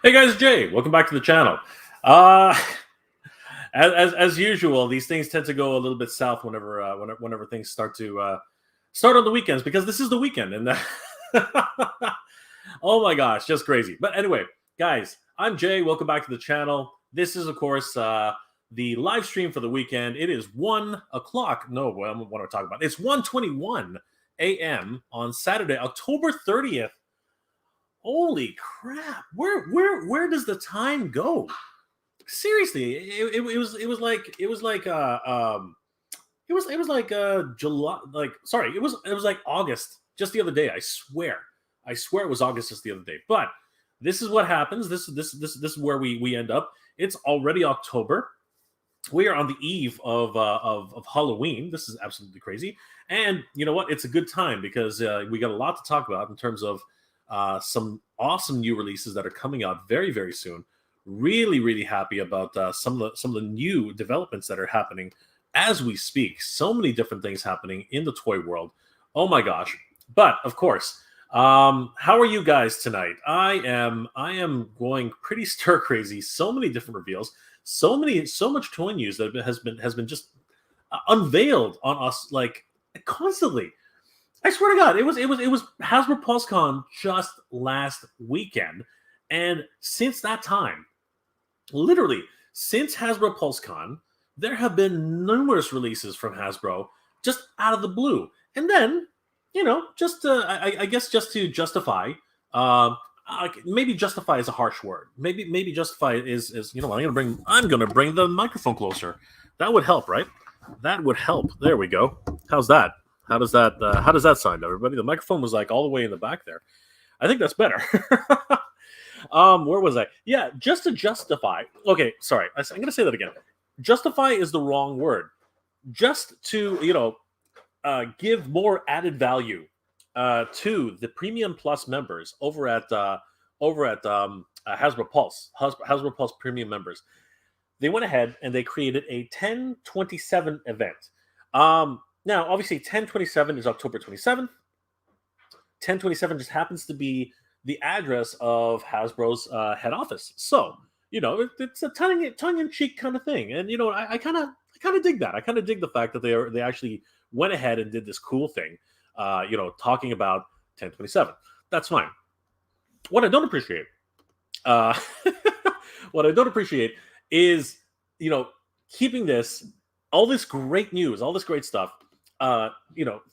Hey guys, Jay. Welcome back to the channel. Uh, as usual, these things tend to go a little bit south whenever things start on the weekends, because this is the weekend and oh my gosh, just crazy. But anyway, guys, I'm Jay. Welcome back to the channel. This is, of course, the live stream for the weekend. It is 1 o'clock. No, what am I talking about? It's 1:21 a.m. on Saturday, October 30th. Holy crap! Where does the time go? Seriously, July. Like, sorry, it was like August just the other day. I swear it was August just the other day. But this is what happens. This is where we end up. It's already October. We are on the eve of Halloween. This is absolutely crazy. And you know what? It's a good time because we got a lot to talk about in terms of some awesome new releases that are coming out very, very soon. Really happy about some of the new developments that are happening as we speak. So many different things happening in the toy world. Oh my gosh! But of course, how are you guys tonight? I am going pretty stir crazy. So many different reveals. So much toy news that has been just unveiled on us like constantly. I swear to God, it was Hasbro PulseCon just last weekend, and since that time, literally since Hasbro PulseCon, there have been numerous releases from Hasbro just out of the blue. And then, I guess just to justify, maybe justify is a harsh word. Maybe justify is I'm gonna bring the microphone closer. That would help, right? That would help. There we go. How's that? How does that sound, everybody? The microphone was like all the way in the back there. I think that's better. Where was I? Yeah, just to justify. Okay, sorry. I'm going to say that again. Justify is the wrong word. Just to, give more added value to the Premium Plus members over at Hasbro Pulse, Hasbro Pulse Premium members. They went ahead and they created a 1027 event. Now, obviously, 1027 is October 27th. 1027 just happens to be the address of Hasbro's head office. So, it's a tongue-in-cheek kind of thing. And, I kind of dig that. I kind of dig the fact that they actually went ahead and did this cool thing, talking about 1027. That's fine. What I don't appreciate, is, keeping all this great news, all this great stuff,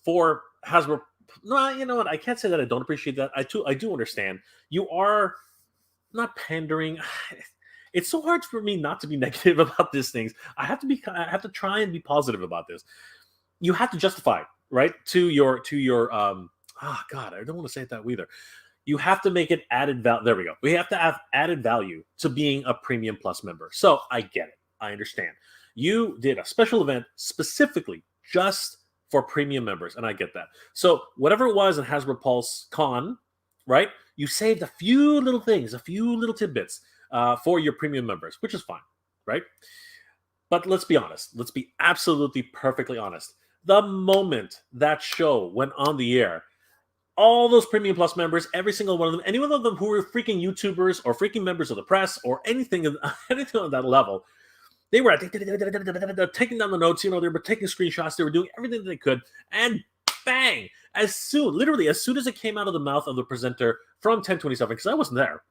for Hasbro. No, you know what? I can't say that I don't appreciate that. I do understand. You are not pandering. It's so hard for me not to be negative about these things. I have to try and be positive about this. You have to justify, right? To your God, I don't want to say it that way either. You have to make it added value. There we go. We have to have added value to being a Premium Plus member. So I get it. I understand. You did a special event specifically just for premium members, and I get that. So whatever it was in Hasbro Pulse Con, right? You saved a few little things, a few little tidbits for your premium members, which is fine, right? But let's be honest. Let's be absolutely perfectly honest. The moment that show went on the air, all those Premium Plus members, every single one of them, any one of them who were freaking YouTubers or freaking members of the press or anything on that level, they were taking down the notes, they were taking screenshots, they were doing everything that they could, and bang! As soon as it came out of the mouth of the presenter from 1027, because I wasn't there.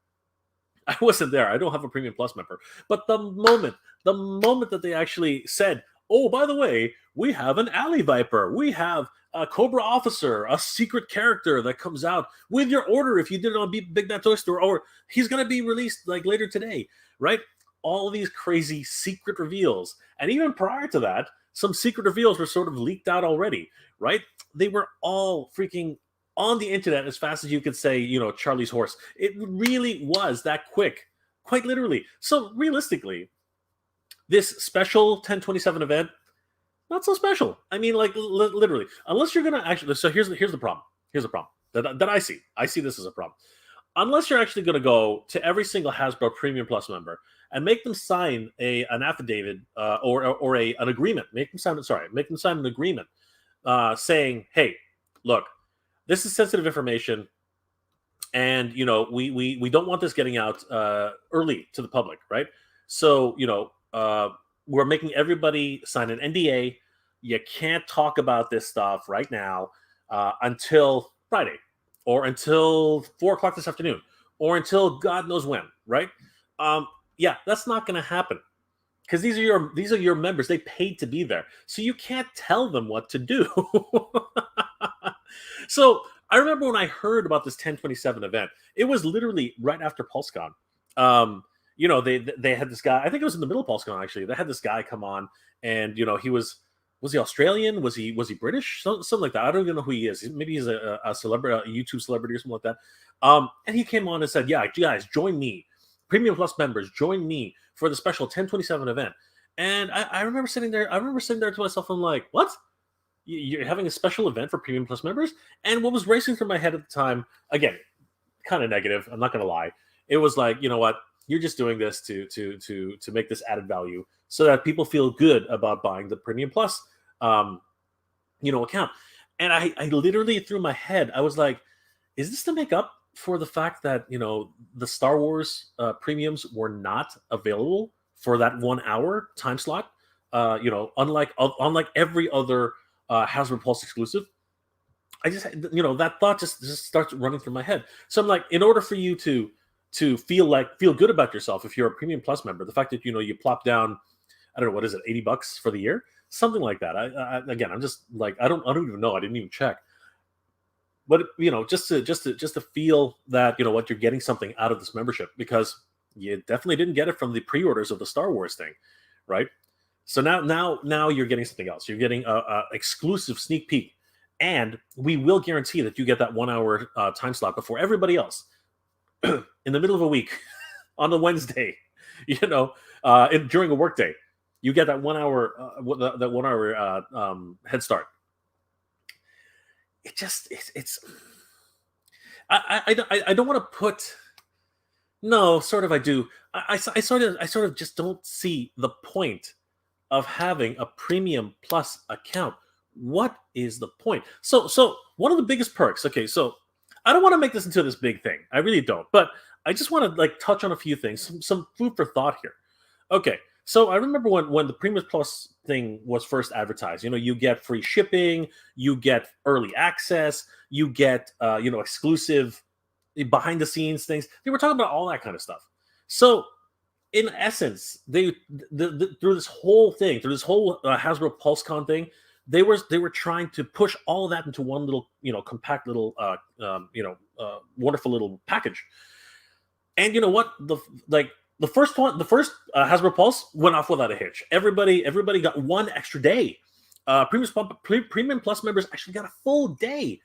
I don't have a Premium Plus member. But the moment that they actually said, oh, by the way, we have an Alley Viper, we have a Cobra Officer, a secret character that comes out with your order if you did it on Big Bad Toy Store, or he's going to be released like later today, right? All these crazy secret reveals. And even prior to that, some secret reveals were sort of leaked out already, right? They were all freaking on the internet as fast as you could say, Charlie's horse. It really was that quick, quite literally. So realistically, this special 1027 event, not so special. I mean, like literally, unless you're going to actually, so here's the problem. Here's the problem that I see. I see this as a problem. Unless you're actually going to go to every single Hasbro Premium Plus member and make them sign an affidavit or an agreement. Make them sign an agreement saying, "Hey, look, this is sensitive information. and we don't want this getting out early to the public, right? So we're making everybody sign an NDA. You can't talk about this stuff right now until Friday, or until 4 o'clock this afternoon, or until God knows when, right? Yeah, that's not going to happen, because these are your members. They paid to be there, so you can't tell them what to do. So I remember when I heard about this 1027 event, it was literally right after PulseCon. They had this guy. I think it was in the middle of PulseCon, actually. They had this guy come on, and he was he Australian? Was he British? Something like that. I don't even know who he is. Maybe he's a celebrity, a YouTube celebrity or something like that. And he came on and said, "Yeah, guys, join me, Premium Plus members, join me for the special 1027 event." And I remember sitting there. I remember sitting there to myself. I'm like, "What? You're having a special event for Premium Plus members?" And what was racing through my head at the time, again, kind of negative. I'm not going to lie. It was like, you know what? You're just doing this to make this added value so that people feel good about buying the Premium Plus, account. And I literally threw my head. I was like, is this to make up for the fact that the Star Wars premiums were not available for that 1 hour time slot? Unlike every other Hasbro Pulse exclusive. I just that thought just starts running through my head. So I'm like, in order for you to feel good about yourself, if you're a Premium Plus member, the fact that you plop down, I don't know, what is it, $80 for the year, something like that. Again, I'm just like, I don't even know. I didn't even check. But just to feel that what you're getting something out of this membership, because you definitely didn't get it from the pre-orders of the Star Wars thing, right? So now you're getting something else. You're getting a exclusive sneak peek, and we will guarantee that you get that 1 hour time slot before everybody else in the middle of a week on a Wednesday. During a work day, you get that 1 hour head start. I don't want to put. No, sort of I do. I sort of just don't see the point of having a Premium Plus account. What is the point? So one of the biggest perks. Okay, so I don't want to make this into this big thing. I really don't. But I just want to touch on a few things, some food for thought here. Okay, so I remember when the Premium Plus thing was first advertised. You get free shipping, you get early access, you get exclusive behind the scenes things. They were talking about all that kind of stuff. So in essence, through this whole Hasbro PulseCon thing, they were trying to push all of that into one little compact little wonderful little package. And you know what? The first Hasbro Pulse went off without a hitch. Everybody got one extra day. Premium Plus members actually got a full day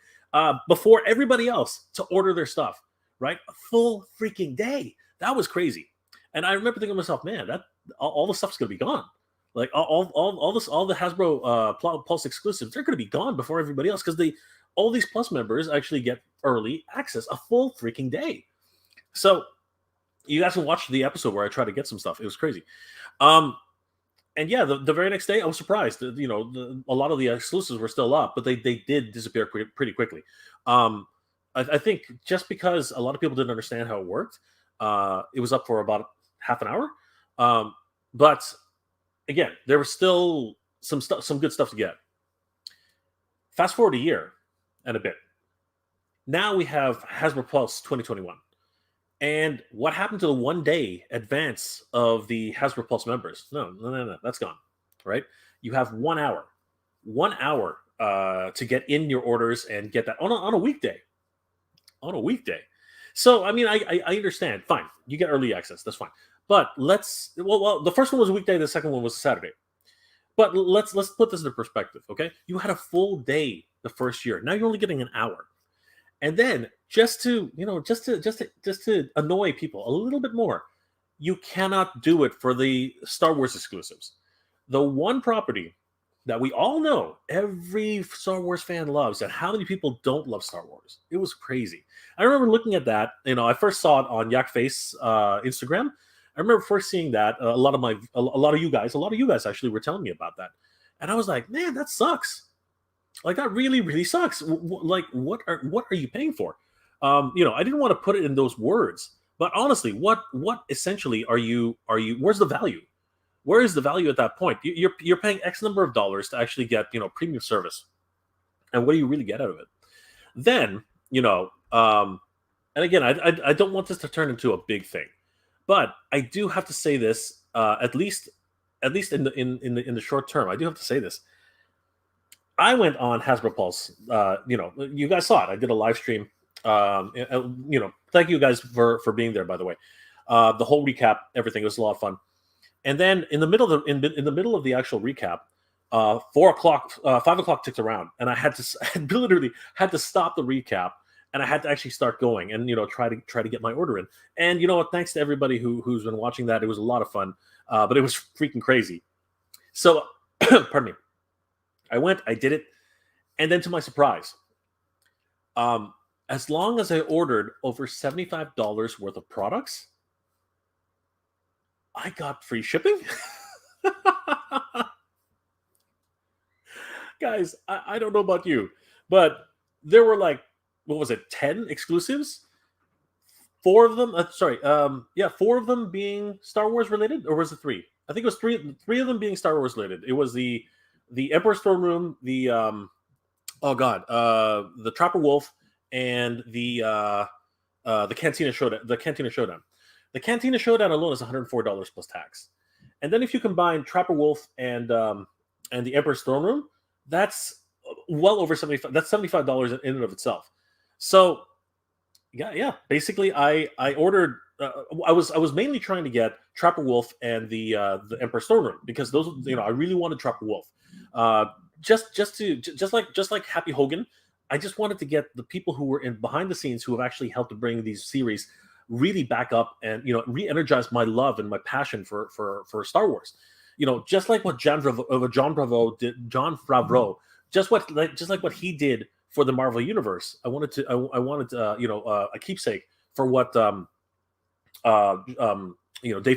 before everybody else to order their stuff. Right, a full freaking day. That was crazy. And I remember thinking to myself, man, that all the stuff's gonna be gone. Like all the Hasbro Pulse exclusives, they're gonna be gone before everybody else, because all these Plus members actually get early access, a full freaking day. So you guys can watch the episode where I try to get some stuff. It was crazy. And yeah, the very next day I was surprised. A lot of the exclusives were still up, but they did disappear pretty quickly. I think just because a lot of people didn't understand how it worked, it was up for about half an hour. But again, there was still some good stuff to get. Fast forward a year and a bit. Now we have Hasbro Pulse 2021. And what happened to the 1 day advance of the Hasbro Pulse members? No, that's gone, right? You have 1 hour. 1 hour to get in your orders and get that on a weekday. On a weekday. So, I mean, I understand. Fine. You get early access. That's fine. But the first one was a weekday. The second one was a Saturday. But let's put this into perspective, okay? You had a full day the first year. Now you're only getting an hour. And then just to annoy people a little bit more, you cannot do it for the Star Wars exclusives. The one property that we all know every Star Wars fan loves, and how many people don't love Star Wars? It was crazy. I remember looking at that. I first saw it on Yak Face Instagram. I remember first seeing that. A lot of you guys actually were telling me about that, and I was like, man, that sucks. Like, that really, really sucks. Like, what are you paying for? I didn't want to put it in those words, but honestly, what essentially are you? Where's the value? Where is the value at that point? You're paying X number of dollars to actually get premium service, and what do you really get out of it? Then and again, I don't want this to turn into a big thing, but I do have to say this at least in the short term. I do have to say this. I went on Hasbro Pulse. You guys saw it. I did a live stream. Thank you guys for being there. By the way, the whole recap, everything, it was a lot of fun. And then in the middle of the actual recap, 5 o'clock ticked around, and I literally had to stop the recap, and I had to actually start going and try to get my order in. And you know what? Thanks to everybody who's been watching that. It was a lot of fun, but it was freaking crazy. So, pardon me. I went, I did it, and then to my surprise, as long as I ordered over $75 worth of products, I got free shipping. Guys, I don't know about you, but there were like, what was it, 10 exclusives? 4 of them, four of them being Star Wars related, or was it 3? I think it was three of them being Star Wars related. It was the Emperor's Throne Room, the Trapper Wolf, and the Cantina Showdown. The Cantina Showdown alone is $104 plus tax, and then if you combine Trapper Wolf and the Emperor's Throne Room, that's well over 75. That's $75 in and of itself. So, yeah. Basically, I ordered. I was mainly trying to get Trapper Wolf and the Emperor's Throne Room because those, I really wanted Trapper Wolf. Just like Happy Hogan, I just wanted to get the people who were in behind the scenes who have actually helped to bring these series really back up and re-energize my love and my passion for Star Wars. Just like what John Favreau did, just like what he did for the Marvel Universe. I wanted a keepsake for what Dave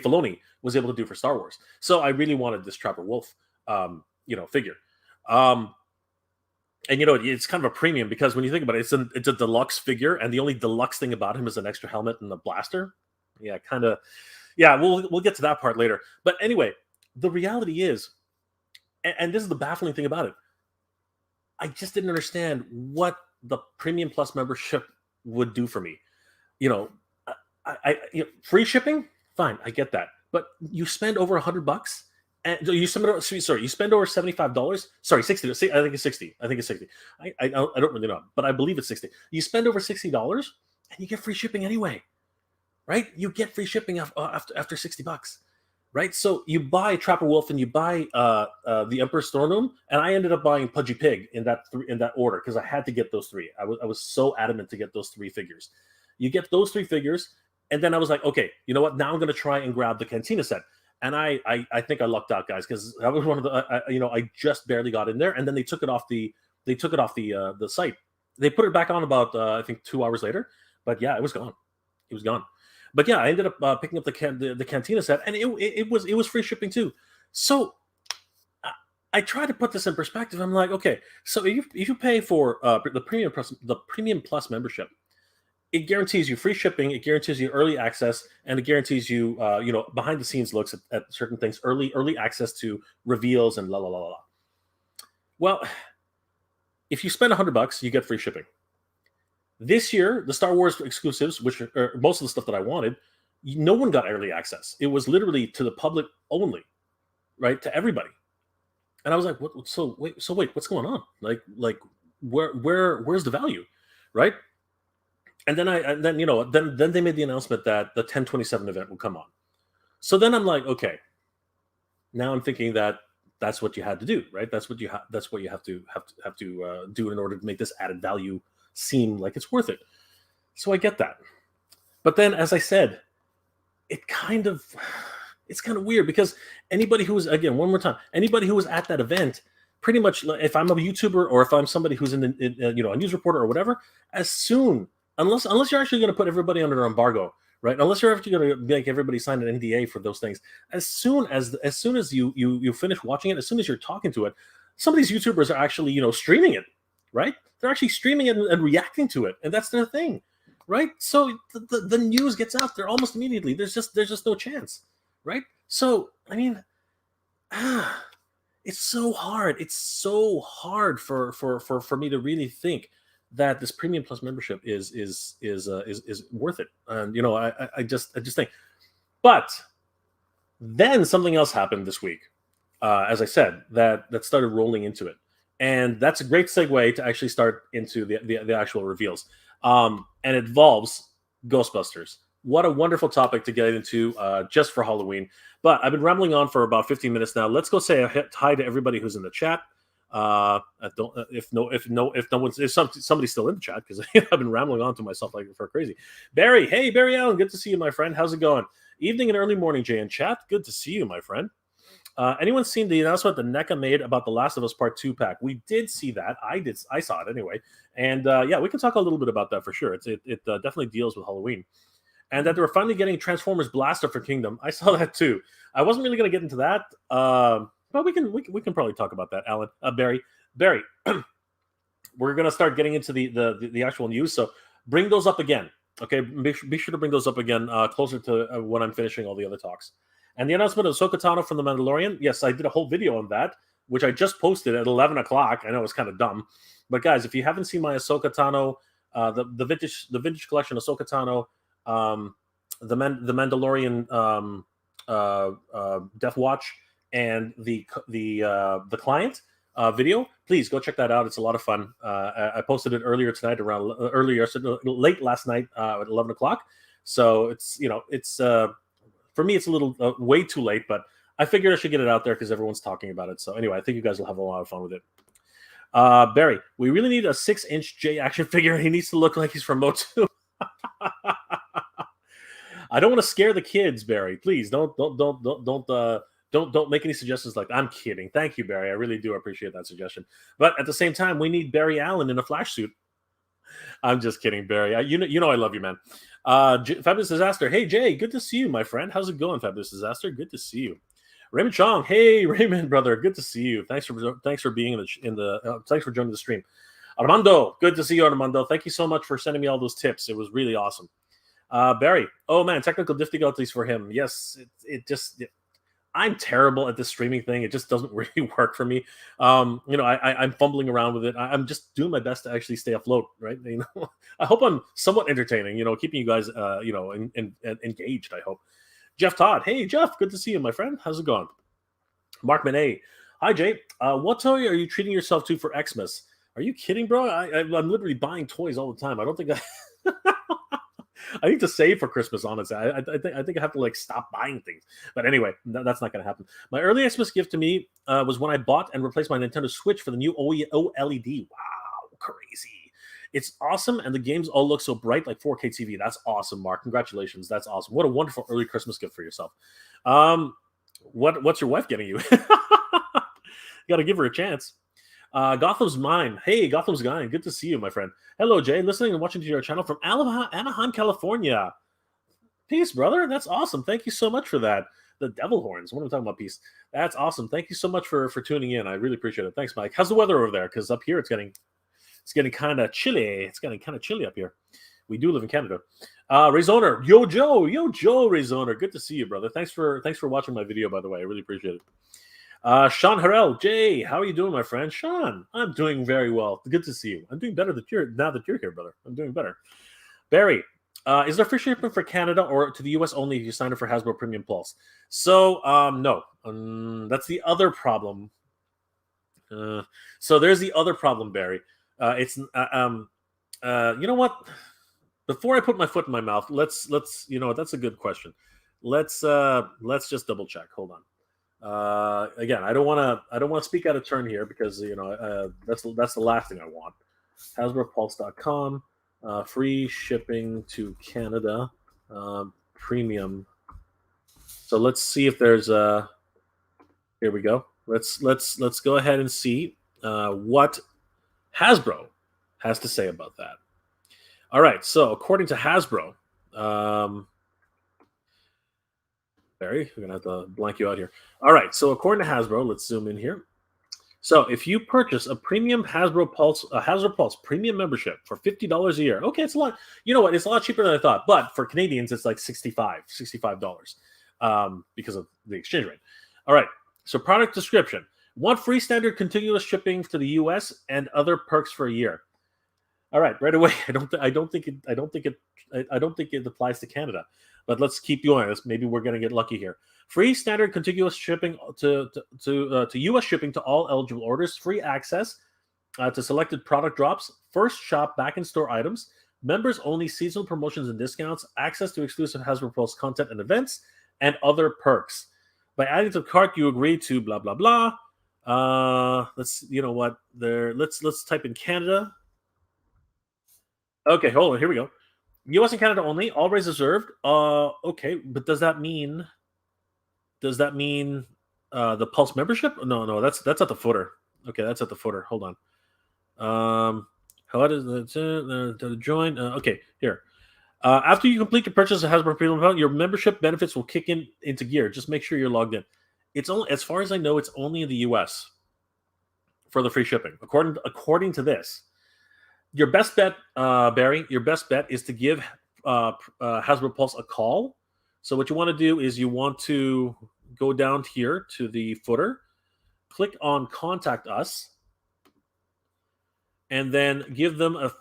Filoni was able to do for Star Wars. So I really wanted this Trapper Wolf figure. And it's kind of a premium because when you think about it, it's a deluxe figure, and the only deluxe thing about him is an extra helmet and a blaster. Yeah, kind of. Yeah, we'll get to that part later. But anyway, the reality is, and this is the baffling thing about it, I just didn't understand what the Premium Plus membership would do for me. Free shipping, fine, I get that, but you spend over $100. And you spend over $75. Sorry, 60. I think it's 60. I don't really know, but I believe it's 60. You spend over $60, and you get free shipping anyway, right? You get free shipping after $60, right? So you buy Trapper Wolf and you buy the Emperor's Throne Room, and I ended up buying Pudgy Pig in that order because I had to get those 3. I was so adamant to get those 3 figures. You get those 3 figures, and then I was like, okay, you know what? Now I'm going to try and grab the Cantina set. And I think I lucked out, guys, because that was one of the I just barely got in there, and then they took it off the site. They put it back on about I think 2 hours later, but yeah, it was gone. But yeah, I ended up picking up the Cantina set, and it was free shipping too. So I try to put this in perspective. I'm like, okay, so if you pay for the Premium Plus membership, it guarantees you free shipping, it guarantees you early access, and it guarantees you, behind the scenes looks at certain things, early access to reveals and la la la la. Well, if you spend $100, you get free shipping. This year, the Star Wars exclusives, which are most of the stuff that I wanted, no one got early access. It was literally to the public only, right? To everybody. And I was like, what? So wait, what's going on? Like where's the value, right? And then then they made the announcement that the 10/27 event will come on. So then I'm like, okay, now I'm thinking that's what you had to do, right? That's what you have to do in order to make this added value seem like it's worth it. So I get that, but then, as I said, it's kind of weird because anybody who was, again, one more time, anybody who was at that event, pretty much, if I'm a YouTuber or if I'm somebody who's in a news reporter or whatever, unless you're actually going to put everybody under embargo, right? Unless you're actually going to make everybody sign an NDA for those things, as soon as you finish watching it, as soon as you're talking to it, some of these YouTubers are actually streaming it, right? They're actually streaming it and reacting to it, and that's their thing, right? So the news gets out there almost immediately. There's just no chance, right? So I mean, it's so hard. It's so hard for me to really think that this Premium Plus membership is worth it. And I just think, but then something else happened this week, as I said, that started rolling into it, and that's a great segue to actually start into the actual reveals. And it involves Ghostbusters. What a wonderful topic to get into just for Halloween. But I've been rambling on for about 15 minutes now. Let's go say a hi to everybody who's in the chat. If somebody's still in the chat, because I've been rambling on to myself like for crazy. Barry, hey Barry Allen, good to see you, my friend. How's it going? Evening and early morning, Jay in chat. Good to see you, my friend. Anyone seen the announcement that Neca made about The Last of Us Part 2 pack? We did see that. I saw it anyway. And yeah, we can talk a little bit about that for sure. It definitely deals with Halloween. And that they were finally getting Transformers Blaster for Kingdom. I saw that too. I wasn't really going to get into that, but we can probably talk about that, Alan. Barry, we're going to start getting into the actual news. So bring those up again. Okay, be sure to bring those up again closer to when I'm finishing all the other talks. And the announcement of Ahsoka Tano from The Mandalorian. Yes, I did a whole video on that, which I just posted at 11 o'clock. I know it's kind of dumb, but guys, if you haven't seen my Ahsoka Tano, the vintage collection Ahsoka Tano, the Mandalorian Death Watch, and the client video, please go check that out. It's a lot of fun. I posted it earlier tonight, late last night at 11 o'clock. So it's for me it's a little way too late, but I figured I should get it out there because everyone's talking about it. So anyway, I think you guys will have a lot of fun with it. Barry, we really need a 6-inch J action figure. He needs to look like he's from MOTU. I don't want to scare the kids, Barry. Please don't make any suggestions like that. I'm kidding. Thank you, Barry. I really do appreciate that suggestion. But at the same time, we need Barry Allen in a flash suit. I'm just kidding, Barry. You know I love you, man. Fabulous Disaster. Hey, Jay. Good to see you, my friend. How's it going, Fabulous Disaster? Good to see you. Raymond Chong. Hey, Raymond, brother. Good to see you. Thanks for being thanks for joining the stream. Armando. Good to see you, Armando. Thank you so much for sending me all those tips. It was really awesome. Barry. Oh man, technical difficulties for him. Yes, I'm terrible at this streaming thing. It just doesn't really work for me. I'm fumbling around with it. I'm just doing my best to actually stay afloat, right? I hope I'm somewhat entertaining, keeping you guys, engaged, I hope. Jeff Todd. Hey, Jeff. Good to see you, my friend. How's it going? Mark Manet. Hi, Jay. What toy are you treating yourself to for Xmas? Are you kidding, bro? I'm literally buying toys all the time. I don't think I need to save for Christmas, honestly. I think I have to stop buying things. But anyway, that's not going to happen. My early Christmas gift to me was when I bought and replaced my Nintendo Switch for the new OLED. Wow, crazy. It's awesome, and the games all look so bright, like 4K TV. That's awesome, Mark. Congratulations. That's awesome. What a wonderful early Christmas gift for yourself. What's your wife getting you? You got to give her a chance. Gotham's mine. Hey, Gotham's guy. Good to see you, my friend. Hello, Jay. Listening and watching to your channel from Anaheim, California. Peace, brother. That's awesome. Thank you so much for that. The devil horns. What am I talking about? Peace. That's awesome. Thank you so much for tuning in. I really appreciate it. Thanks, Mike. How's the weather over there? Because up here it's getting kind of chilly. It's getting kind of chilly up here. We do live in Canada. Rayzoner. Yo, Joe, Rayzoner. Good to see you, brother. Thanks for watching my video, by the way. I really appreciate it. Sean Harrell, Jay, how are you doing, my friend? Sean, I'm doing very well. Good to see you. I'm doing better now that you're here, brother. I'm doing better. Barry, is there free shipping for Canada or to the US only if you sign up for Hasbro Premium Plus? So, no. That's the other problem. So there's the other problem, Barry. You know what? Before I put my foot in my mouth, let's that's a good question. Let's just double check. Hold on. Again, I don't want to speak out of turn here because that's the last thing I want. HasbroPulse.com, free shipping to Canada, premium. So let's see if there's here we go. Let's go ahead and see what Hasbro has to say about that. All right. So according to Hasbro, Barry, we're gonna have to blank you out here. All right. So according to Hasbro, let's zoom in here. So if you purchase a premium Hasbro Pulse premium membership for $50 a year, okay, it's a lot. You know what? It's a lot cheaper than I thought. But for Canadians, it's like $65 because of the exchange rate. All right. So product description: want free standard continuous shipping to the U.S. and other perks for a year. All right, right away. I don't think it applies to Canada, but let's keep going. Maybe we're going to get lucky here. Free standard contiguous shipping to U.S. shipping to all eligible orders. Free access to selected product drops. First shop back in store items. Members only seasonal promotions and discounts. Access to exclusive Hasbro Pulse content and events, and other perks. By adding to the cart, you agree to blah blah blah. Let's let's type in Canada. Okay, hold on. Here we go. U.S. and Canada only. All rates reserved. Okay, but does that mean the Pulse membership? No. That's at the footer. Okay, that's at the footer. Hold on. How does the join? Okay, here. After you complete your purchase of Hasbro Premium account, your membership benefits will kick into gear. Just make sure you're logged in. It's only, as far as I know, it's only in the U.S. for the free shipping. According to this. Your best bet, Barry, is to give Hasbro Pulse a call. So what you want to do is you want to go down here to the footer, click on Contact Us, and then give them a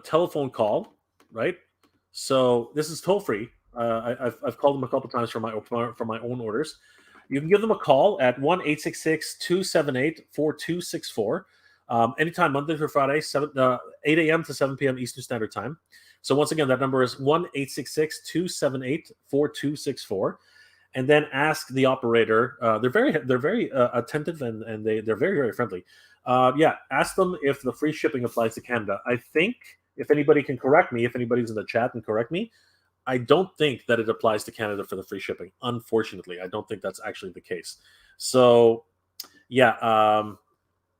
telephone call, right? So this is toll free. I've called them a couple times for my own orders. You can give them a call at 1-866-278-4264. Anytime, Monday through Friday, 8 a.m. to 7 p.m. Eastern Standard Time. So once again, that number is 1-866-278-4264. And then ask the operator. They're very attentive and they're very, very friendly. Ask them if the free shipping applies to Canada. I think, if anybody can correct me, if anybody's in the chat and correct me, I don't think that it applies to Canada for the free shipping. Unfortunately, I don't think that's actually the case. So, yeah.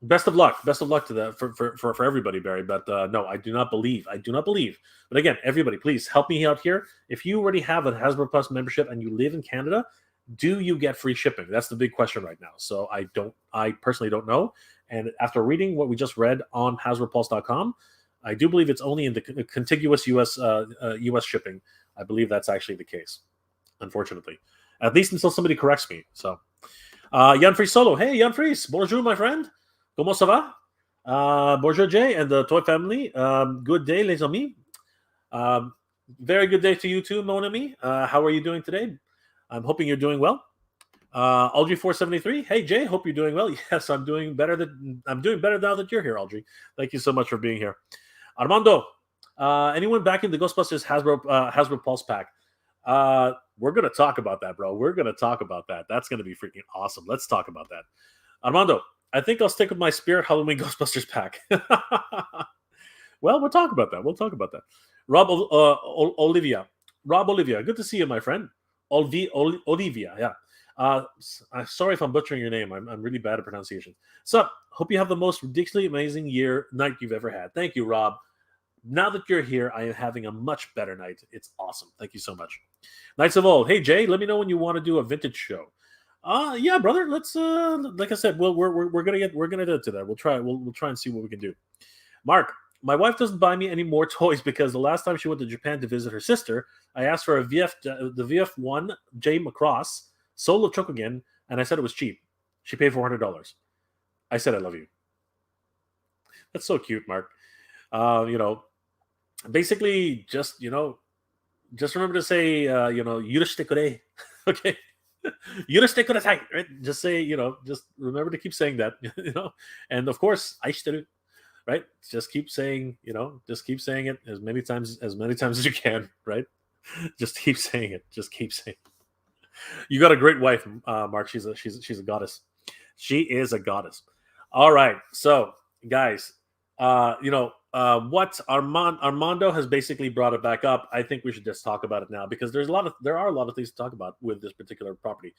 Best of luck to that for everybody, Barry. But no, I do not believe. But again, everybody, please help me out here. If you already have a Hasbro Plus membership and you live in Canada, do you get free shipping? That's the big question right now. So I personally don't know. And after reading what we just read on HasbroPulse.com, I do believe it's only in the contiguous U.S. shipping. I believe that's actually the case, unfortunately. At least until somebody corrects me. So, Jan Fries Solo. Hey, Jan Fries. Bonjour, my friend. Comment ça va? Bonjour, Jay, and the Toy family. Good day, les amis. Very good day to you too, mon ami. How are you doing today? I'm hoping you're doing well. Audrey 473. Hey, Jay. Hope you're doing well. Yes, I'm doing better now that you're here, Audrey. Thank you so much for being here. Armando. Anyone back in the Ghostbusters Hasbro Pulse pack? We're gonna talk about that, bro. We're gonna talk about that. That's gonna be freaking awesome. Let's talk about that, Armando. I think I'll stick with my Spirit Halloween Ghostbusters pack. Well, we'll talk about that. Rob Olivia. Good to see you, my friend. Olivia, yeah. Sorry if I'm butchering your name. I'm really bad at pronunciation. So, hope you have the most ridiculously amazing night you've ever had. Thank you, Rob. Now that you're here, I am having a much better night. It's awesome. Thank you so much. Knights of Old. Hey, Jay, let me know when you want to do a vintage show. Yeah, brother. Let's like I said, we're gonna get to that. We'll try and see what we can do. Mark, my wife doesn't buy me any more toys because the last time she went to Japan to visit her sister, I asked for the VF1 J Macross Solo Chokogen, and I said it was cheap. She paid $400. I said I love you. That's so cute, Mark. Basically just remember to say Yurushite kure. Okay. Yurushite kudasai, right? Just say, just remember to keep saying that, and of course, aishiteru, right? Just keep saying, it as many times as you can, right? Just keep saying it. You got a great wife, Mark. She's a goddess. She is a goddess. All right. So, guys, what Armando has basically brought it back up. I think we should just talk about it now because there are a lot of things to talk about with this particular property.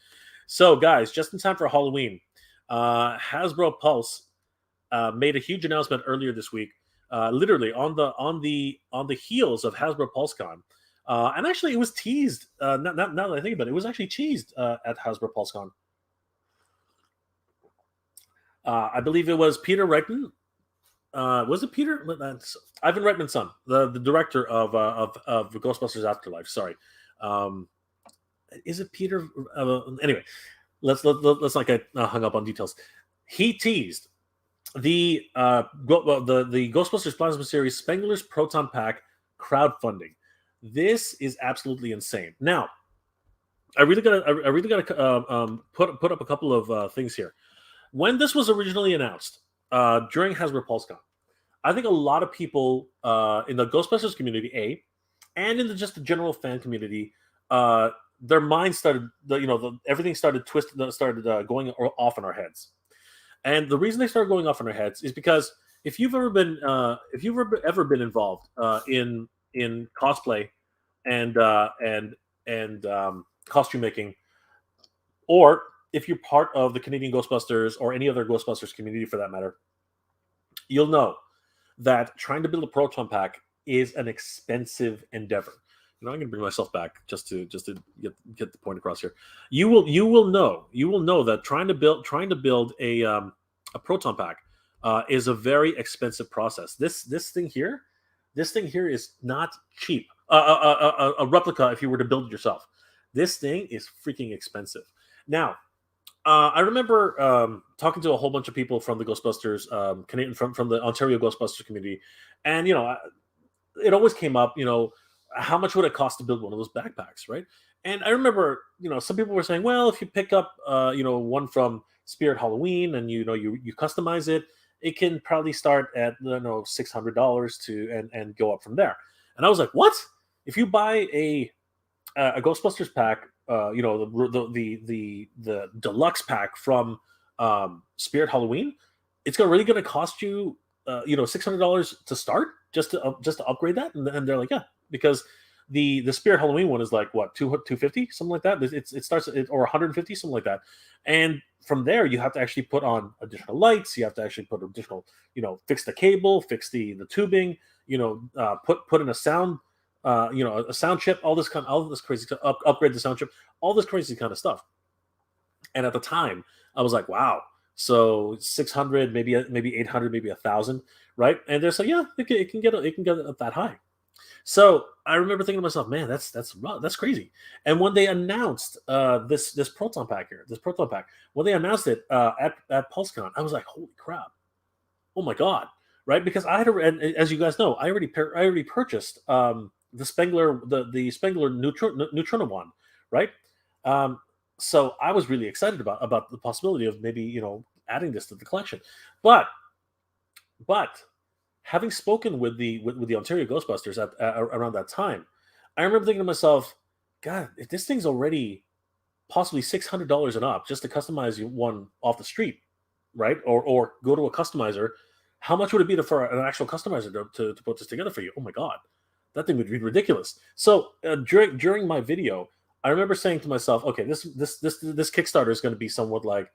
So, guys, just in time for Halloween, Hasbro Pulse made a huge announcement earlier this week, literally on the heels of Hasbro PulseCon. And actually, it was teased. Now that I think about it, it was actually teased at Hasbro PulseCon. I believe it was Peter Reitman. Was it Peter? Ivan Reitman's son, the director of Ghostbusters Afterlife. Sorry, um, is it Peter? Anyway, let's not get hung up on details. He teased the Ghostbusters Plasma Series Spengler's Proton Pack crowdfunding. This is absolutely insane. Now, I really gotta put up a couple of things here. When this was originally announced during Hasbro PulseCon, I think a lot of people in the Ghostbusters community, and in just the general fan community, their minds started, everything started twisted, started going off in our heads. And the reason they started going off in our heads is because if you've ever been involved in cosplay and costume making, or if you're part of the Canadian Ghostbusters or any other Ghostbusters community for that matter, you'll know that trying to build a proton pack is an expensive endeavor. I'm going to bring myself back just to get the point across here. You will know that trying to build a proton pack is a very expensive process. This thing here is not cheap. A replica, if you were to build it yourself, this thing is freaking expensive. Now, I remember talking to a whole bunch of people from the Ghostbusters, Canadian, from the Ontario Ghostbusters community, and it always came up, how much would it cost to build one of those backpacks, right? And I remember, some people were saying, well, if you pick up, one from Spirit Halloween and you customize it, it can probably start at $600 and go up from there. And I was like, what? If you buy a Ghostbusters pack, the deluxe pack from Spirit Halloween, it's really going to cost you $600 to start just to upgrade that. And they're like, yeah, because the Spirit Halloween one is like what, 250, something like that. It starts at, or 150, something like that. And from there, you have to actually put on additional lights. You have to actually put additional, fix the cable, fix the tubing, put in a sound, a sound chip, all this crazy upgrade the sound chip, all this crazy kind of stuff. And at the time, I was like, wow. So 600, maybe 800, maybe 1,000, right? And they're saying, yeah, it can get that high. So I remember thinking to myself, man, that's crazy. And when they announced this proton pack, when they announced it at PulseCon, I was like, holy crap, oh my god, right? Because I had and as you guys know, I already purchased the Spengler Neutrino one, right? So I was really excited about the possibility of maybe adding this to the collection, but having spoken with the Ontario Ghostbusters around that time, I remember thinking to myself, God, if this thing's already possibly $600 and up just to customize one off the street, right? Or go to a customizer, how much would it be for an actual customizer to put this together for you? Oh my God, that thing would be ridiculous. So during my video, I remember saying to myself, okay, this Kickstarter is going to be somewhat like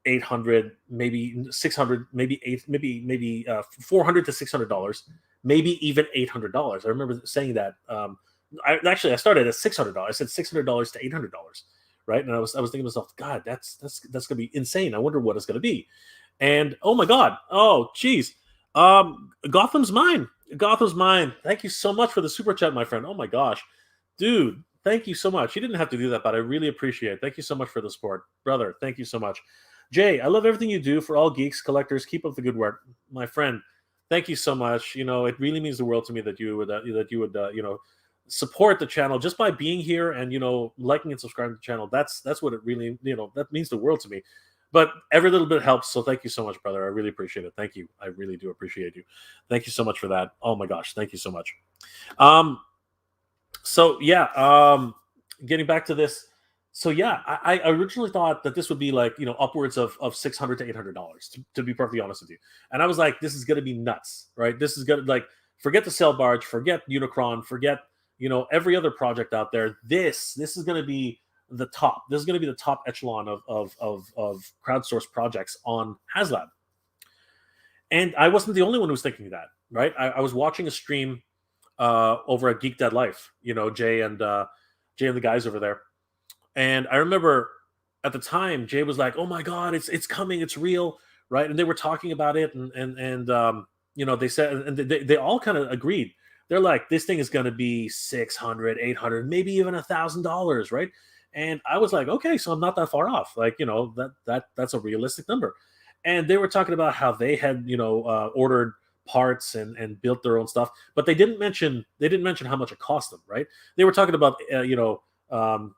800, maybe 600, maybe maybe $400 to $600, maybe even $800. I remember saying that. I started at $600. I said $600 to $800, right? And I was thinking to myself, God, that's gonna be insane. I wonder what it's gonna be. And oh my God, oh geez, Gotham's mine. Thank you so much for the super chat, my friend. Oh my gosh, dude, thank you so much. You didn't have to do that, but I really appreciate it. Thank you so much for the support, brother. Thank you so much. Jay, I love everything you do for all geeks, collectors. Keep up the good work, my friend. Thank you so much. It really means the world to me that you would support the channel just by being here and liking and subscribing to the channel. That's what it really that means the world to me. But every little bit helps. So thank you so much, brother. I really appreciate it. Thank you. I really do appreciate you. Thank you so much for that. Oh my gosh, thank you so much. So yeah, getting back to this. So yeah, I originally thought that this would be like upwards of $600 to $800 to be perfectly honest with you, and I was like, this is gonna be nuts, right? This is gonna forget the sail barge, forget Unicron, forget every other project out there. This is gonna be the top. This is gonna be the top echelon of crowdsourced projects on Haslab, and I wasn't the only one who was thinking that, right? I was watching a stream over at Geek Dead Life, Jay and the guys over there. And I remember at the time, Jay was like, "Oh my God, it's coming, it's real, right? And they were talking about it, and they said, and they all kind of agreed. They're like, this thing is going to be 600, 800, maybe even $1,000, right? And I was like, okay, so I'm not that far off. Like, that's a realistic number. And they were talking about how they had, ordered parts and built their own stuff, but they didn't mention how much it cost them, right? They were talking about, some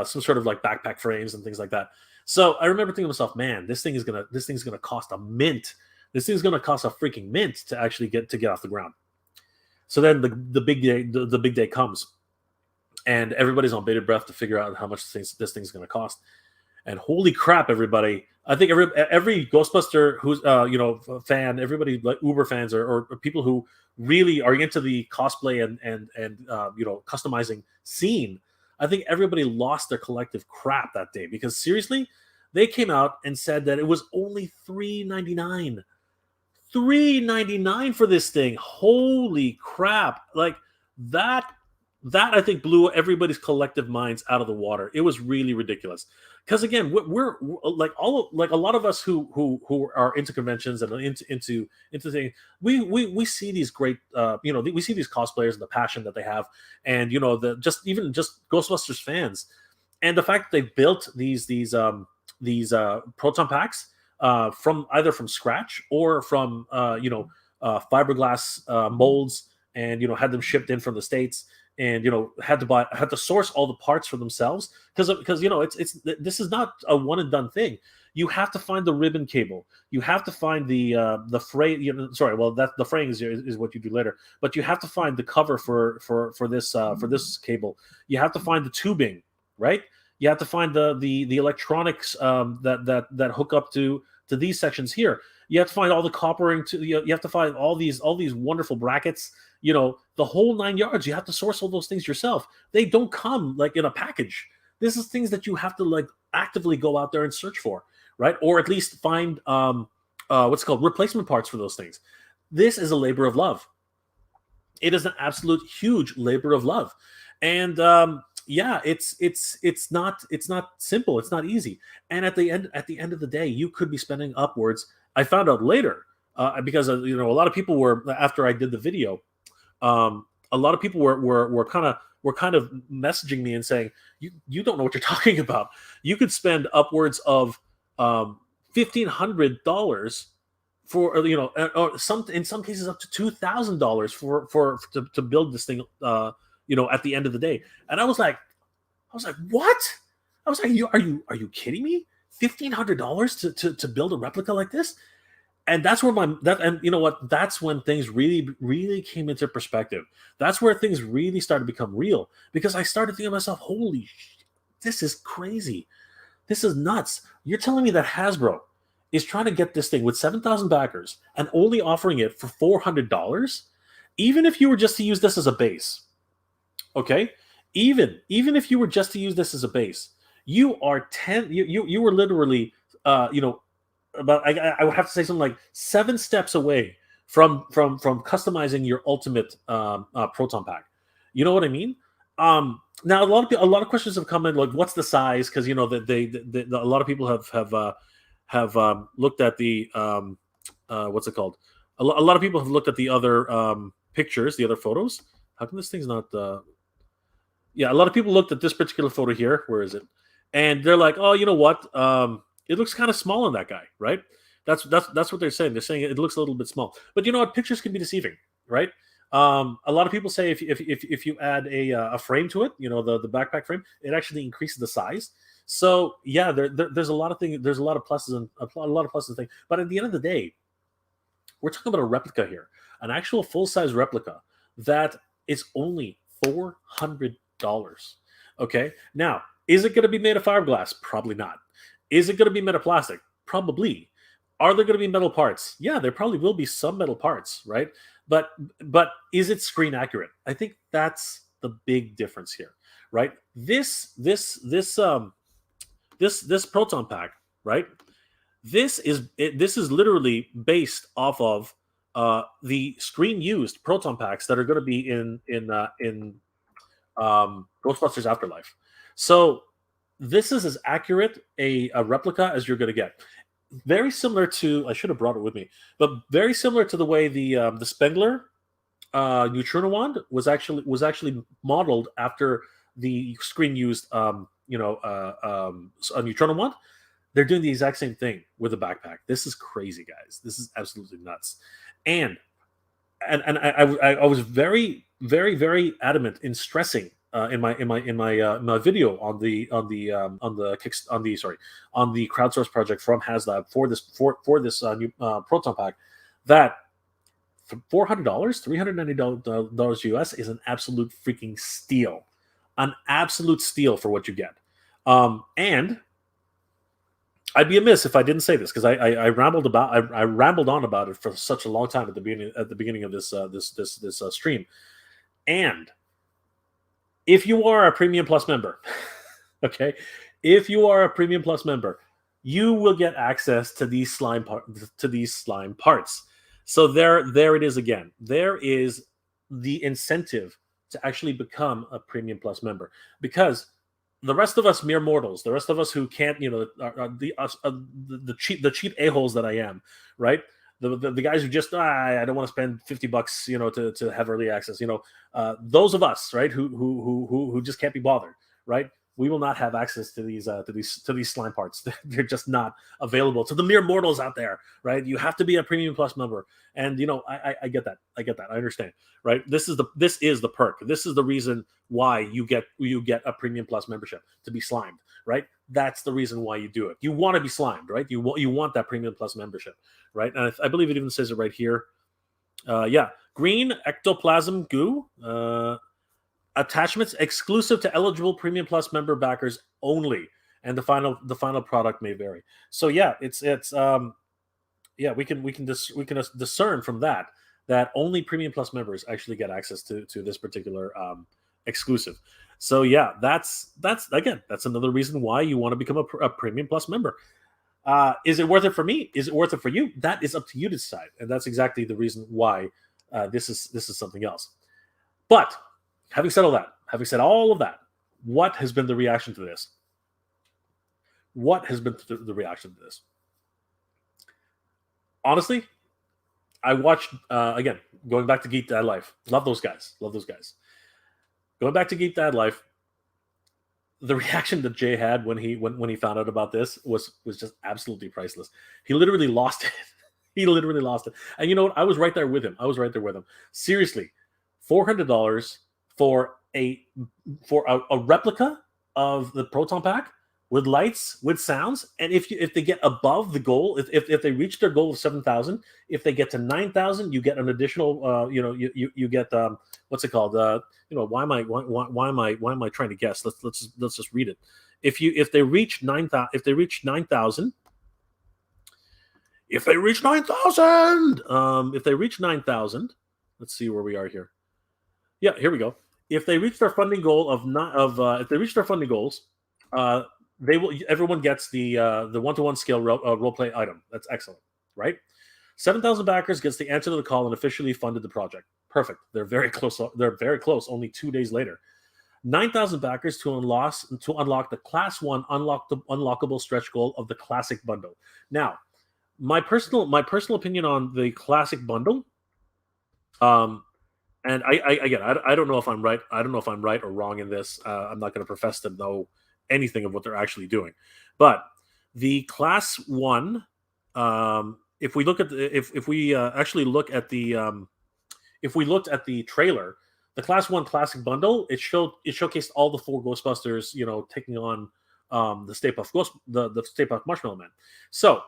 sort of like backpack frames and things like that. So I remember thinking to myself, man, this thing's gonna cost a mint. This thing's gonna cost a freaking mint to actually get off the ground. So then the big day the big day comes, and everybody's on bated breath to figure out how much this thing's going to cost. And holy crap, everybody! I think every Ghostbuster who's fan, everybody like Uber fans or people who really are into the cosplay and customizing scene. I think everybody lost their collective crap that day because seriously, they came out and said that it was only $3.99. $3.99 for this thing. Holy crap. Like that I think blew everybody's collective minds out of the water. It was really ridiculous. Because again, we're like like a lot of us who are into conventions and into things. We see these great we see these cosplayers and the passion that they have, and the just Ghostbusters fans, and the fact that they built these proton packs from either from scratch or from fiberglass molds, and had them shipped in from the States, and had to source all the parts for themselves because this is not a one and done thing. You have to find the ribbon cable. You have to find the frame. That the frame is what you do later. But you have to find the cover for this cable. You have to find the tubing, right? You have to find the electronics that hook up to these sections here. You have to find all the coppering. You have to find all these wonderful brackets. The whole 9 yards. You have to source all those things yourself. They don't come like in a package. This is things that you have to like actively go out there and search for, right? Or at least find what's called replacement parts for those things. This is a labor of love. It is an absolute huge labor of love, and it's not simple. It's not easy. And at the end of the day, you could be spending upwards. I found out later because a lot of people were, after I did the video, a lot of people were kind of messaging me and saying, you don't know what you're talking about. You could spend upwards of $1,500 for or in some cases up to $2,000 to build this thing at the end of the day. And I was like, what? I was like, are you kidding me? $1,500 to build a replica like this? And that's where that's when things really, really came into perspective. That's where things really started to become real, because I started thinking to myself, holy shit, this is crazy. This is nuts. You're telling me that Hasbro is trying to get this thing with 7,000 backers and only offering it for $400, even if you were just to use this as a base. Okay? Even if you were just to use this as a base, you are you were literally about I would have to say something like 7 steps away from customizing your ultimate proton pack. You know what I mean? Now a lot of questions have come in, like what's the size? Because that a lot of people have looked at the what's it called? A lot of people have looked at the other pictures, the other photos. How come this thing's not? Yeah, a lot of people looked at this particular photo here. Where is it? And they're like, oh, you know what? It looks kind of small on that guy, right? That's what they're saying. They're saying it looks a little bit small. But you know what? Pictures can be deceiving, right? A lot of people say if you add a frame to it, the backpack frame, it actually increases the size. So yeah, there's a lot of things. There's a lot of pluses and a lot of pluses things. But at the end of the day, we're talking about a replica here, an actual full size replica that is only $400. Okay, now is it going to be made of fiberglass? Probably not. Is it going to be made of plastic? Probably. Are there going to be metal parts? Yeah, there probably will be some metal parts, right? But is it screen accurate? I think that's the big difference here, right? This proton pack, right? This is literally based off of the screen used proton packs that are going to be in Ghostbusters Afterlife. So this is as accurate a replica as you're going to get. very similar to, I should have brought it with me, but very similar to the way the Spengler neutrino wand was actually modeled after the screen used a neutrino wand. They're doing the exact same thing with a backpack. This is crazy, guys. This is absolutely nuts. And I was very, very, very adamant in stressing in my video on the crowdsource project from Haslab for this new Proton pack, that $400, $390 US is an absolute freaking steal, an absolute steal for what you get. And I'd be amiss if I didn't say this, because I rambled on about it for such a long time at the beginning of this stream. And if you are a Premium Plus member, okay, if you are a Premium Plus member, you will get access to these slime parts. So there it is again. There is the incentive to actually become a Premium Plus member, because the rest of us mere mortals, the rest of us who can't, the cheap a-holes that I am, right? The guys who just, I don't want to spend $50, to have early access, those of us, right, who just can't be bothered, right? We will not have access to these slime parts. They're just not available to the mere mortals out there, right? You have to be a Premium Plus member, and I get that. I understand, right? This is the perk. This is the reason why you get a Premium Plus membership, to be slimed, right? That's the reason why you do it. You want to be slimed, right? You want that Premium Plus membership, right? And I believe it even says it right here. Green ectoplasm goo. Attachments exclusive to eligible Premium Plus member backers only, and the final product may vary. So we can discern from that only Premium Plus members actually get access to this particular exclusive. So that's another reason why you want to become a Premium Plus member. Is it worth it for me? Is it worth it for you? That is up to you to decide, and that's exactly the reason why this is something else. But having said all of that, what has been the reaction to this? What has been the reaction to this? Honestly, I watched, again, going back to Geek Dad Life. Love those guys. Going back to Geek Dad Life, the reaction that Jay had when he found out about this was just absolutely priceless. He literally lost it. And you know what? I was right there with him. Seriously, $400 for a replica of the Proton pack with lights, with sounds, and if they get above the goal, if they reach their goal of 7,000, if they get to 9,000, you get an additional, you get what's it called? Why am I trying to guess? Let's just read it. If they reach 9,000, let's see where we are here. Yeah, here we go. If they reach their funding goal everyone gets the 1-to-1 scale role play item. That's excellent, right? 7,000 backers gets the answer to the call and officially funded the project. Perfect. They're very close. Only 2 days later. 9,000 backers to unlock the Class 1 unlockable stretch goal of the Classic Bundle. Now, my personal opinion on the Classic Bundle, and I don't know if I'm right. I don't know if I'm right or wrong in this. I'm not going to profess to know anything of what they're actually doing, but the Class 1, if we looked at the trailer, the Class 1 Classic Bundle, it showcased all the 4 Ghostbusters, taking on the Stay Puft the Stay Puft Marshmallow Man. So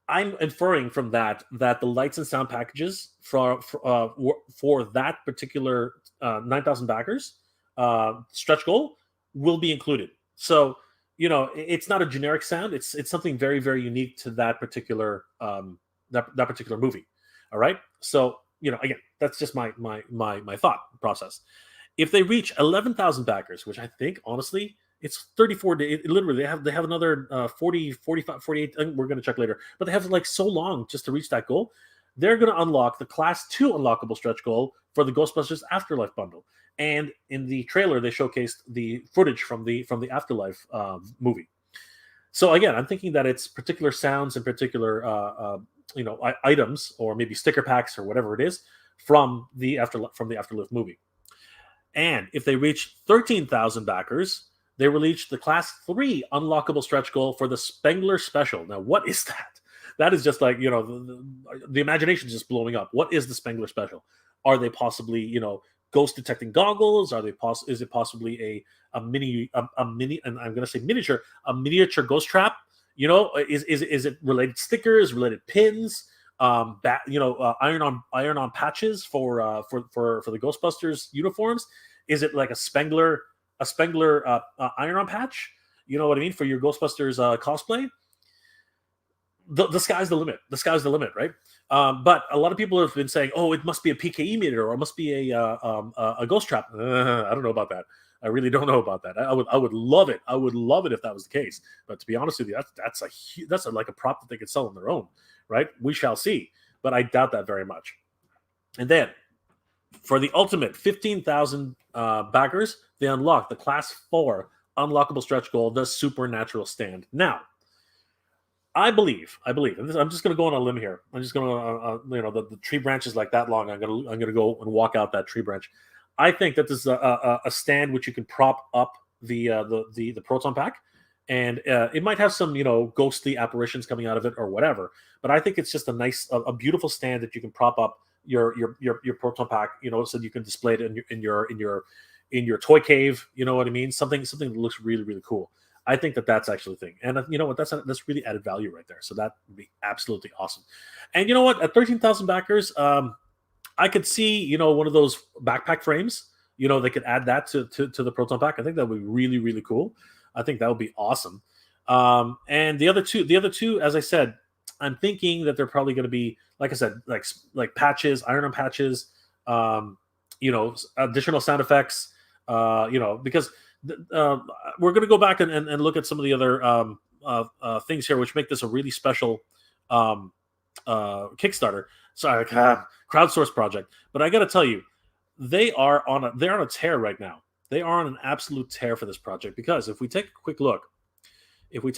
I'm inferring from that the lights and sound packages for that particular 9,000 backers stretch goal will be included. So it's not a generic sound. It's something very, very unique to that particular that particular movie. All right. So again, that's just my thought process. If they reach 11,000 backers, which I think honestly, it's 34 days. Literally, they have another 40, 45, 48. We're going to check later, but they have so long just to reach that goal. They're going to unlock the Class 2 unlockable stretch goal for the Ghostbusters Afterlife bundle. And in the trailer, they showcased the footage from the Afterlife movie. So again, I'm thinking that it's particular sounds and particular items, or maybe sticker packs or whatever it is from the Afterlift movie. And if they reach 13,000 backers, they release the Class 3 unlockable stretch goal for the Spengler Special. Now, what is that? That is just like, the imagination is just blowing up. What is the Spengler Special? Are they possibly, ghost detecting goggles? Is it possibly a mini, and I'm going to say miniature, a miniature ghost trap? Is it related stickers, related pins? Iron on patches for the Ghostbusters uniforms? Is it like a Spengler iron on patch? You know what I mean, for your Ghostbusters cosplay? The sky's the limit. The sky's the limit, right? But a lot of people have been saying, "Oh, it must be a PKE meter, or it must be a ghost trap." I don't know about that. I really don't know about that. I would love it. I would love it if that was the case. But to be honest with you, that's like a prop that they could sell on their own, right? We shall see. But I doubt that very much. And then for the ultimate 15,000 backers, they unlock the Class 4 unlockable stretch goal, the Supernatural Stand. Now, I believe, and I'm just going to go on a limb here. I'm just going to, the tree branch is like that long. I'm going to go and walk out that tree branch. I think that this is a stand which you can prop up the proton pack, and it might have some ghostly apparitions coming out of it or whatever. But I think it's just a nice, a beautiful stand that you can prop up your proton pack, so you can display it in your toy cave. You know what I mean? Something that looks really, really cool. I think that's actually the thing. And you know what? That's really added value right there. So that would be absolutely awesome. And you know what? At 13,000 backers, I could see, one of those backpack frames. They could add that to the proton pack. I think that would be really, really cool. I think that would be awesome. And the other two, as I said, I'm thinking that they're probably going to be, like I said, like patches, iron-on patches, additional sound effects, because we're going to go back and look at some of the other things here, which make this a really special Kickstarter. Sorry, crowdsource project. But I got to tell you, they're on a tear right now. They are on an absolute tear for this project, because if we take a quick look at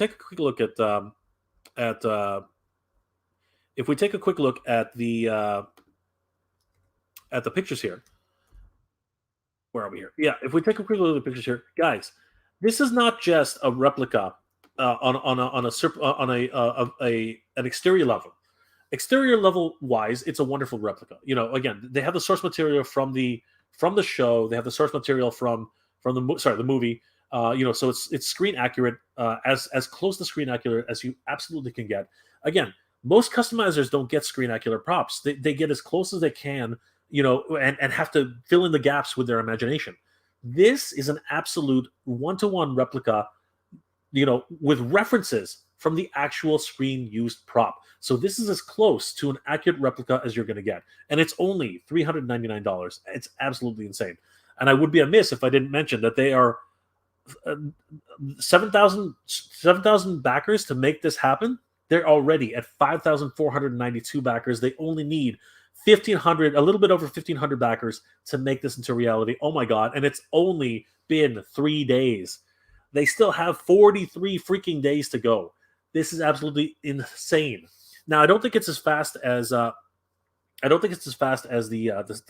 the pictures here. Where are we here? Yeah, if we take a quick look at the pictures here, guys, this is not just a replica an exterior level. Exterior level wise, it's a wonderful replica. Again, they have the source material from the show. They have the source material from the movie. So it's screen accurate, as close to screen accurate as you absolutely can get. Again, most customizers don't get screen accurate props. They get as close as they can, and have to fill in the gaps with their imagination. This is an absolute one-to-one replica, with references from the actual screen used prop. So this is as close to an accurate replica as you're going to get. And it's only $399. It's absolutely insane. And I would be amiss if I didn't mention that they are 7,000 backers to make this happen. They're already at 5,492 backers. They only need 1,500, a little bit over 1,500 backers to make this into reality. Oh my God. And it's only been 3 days. They still have 43 freaking days to go. This is absolutely insane. Now, I don't think it's as fast as the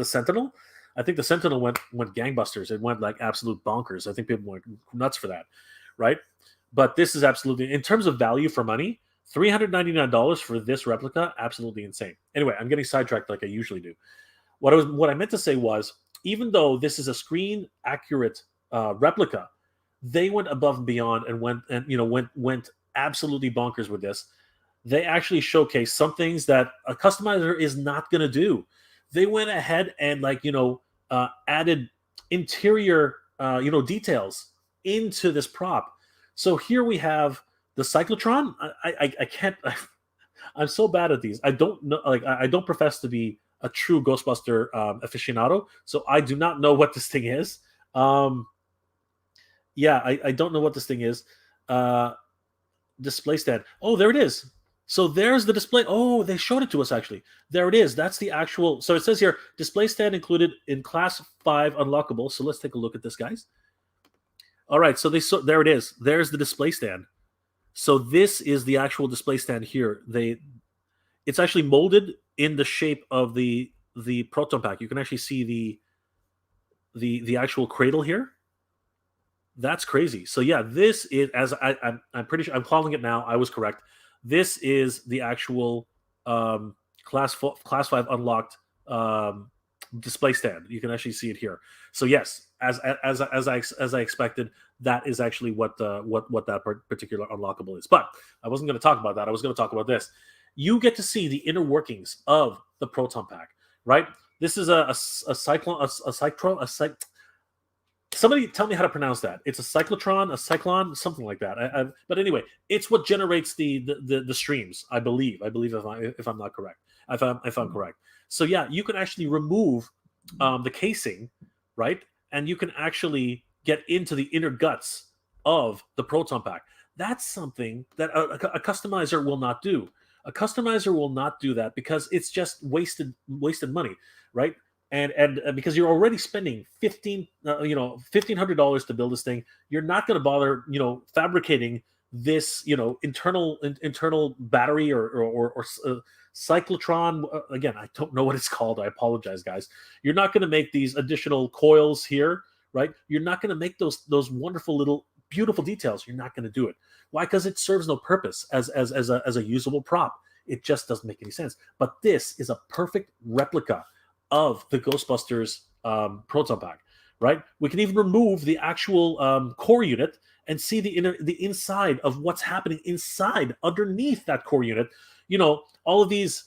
Sentinel. I think the Sentinel went gangbusters. It went like absolute bonkers. I think people went nuts for that, right? But this is absolutely, in terms of value for money, $399 for this replica, absolutely insane. Anyway, I'm getting sidetracked like I usually do. What I meant to say was, even though this is a screen accurate replica, they went above and beyond and went absolutely bonkers with this. They actually showcased some things that a customizer is not going to do. They went ahead and added interior details into this prop. So here we have the cyclotron. I can't. I'm so bad at these. I don't know. I don't profess to be a true Ghostbuster aficionado, so I do not know what this thing is. I don't know what this thing is. Display stand. Oh, there it is. So there's the display. Oh, they showed it to us actually. There it is. That's the actual. So it says here, display stand included in Class 5 unlockable. So let's take a look at this, guys. All right. So there it is. There's the display stand. So this is the actual display stand here. It's actually molded in the shape of the proton pack. You can actually see the actual cradle here. That's crazy. So yeah, this is, I'm pretty sure I'm calling it now. I was correct. This is the actual class 5 unlocked display stand. You can actually see it here. So yes, as I expected, that is actually what that particular unlockable is. But I wasn't going to talk about that. I was going to talk about this. You get to see the inner workings of the proton pack, right? This is a cyclone. Somebody tell me how to pronounce that. It's a cyclotron, a cyclone, something like that. But anyway, it's what generates the streams. I believe if I'm not correct. If I'm correct. So yeah, you can actually remove the casing, right? And you can actually get into the inner guts of the proton pack. That's something that a customizer will not do. A customizer will not do that because it's just wasted money, right? And because you're already spending $1,500 to build this thing, you're not going to bother fabricating this internal battery or cyclotron. Again, I don't know what it's called. I apologize, guys. You're not going to make these additional coils here, right? You're not going to make those wonderful little beautiful details. You're not going to do it. Why? Because it serves no purpose as a usable prop. It just doesn't make any sense. But this is a perfect replica of the Ghostbusters proton pack, right? We can even remove the actual core unit and see the inside of what's happening inside underneath that core unit. All of these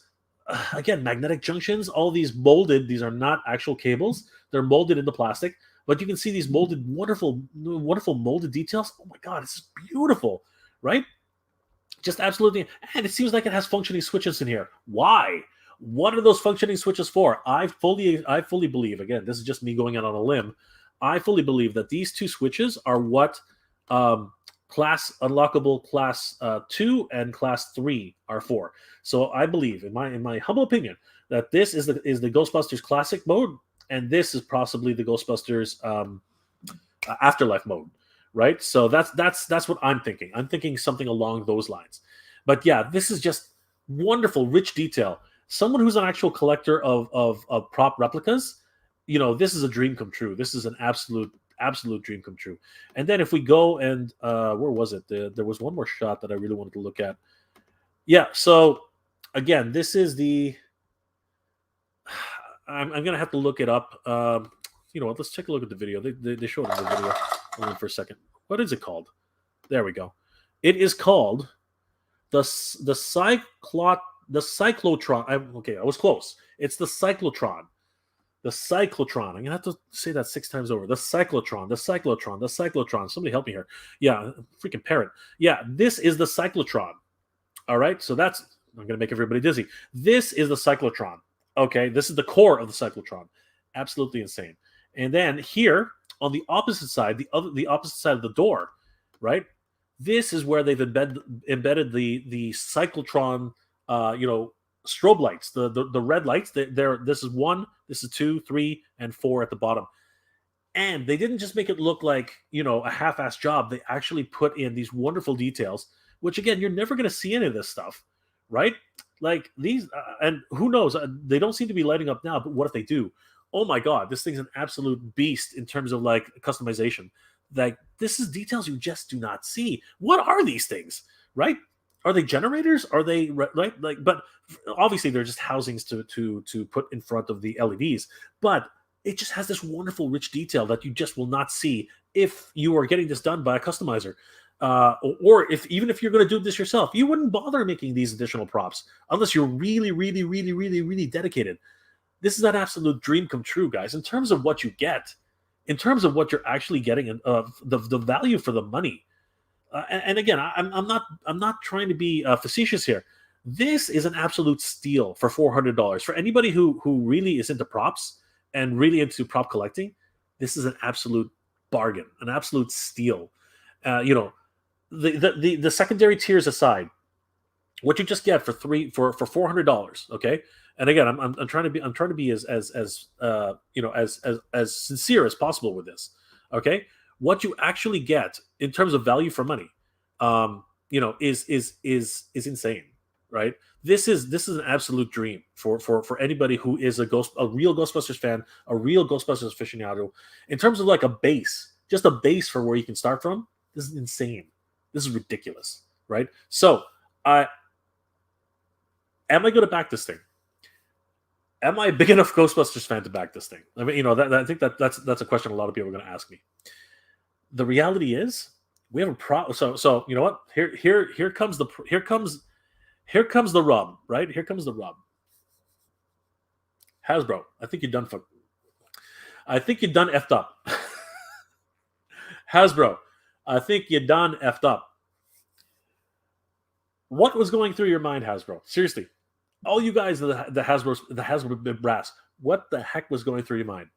again, magnetic junctions, all of these molded. These are not actual cables; they're molded into plastic. But you can see these molded, wonderful molded details. Oh my God, this is beautiful, right? Just absolutely, and it seems like it has functioning switches in here. Why? What are those functioning switches for? I fully believe, again, this is just me going out on a limb. I fully believe that these two switches are what class unlockable class 2 and class 3 are for. So I believe, in my humble opinion, that this is the Ghostbusters Classic mode, and this is possibly the Ghostbusters Afterlife mode, right? So that's what I'm thinking. I'm thinking something along those lines. But yeah, this is just wonderful, rich detail. Someone who's an actual collector of prop replicas, this is a dream come true. This is an absolute dream come true. And then if we go and where was it? There was one more shot that I really wanted to look at. Yeah. So again, this is the. I'm gonna have to look it up. You know what? Let's take a look at the video. They showed it in the video. Hold on for a second. What is it called? There we go. It is called the cyclotron. I was close. It's the cyclotron. The cyclotron. I'm gonna have to say that 6 times over. The cyclotron. The cyclotron. The cyclotron. Somebody help me here. Yeah, freaking parrot. Yeah, this is the cyclotron. All right. So I'm gonna make everybody dizzy. This is the cyclotron. Okay, this is the core of the cyclotron. Absolutely insane. And then here on the opposite side, the opposite side of the door, right? This is where they've embedded the cyclotron, strobe lights, the red lights. This is 1, this is 2, 3, and 4 at the bottom. And they didn't just make it look like a half-assed job. They actually put in these wonderful details, which again, you're never going to see any of this stuff, right? Like these, and who knows? They don't seem to be lighting up now, but what if they do? Oh my God, this thing's an absolute beast in terms of like customization. Like this is details you just do not see. What are these things, right? Are they generators? Are they right? Like, but obviously they're just housings to put in front of the LEDs. But it just has this wonderful, rich detail that you just will not see if you are getting this done by a customizer. Or even if you're going to do this yourself, you wouldn't bother making these additional props unless you're really, really, really, really, really dedicated. This is an absolute dream come true, guys. In terms of what you get, in terms of what you're actually getting, and the value for the money. And again, I'm not trying to be facetious here. This is an absolute steal for $400 for anybody who really is into props and really into prop collecting. This is an absolute bargain, an absolute steal. The secondary tiers aside, what you just get for $400, okay? And again, I'm trying to be as sincere as possible with this, okay? What you actually get in terms of value for money, is insane, right? This is an absolute dream for anybody who is a real Ghostbusters fan, a real Ghostbusters aficionado. In terms of like a base, just a base for where you can start from. This is insane. This is ridiculous, right? So, am I going to back this thing? Am I a big enough Ghostbusters fan to back this thing? I mean, I think that's a question a lot of people are going to ask me. The reality is, we have a problem. So you know what? Here comes the rub, right? Here comes the rub. Hasbro, I think you're done effed up. Hasbro, I think you're done effed up. What was going through your mind, Hasbro? Seriously, all you guys, the Hasbro brass, what the heck was going through your mind?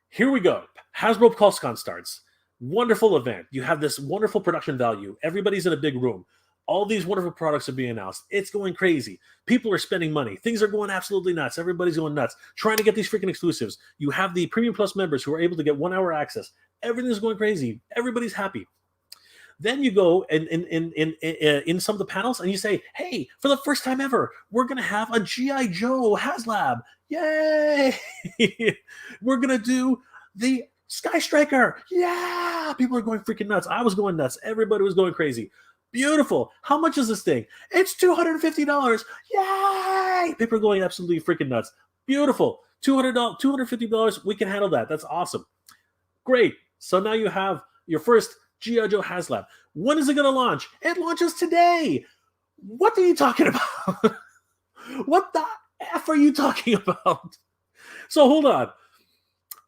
Here we go. Hasbro PulseCon starts. Wonderful event. You have this wonderful production value. Everybody's in a big room. All these wonderful products are being announced. It's going crazy. People are spending money. Things are going absolutely nuts. Everybody's going nuts, trying to get these freaking exclusives. You have the Premium Plus members who are able to get 1 hour access. Everything's going crazy. Everybody's happy. Then you go in some of the panels and you say, hey, for the first time ever, we're going to have a G.I. Joe Haslab. Yay! We're going to do the Sky Striker. Yeah! People are going freaking nuts. I was going nuts. Everybody was going crazy. Beautiful. How much is this thing? It's $250. Yay! People are going absolutely freaking nuts. Beautiful. $250. We can handle that. That's awesome. Great. So now you have your first G.I. Joe Haslab. When is it going to launch? It launches today. What are you talking about? What the F are you talking about? So hold on.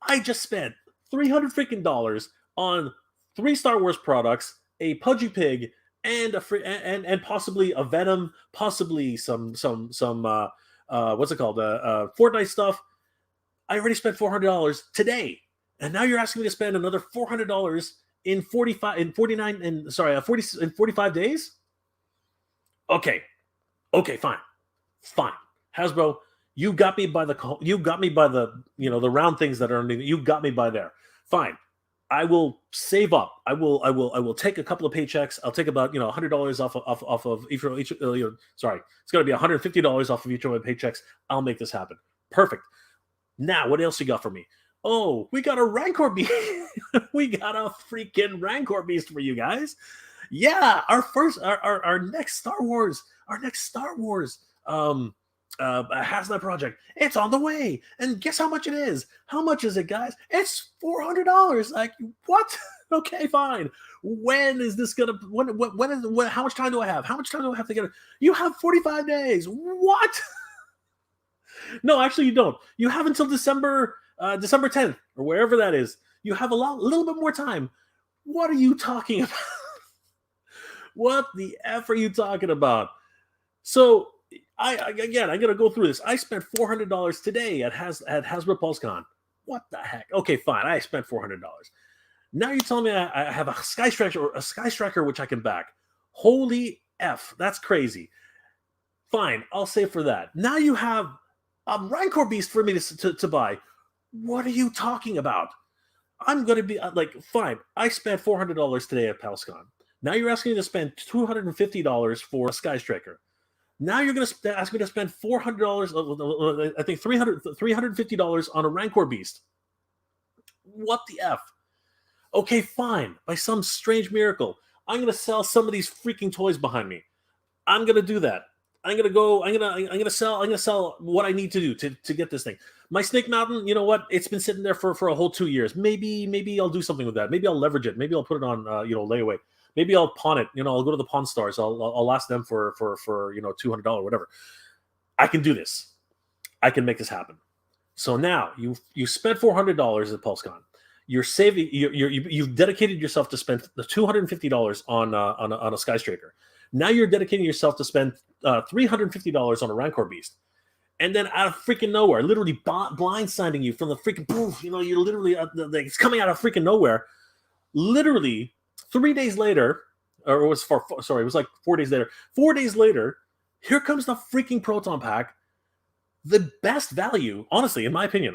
I just spent $300 freaking on 3 Star Wars products, a Pudgy Pig, and and possibly a Venom, possibly some what's it called? Fortnite stuff. I already spent $400 today, and now you're asking me to spend another $400 in 45 days. Okay, fine. Hasbro, you got me by the the round things that are underneath. You got me by there. Fine. I will save up. I will take a couple of paychecks. I'll take about $100 off of each. Sorry, it's going to be $150 off of each of my paychecks. I'll make this happen. Perfect. Now, what else you got for me? Oh, we got a Rancor Beast. We got a freaking Rancor Beast for you guys. Yeah, our next Star Wars. Haslab project. It's on the way. And guess how much it is? How much is it, guys? It's $400. Like, what? Okay, fine. When is this gonna? How much time do I have? How much time do I have to get it? You have 45 days. What? No, actually, you don't. You have until December 10th or wherever that is. You have a little bit more time. What are you talking about? What the F are you talking about? So I'm gonna go through this. I spent $400 today at Hasbro PulseCon. What the heck? Okay, fine. I spent $400. Now you're telling me I have a Sky Striker which I can back. Holy F, that's crazy. Fine, I'll save for that. Now you have a Rancor Beast for me to buy. What are you talking about? I'm going to be fine. I spent $400 today at PulseCon. Now you're asking me to spend $250 for a Sky Striker. Now you're going to ask me to spend $400, I think $350 on a Rancor Beast. What the F? Okay, fine. By some strange miracle, I'm going to sell some of these freaking toys behind me. I'm going to do that. I'm going to sell what I need to do to get this thing. My Snake Mountain, you know what? It's been sitting there for a whole 2 years. Maybe I'll do something with that. Maybe I'll leverage it. Maybe I'll put it on layaway. Maybe I'll pawn it. I'll go to the pawn stores. I'll ask them for $200, whatever. I can do this. I can make this happen. So now you spent $400 at PulseCon. You're saving. You've dedicated yourself to spend the $250 on a Sky Striker. Now you're dedicating yourself to spend $350 on a Rancor Beast. And then out of freaking nowhere, literally blindsiding you from the freaking poof, you're literally it's coming out of freaking nowhere. Literally 3 days later, or it was 4 days later. 4 days later, here comes the freaking Proton pack. The best value, honestly, in my opinion.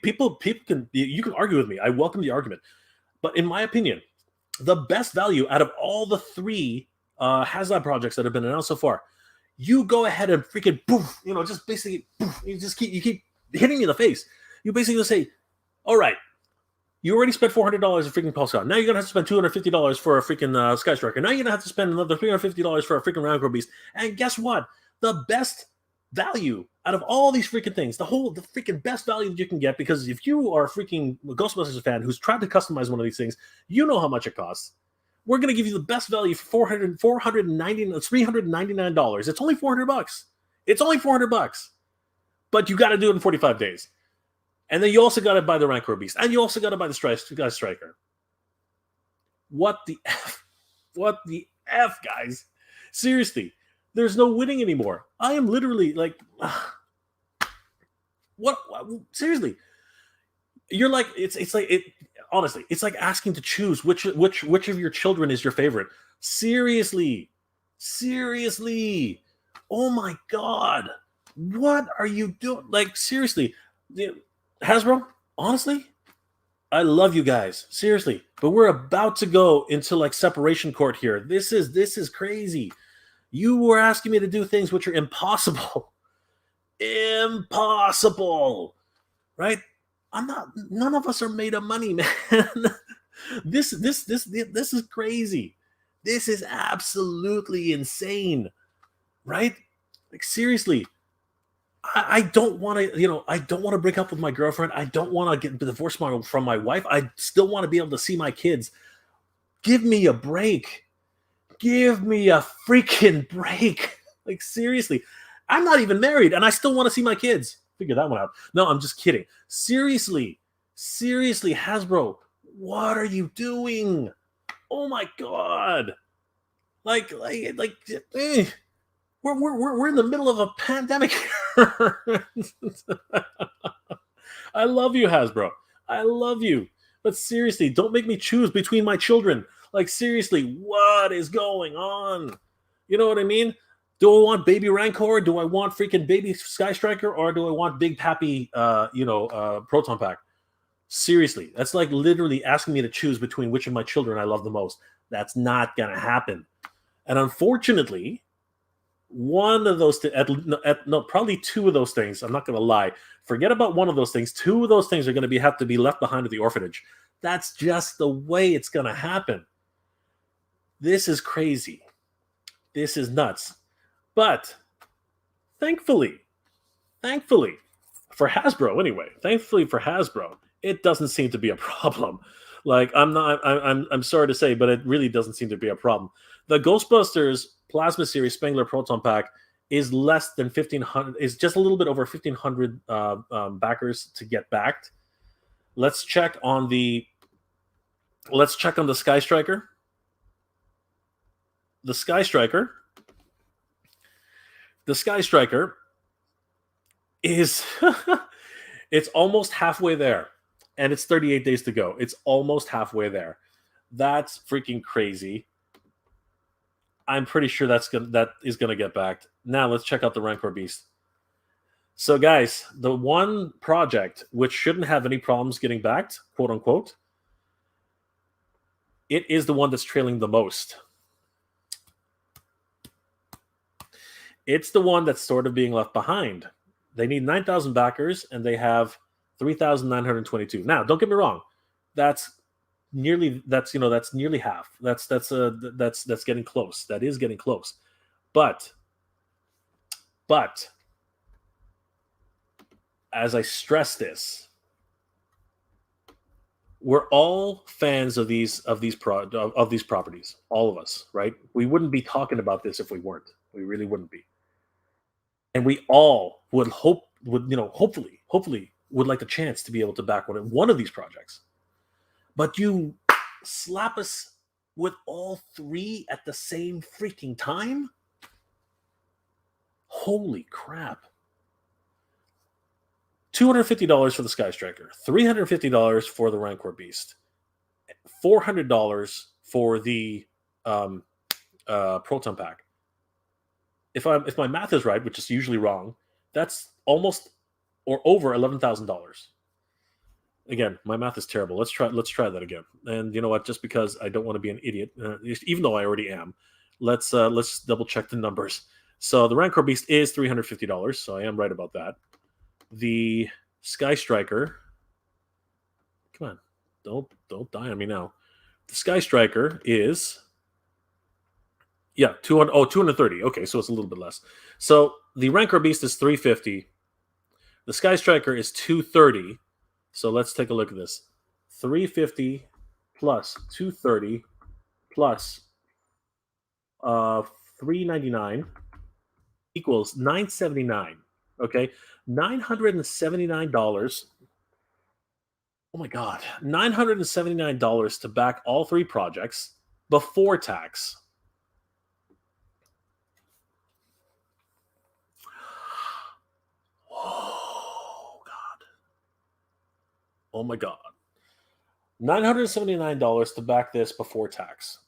People can, you can argue with me. I welcome the argument, but in my opinion, the best value out of all the 3 Haslab projects that have been announced so far. You go ahead and freaking poof, just basically poof, you keep hitting me in the face. You basically say, all right, you already spent $400 a freaking Pulsar. Now you're gonna have to spend $250 for a freaking Sky Striker. Now you're gonna have to spend another $350 for a freaking Round Beast. And guess what? The best value out of all these freaking things, the freaking best value that you can get, because if you are a freaking Ghostbusters fan who's tried to customize one of these things, you know how much it costs. We're going to give you the best value for $399. It's only $400. It's only $400. But you got to do it in 45 days. And then you also got to buy the Rancor Beast. And you also got to buy the Sky Striker. What the F? What the F, guys? Seriously. There's no winning anymore. I am literally like, what? Seriously. You're like, it's like it. Honestly, it's like asking to choose which of your children is your favorite. Seriously. Oh my God. What are you doing? Like, seriously. Hasbro, honestly, I love you guys. Seriously. But we're about to go into like separation court here. This is crazy. You were asking me to do things which are impossible. Impossible. Right? None of us are made of money, man. This is crazy. This is absolutely insane. Right? Like, seriously. I don't want to, I don't want to break up with my girlfriend. I don't want to get divorced from my wife. I still want to be able to see my kids. Give me a break. Give me a freaking break. Like, seriously. I'm not even married, and I still want to see my kids. Figure that one out. No, I'm just kidding. Seriously, Hasbro, what are you doing? Oh my God! Like, we're in the middle of a pandemic. I love you, Hasbro. I love you, but seriously, don't make me choose between my children. Like, seriously, what is going on? You know what I mean? Do I want baby Rancor? Do I want freaking baby Sky Striker? Or do I want big Pappy, Proton Pack? Seriously, that's like literally asking me to choose between which of my children I love the most. That's not going to happen. And unfortunately, one of those, probably 2 of those things, I'm not going to lie. Forget about one of those things. 2 of those things are going to have to be left behind at the orphanage. That's just the way it's going to happen. This is crazy. This is nuts. But thankfully, for Hasbro anyway, it doesn't seem to be a problem. Like, I'm sorry to say, but it really doesn't seem to be a problem. The Ghostbusters Plasma Series Spengler Proton Pack is less than 1,500, is just a little bit over 1,500 backers to get backed. Let's check on the Sky Striker. The Sky Striker is it's almost halfway there, and it's 38 days to go. It's almost halfway there. That's freaking crazy. I'm pretty sure that is gonna get backed. Now let's check out the Rancor Beast. So guys, the one project which shouldn't have any problems getting backed, quote unquote, it is the one that's trailing the most. It's the one that's sort of being left behind. They need 9,000 backers, and they have 3,922. Now, don't get me wrong. That's nearly half. That's getting close. That is getting close. But as I stress this, we're all fans of these properties. All of us, right? We wouldn't be talking about this if we weren't. We really wouldn't be. And we all hopefully would like the chance to be able to back one of these projects. But you slap us with all 3 at the same freaking time? Holy crap. $250 for the Sky Striker, $350 for the Rancor Beast, $400 for the Proton Pack. If my math is right, which is usually wrong, that's almost or over $11,000. Again, my math is terrible. Let's try that again. And you know what? Just because I don't want to be an idiot, even though I already am, let's double check the numbers. So the Rancor Beast is $350. So I am right about that. The Sky Striker. Come on, don't die on me now. The Sky Striker is 230. Okay, so it's a little bit less. So the Rancor Beast is $350. The Sky Striker is $230. So let's take a look at this. $350 plus $230 plus $399 equals $979. Okay, $979. Oh my God, $979 to back all three projects before tax. Oh God. Oh my God. $979 to back this before tax.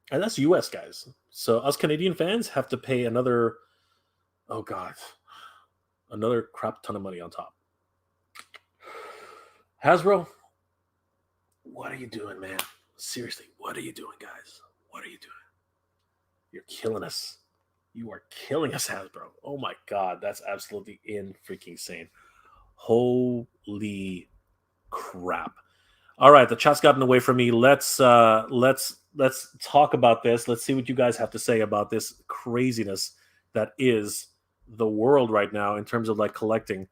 And that's US, guys. So us Canadian fans have to pay another, oh God, another crap ton of money on top. Hasbro, what are you doing, man? Seriously, what are you doing, guys? What are you doing? You're killing us. You are killing us, Hasbro. Oh my God, that's absolutely insane. Holy crap! All right, the chat's gotten away from me. Let's talk about this. Let's see what you guys have to say about this craziness that is the world right now in terms of like collecting.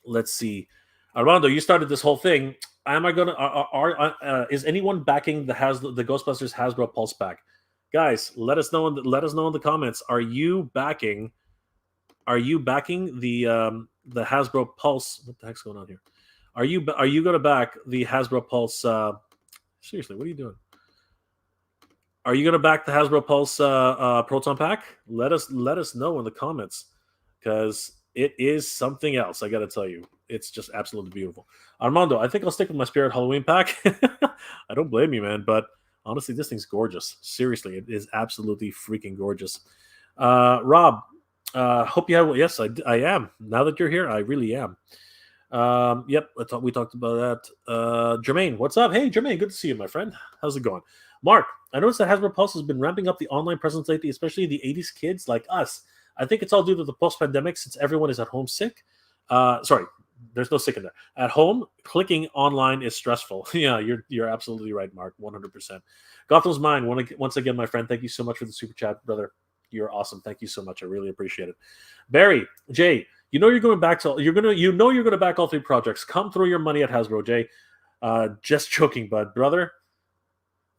Let's see. Armando, you started this whole thing. Am I gonna? Is anyone backing the Ghostbusters Hasbro Pulse pack? Guys, let us know in the comments. Are you backing the Hasbro Pulse? What the heck's going on here? Are you going to back the Hasbro Pulse? Seriously, what are you doing? Are you going to back the Hasbro Pulse Proton pack? Let us know in the comments, because it is something else. I got to tell you, it's just absolutely beautiful. Armando, I think I'll stick with my Spirit Halloween pack. I don't blame you, man, but honestly, this thing's gorgeous. Seriously, it is absolutely freaking gorgeous. Rob, hope you have. Yes, I am. Now that you're here, I really am. Yep, we talked about that. Jermaine, what's up? Hey, Jermaine, good to see you, my friend. How's it going? Mark, I noticed that Hasbro Pulse has been ramping up the online presence lately, especially the 80s kids like us. I think it's all due to the post-pandemic, since everyone is at home sick. Sorry, there's no sick in there. At home, clicking online is stressful. Yeah, you're absolutely right, Mark. 100%. Gotham's Mind, once again, my friend. Thank you so much for the super chat, brother. You're awesome. Thank you so much. I really appreciate it. Barry, Jay, you're going back all three projects. Come throw your money at Hasbro, Jay. Just joking, bud, brother.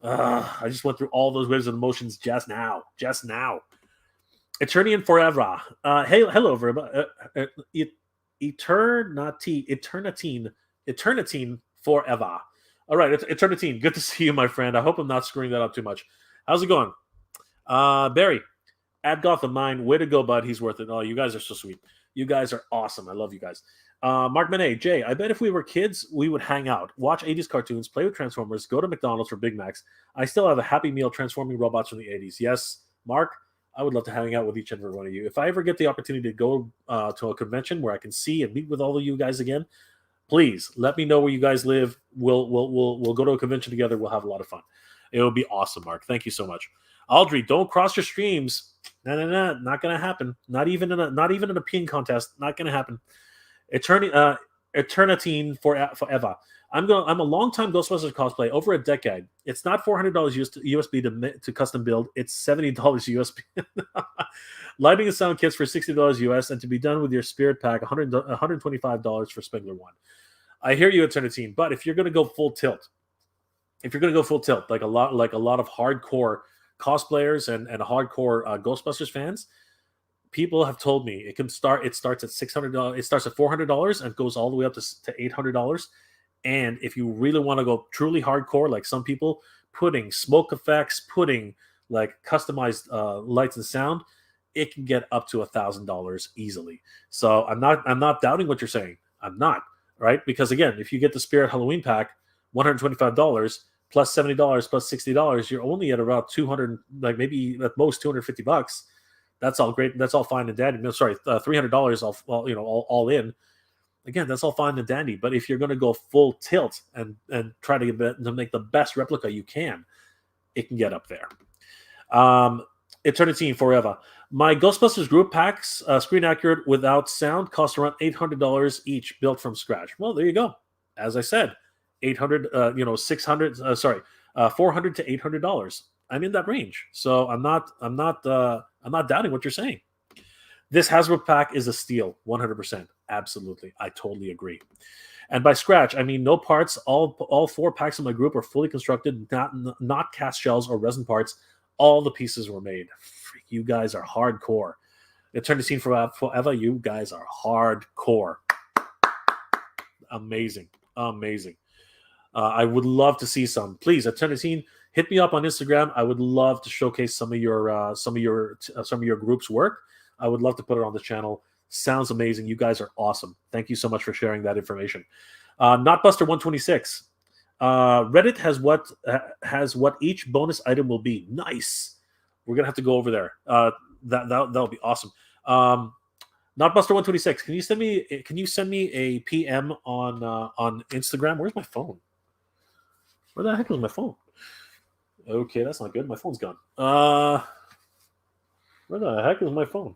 I just went through all those waves of emotions just now. Eternian Forever. Hey, hello, everybody. Eternatine Forever. All right, Eternatine. Good to see you, my friend. I hope I'm not screwing that up too much. How's it going? Barry, at Gotham Mind, way to go, bud. He's worth it. Oh, you guys are so sweet. You guys are awesome. I love you guys. Mark Manet, Jay, I bet if we were kids, we would hang out, watch 80s cartoons, play with Transformers, go to McDonald's for Big Macs. I still have a Happy Meal transforming robots from the 80s. Yes, Mark, I would love to hang out with each and every one of you. If I ever get the opportunity to go to a convention where I can see and meet with all of you guys again, please let me know where you guys live. We'll go to a convention together. We'll have a lot of fun. It would be awesome, Mark. Thank you so much. Audrey, don't cross your streams. No, not gonna happen. Not even in a peeing contest. Not gonna happen. Eternatine Forever. I'm a long-time Ghostbusters cosplay, over a decade. It's not $400 USD to custom build. It's $70 USD. Lighting and sound kits for $60 US, and to be done with your Spirit pack, $125 for Spengler 1. I hear you, Eternatine, but if you're going to go full tilt, like a lot of hardcore cosplayers and hardcore Ghostbusters fans, people have told me it starts at $600. It starts at $400 and goes all the way up to $800. And if you really want to go truly hardcore, like some people, putting smoke effects, putting like customized lights and sound, it can get up to $1,000 easily. So I'm not doubting what you're saying. I'm not, right? Because again, if you get the Spirit Halloween pack, $125 plus $70 plus $60, you're only at about $200, like maybe at most $250. That's all great. That's all fine and dandy. No, sorry, $300 all in. Again, that's all fine and dandy. But if you're going to go full tilt and try to make the best replica you can, it can get up there. Eternity Forever. My Ghostbusters group packs, screen accurate without sound, cost around $800 each, built from scratch. Well, there you go. As I said, 800, 600. $400 to $800. I'm in that range, so I'm not doubting what you're saying. This Hasbro pack is a steal, 100%. Absolutely, I totally agree. And by scratch, I mean no parts. All 4 packs in my group are fully constructed, not cast shells or resin parts. All the pieces were made. Freak, you guys are hardcore. Eternity Forever, you guys are hardcore. Amazing. I would love to see some. Please, Eternity, hit me up on Instagram. I would love to showcase some of your group's work. I would love to put it on the channel. Sounds amazing. You guys are awesome. Thank you so much for sharing that information. Notbuster126. Reddit has what each bonus item will be. Nice. We're gonna have to go over there. That'll be awesome. Notbuster126. Can you send me a PM on Instagram? Where's my phone? Where the heck is my phone? Okay, that's not good. My phone's gone. Where the heck is my phone?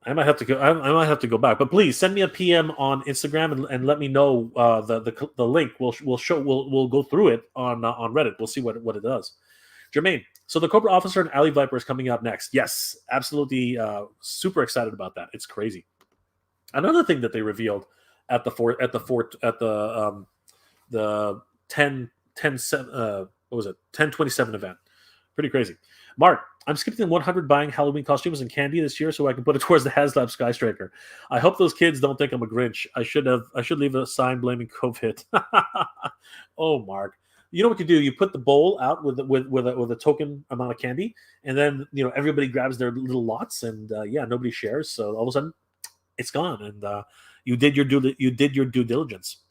I might have to go. I might have to go back. But please send me a PM on Instagram and let me know the link. We'll go through it on Reddit. We'll see what it does. Jermaine, so the Cobra Officer and Alley Viper is coming out next. Yes, absolutely. Super excited about that. It's crazy. Another thing that they revealed at the 10/27 event. Pretty crazy. Mark, I'm skipping the 100 buying Halloween costumes and candy this year so I can put it towards the Haslab Sky Striker. I hope those kids don't think I'm a Grinch. I should leave a sign blaming COVID. Oh, Mark. You know what you do? You put the bowl out with a token amount of candy, and then everybody grabs their little lots, and nobody shares. So all of a sudden, it's gone, and you did your due diligence.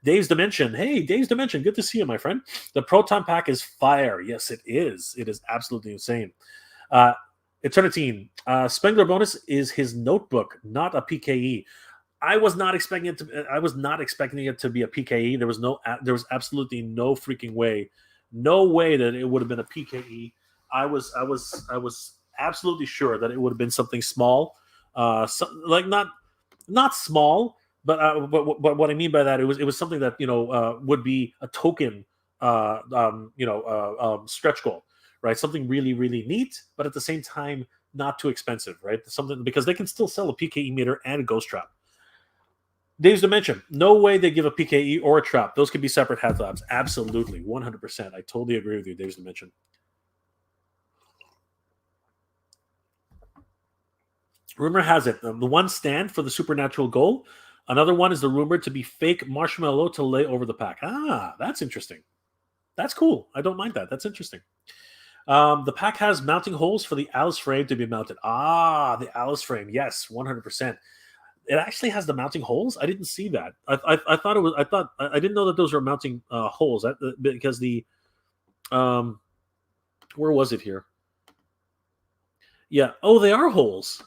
Dave's Dimension. Hey, Dave's Dimension. Good to see you, my friend. The Proton pack is fire. Yes, it is. It is absolutely insane. Eternity. Spengler bonus is his notebook, not a PKE. I was not expecting it to be a PKE. There was absolutely no freaking way. No way that it would have been a PKE. I was absolutely sure that it would have been something small. Like not small. But what I mean by that, it was something that would be a token, stretch goal, right? Something really, really neat, but at the same time not too expensive, right? Something because they can still sell a PKE meter and a ghost trap. Dave's Dimension. No way they give a PKE or a trap. Those could be separate Haslabs. Absolutely, 100%. I totally agree with you, Dave's Dimension. Rumor has it the one stand for the supernatural goal. Another one is the rumored to be fake marshmallow to lay over the pack. Ah, that's interesting. That's cool. I don't mind that. That's interesting. The pack has mounting holes for the Alice frame to be mounted. Ah, the Alice frame. Yes, 100%. It actually has the mounting holes. I didn't see that. I thought it was. I didn't know that those were mounting holes. Because the where was it here? Yeah. Oh, they are holes.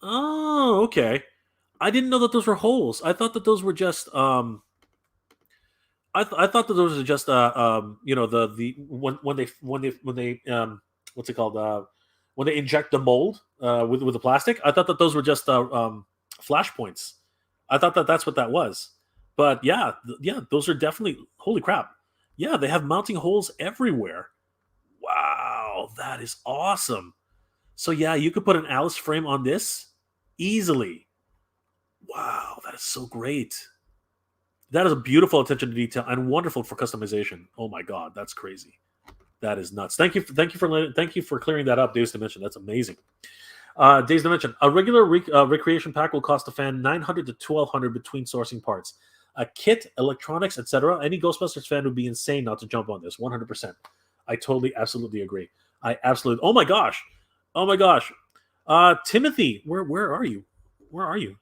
Oh, okay. I didn't know that those were holes. I thought that those were just I thought that those were just the when they what's it called when they inject the mold with the plastic. I thought that those were just flash points. I thought that that's what that was. But yeah, those are definitely, holy crap. Yeah, they have mounting holes everywhere. Wow, that is awesome. So yeah, you could put an Alice frame on this easily. Wow, that is so great. That is a beautiful attention to detail and wonderful for customization. Oh my god, that's crazy. That is nuts. Thank you for clearing that up, Dave's Dimension. That's amazing. Dave's Dimension. A regular recreation pack will cost a fan $900 to $1,200 between sourcing parts. A kit, electronics, etc. Any Ghostbusters fan would be insane not to jump on this. 100%. I totally, absolutely agree. Oh my gosh. Timothy, where are you? Where are you?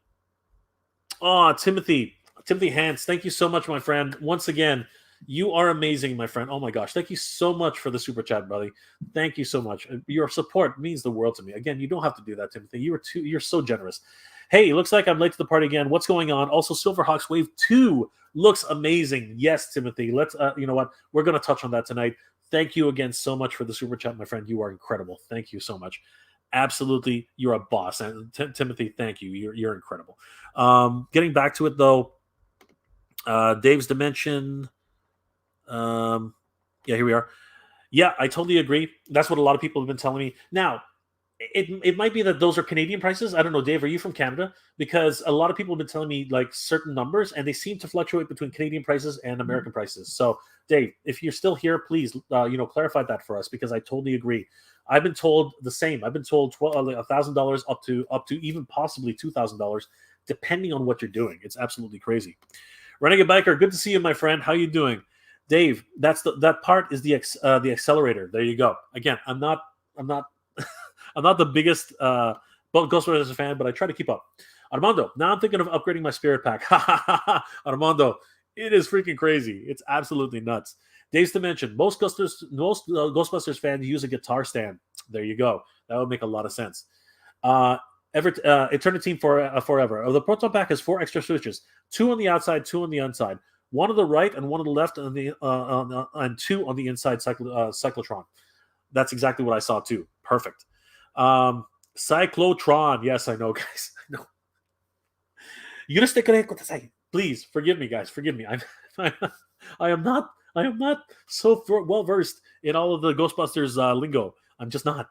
Oh, Timothy Hans, thank you so much, my friend. Once again, You are amazing, my friend. Oh my gosh. Thank you so much for the super chat, buddy. Thank you so much. Your support means the world to me. Again, you don't have to do that, Timothy. You're so generous. Hey, looks like I'm late to the party again. What's going on? Also, Silverhawks Wave 2 looks amazing. Yes, Timothy. Let's you know what? We're gonna touch on that tonight. Thank you again so much for the super chat, my friend. You are incredible. Thank you so much. Absolutely, you're a boss. And Timothy, thank you. You're incredible. Getting back to it though, Dave's Dimension. Yeah, here we are. Yeah, I totally agree. That's what a lot of people have been telling me. Now, it might be that those are Canadian prices. I don't know, Dave. Are you from Canada? Because a lot of people have been telling me like certain numbers, and they seem to fluctuate between Canadian prices and American prices. So, Dave, if you're still here, please, clarify that for us because I totally agree. I've been told the same. I've been told $1,000 up to even possibly $2,000, depending on what you're doing. It's absolutely crazy. Renegade Biker, good to see you, my friend. How you doing? Dave, that part is the accelerator. There you go. Again, I'm not I'm not the biggest Ghostbusters fan, but I try to keep up. Armando, now I'm thinking of upgrading my spirit pack. Armando, it is freaking crazy. It's absolutely nuts. Dave's Dimension. Most Ghostbusters fans use a guitar stand. There you go. That would make a lot of sense. Eternity Forever. The Proton pack has 4 extra switches. 2 on the outside, 2 on the inside. 1 on the right and 1 on the left, and 2 on the inside cyclotron. That's exactly what I saw too. Perfect. Cyclotron. Yes, I know, guys. I know. Please forgive me, guys. Forgive me. I am not so well versed in all of the Ghostbusters lingo. I'm just not.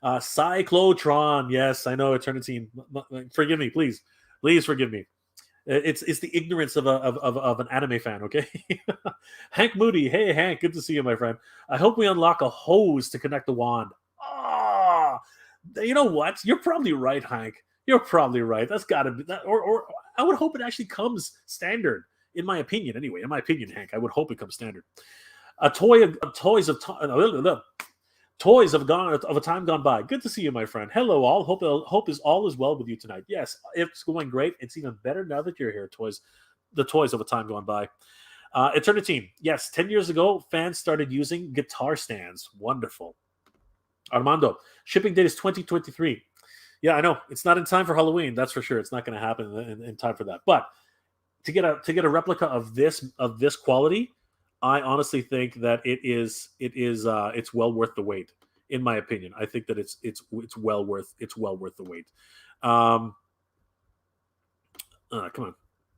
Cyclotron. Yes, I know. Eternity. Forgive me, please. Please forgive me. It's the ignorance of an anime fan, okay? Hank Moody. Hey, Hank. Good to see you, my friend. I hope we unlock a hose to connect the wand. Ah, you know what? You're probably right, Hank. You're probably right. That's got to be that. Or I would hope it actually comes standard. In my opinion, anyway. In my opinion, Hank, I would hope it comes standard. Toys of a time gone by. Good to see you, my friend. Hello, all. Hope is all is well with you tonight. Yes, it's going great. It's even better now that you're here. The toys of a time gone by. Eternity. Yes, 10 years ago, fans started using guitar stands. Wonderful. Armando. Shipping date is 2023. Yeah, I know. It's not in time for Halloween. That's for sure. It's not going to happen in time for that. But to get a replica of this quality, I honestly think that it's well worth the wait. In my opinion, I think that it's well worth the wait. Come on.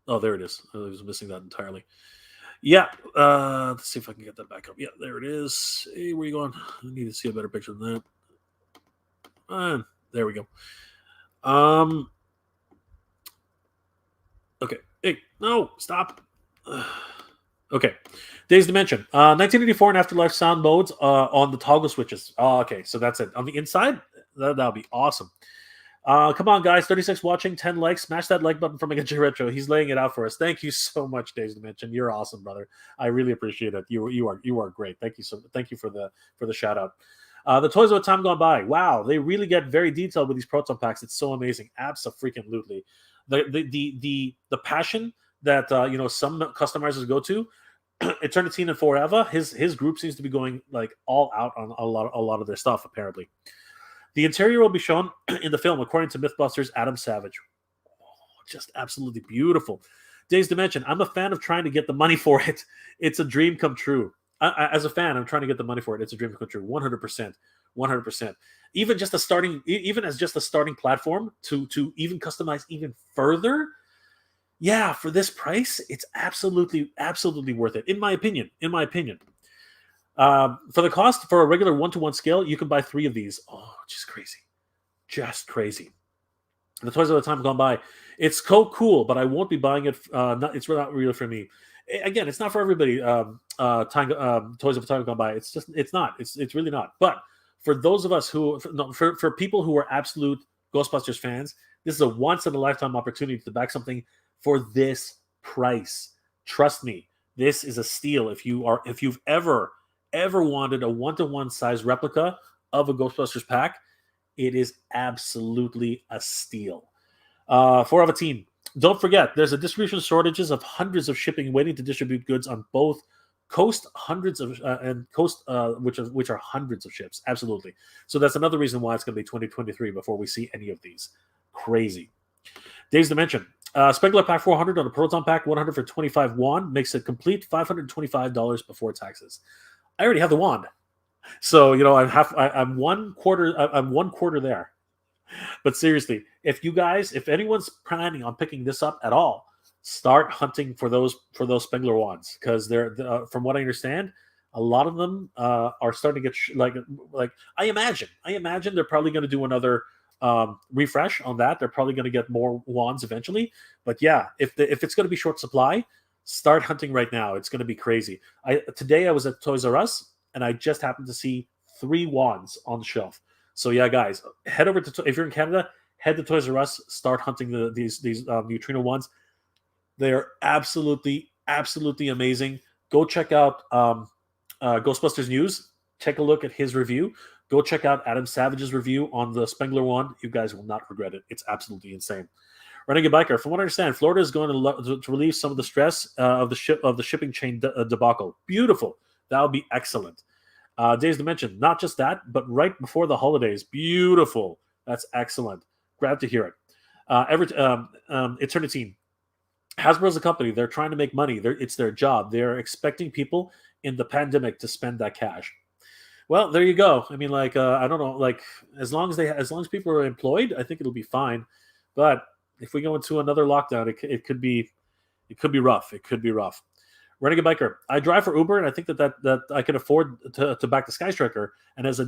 Oh, there it is. I was missing that entirely. Yeah. Let's see if I can get that back up. Yeah, there it is. Hey, where are you going? I need to see a better picture than that. There we go. Okay. Hey, no, stop. Okay. Days Dimension. 1984 and Afterlife sound modes on the toggle switches. Oh, okay. So that's it. On the inside, that'll be awesome. Come on, guys. 36 watching, 10 likes. Smash that like button for Mega J Retro. He's laying it out for us. Thank you so much, Days Dimension. You're awesome, brother. I really appreciate it. You are great. Thank you for the shout out. The toys of a time gone by. Wow, they really get very detailed with these Proton packs. It's so amazing. Abso-freaking-lutely. The passion that some customizers go to. Eternity and Forever. His group seems to be going like all out on a lot of their stuff. Apparently, the interior will be shown in the film, according to MythBusters Adam Savage. Oh, just absolutely beautiful. Days Dimension. I'm a fan of trying to get the money for it. It's a dream come true. As a fan, I'm trying to get the money for it. It's a dream come true. 100%. Even just a starting platform to even customize even further. Yeah, for this price, it's absolutely worth it. In my opinion. For the cost for a regular 1-to-1 scale, you can buy 3 of these. Oh, just crazy. The toys of the time gone by. It's so cool, but I won't be buying it. It's not really for me. Again, it's not for everybody. Toys of a time gone by. It's not. It's really not. But for those of us for people who are absolute Ghostbusters fans, this is a once in a lifetime opportunity to back something for this price. Trust me, this is a steal. If you've ever wanted a 1-to-1 size replica of a Ghostbusters pack, it is absolutely a steal. For a team. Don't forget, there's a distribution shortages of hundreds of shipping waiting to distribute goods on both coast hundreds of and coast which are hundreds of ships. Absolutely. So that's another reason why it's going to be 2023 before we see any of these. Crazy. Days Dimension. Spengler pack 400 on a Proton pack, 100 for 25 won, makes it complete $525 before taxes. I already have the wand, so I'm one quarter there. But seriously, if anyone's planning on picking this up at all, start hunting for those Spengler wands, because they're from what I understand, a lot of them are starting to get like I imagine they're probably going to do another refresh on that. They're probably going to get more wands eventually. But yeah, if it's going to be short supply, start hunting right now. It's going to be crazy. Today I was at Toys R Us and I just happened to see 3 wands on the shelf. So yeah, guys, head over to if you're in Canada, head to Toys R Us, start hunting these neutrino wands. They are absolutely amazing. Go check out Ghostbusters News. Take a look at his review. Go check out Adam Savage's review on the Spengler one. You guys will not regret it. It's absolutely insane. Renegade Biker. From what I understand, Florida is going to relieve some of the stress of the shipping chain debacle. Beautiful. That would be excellent. Days Dimension. Not just that, but right before the holidays. Beautiful. That's excellent. Glad to hear it. Eternity. Hasbro's a company. They're trying to make money. It's their job. They're expecting people in the pandemic to spend that cash. Well, there you go. I mean, I don't know. As long as people are employed, I think it'll be fine. But if we go into another lockdown, it could be rough. It could be rough. Renegade Biker. I drive for Uber, and I think that I can afford to back the Sky Striker. And as a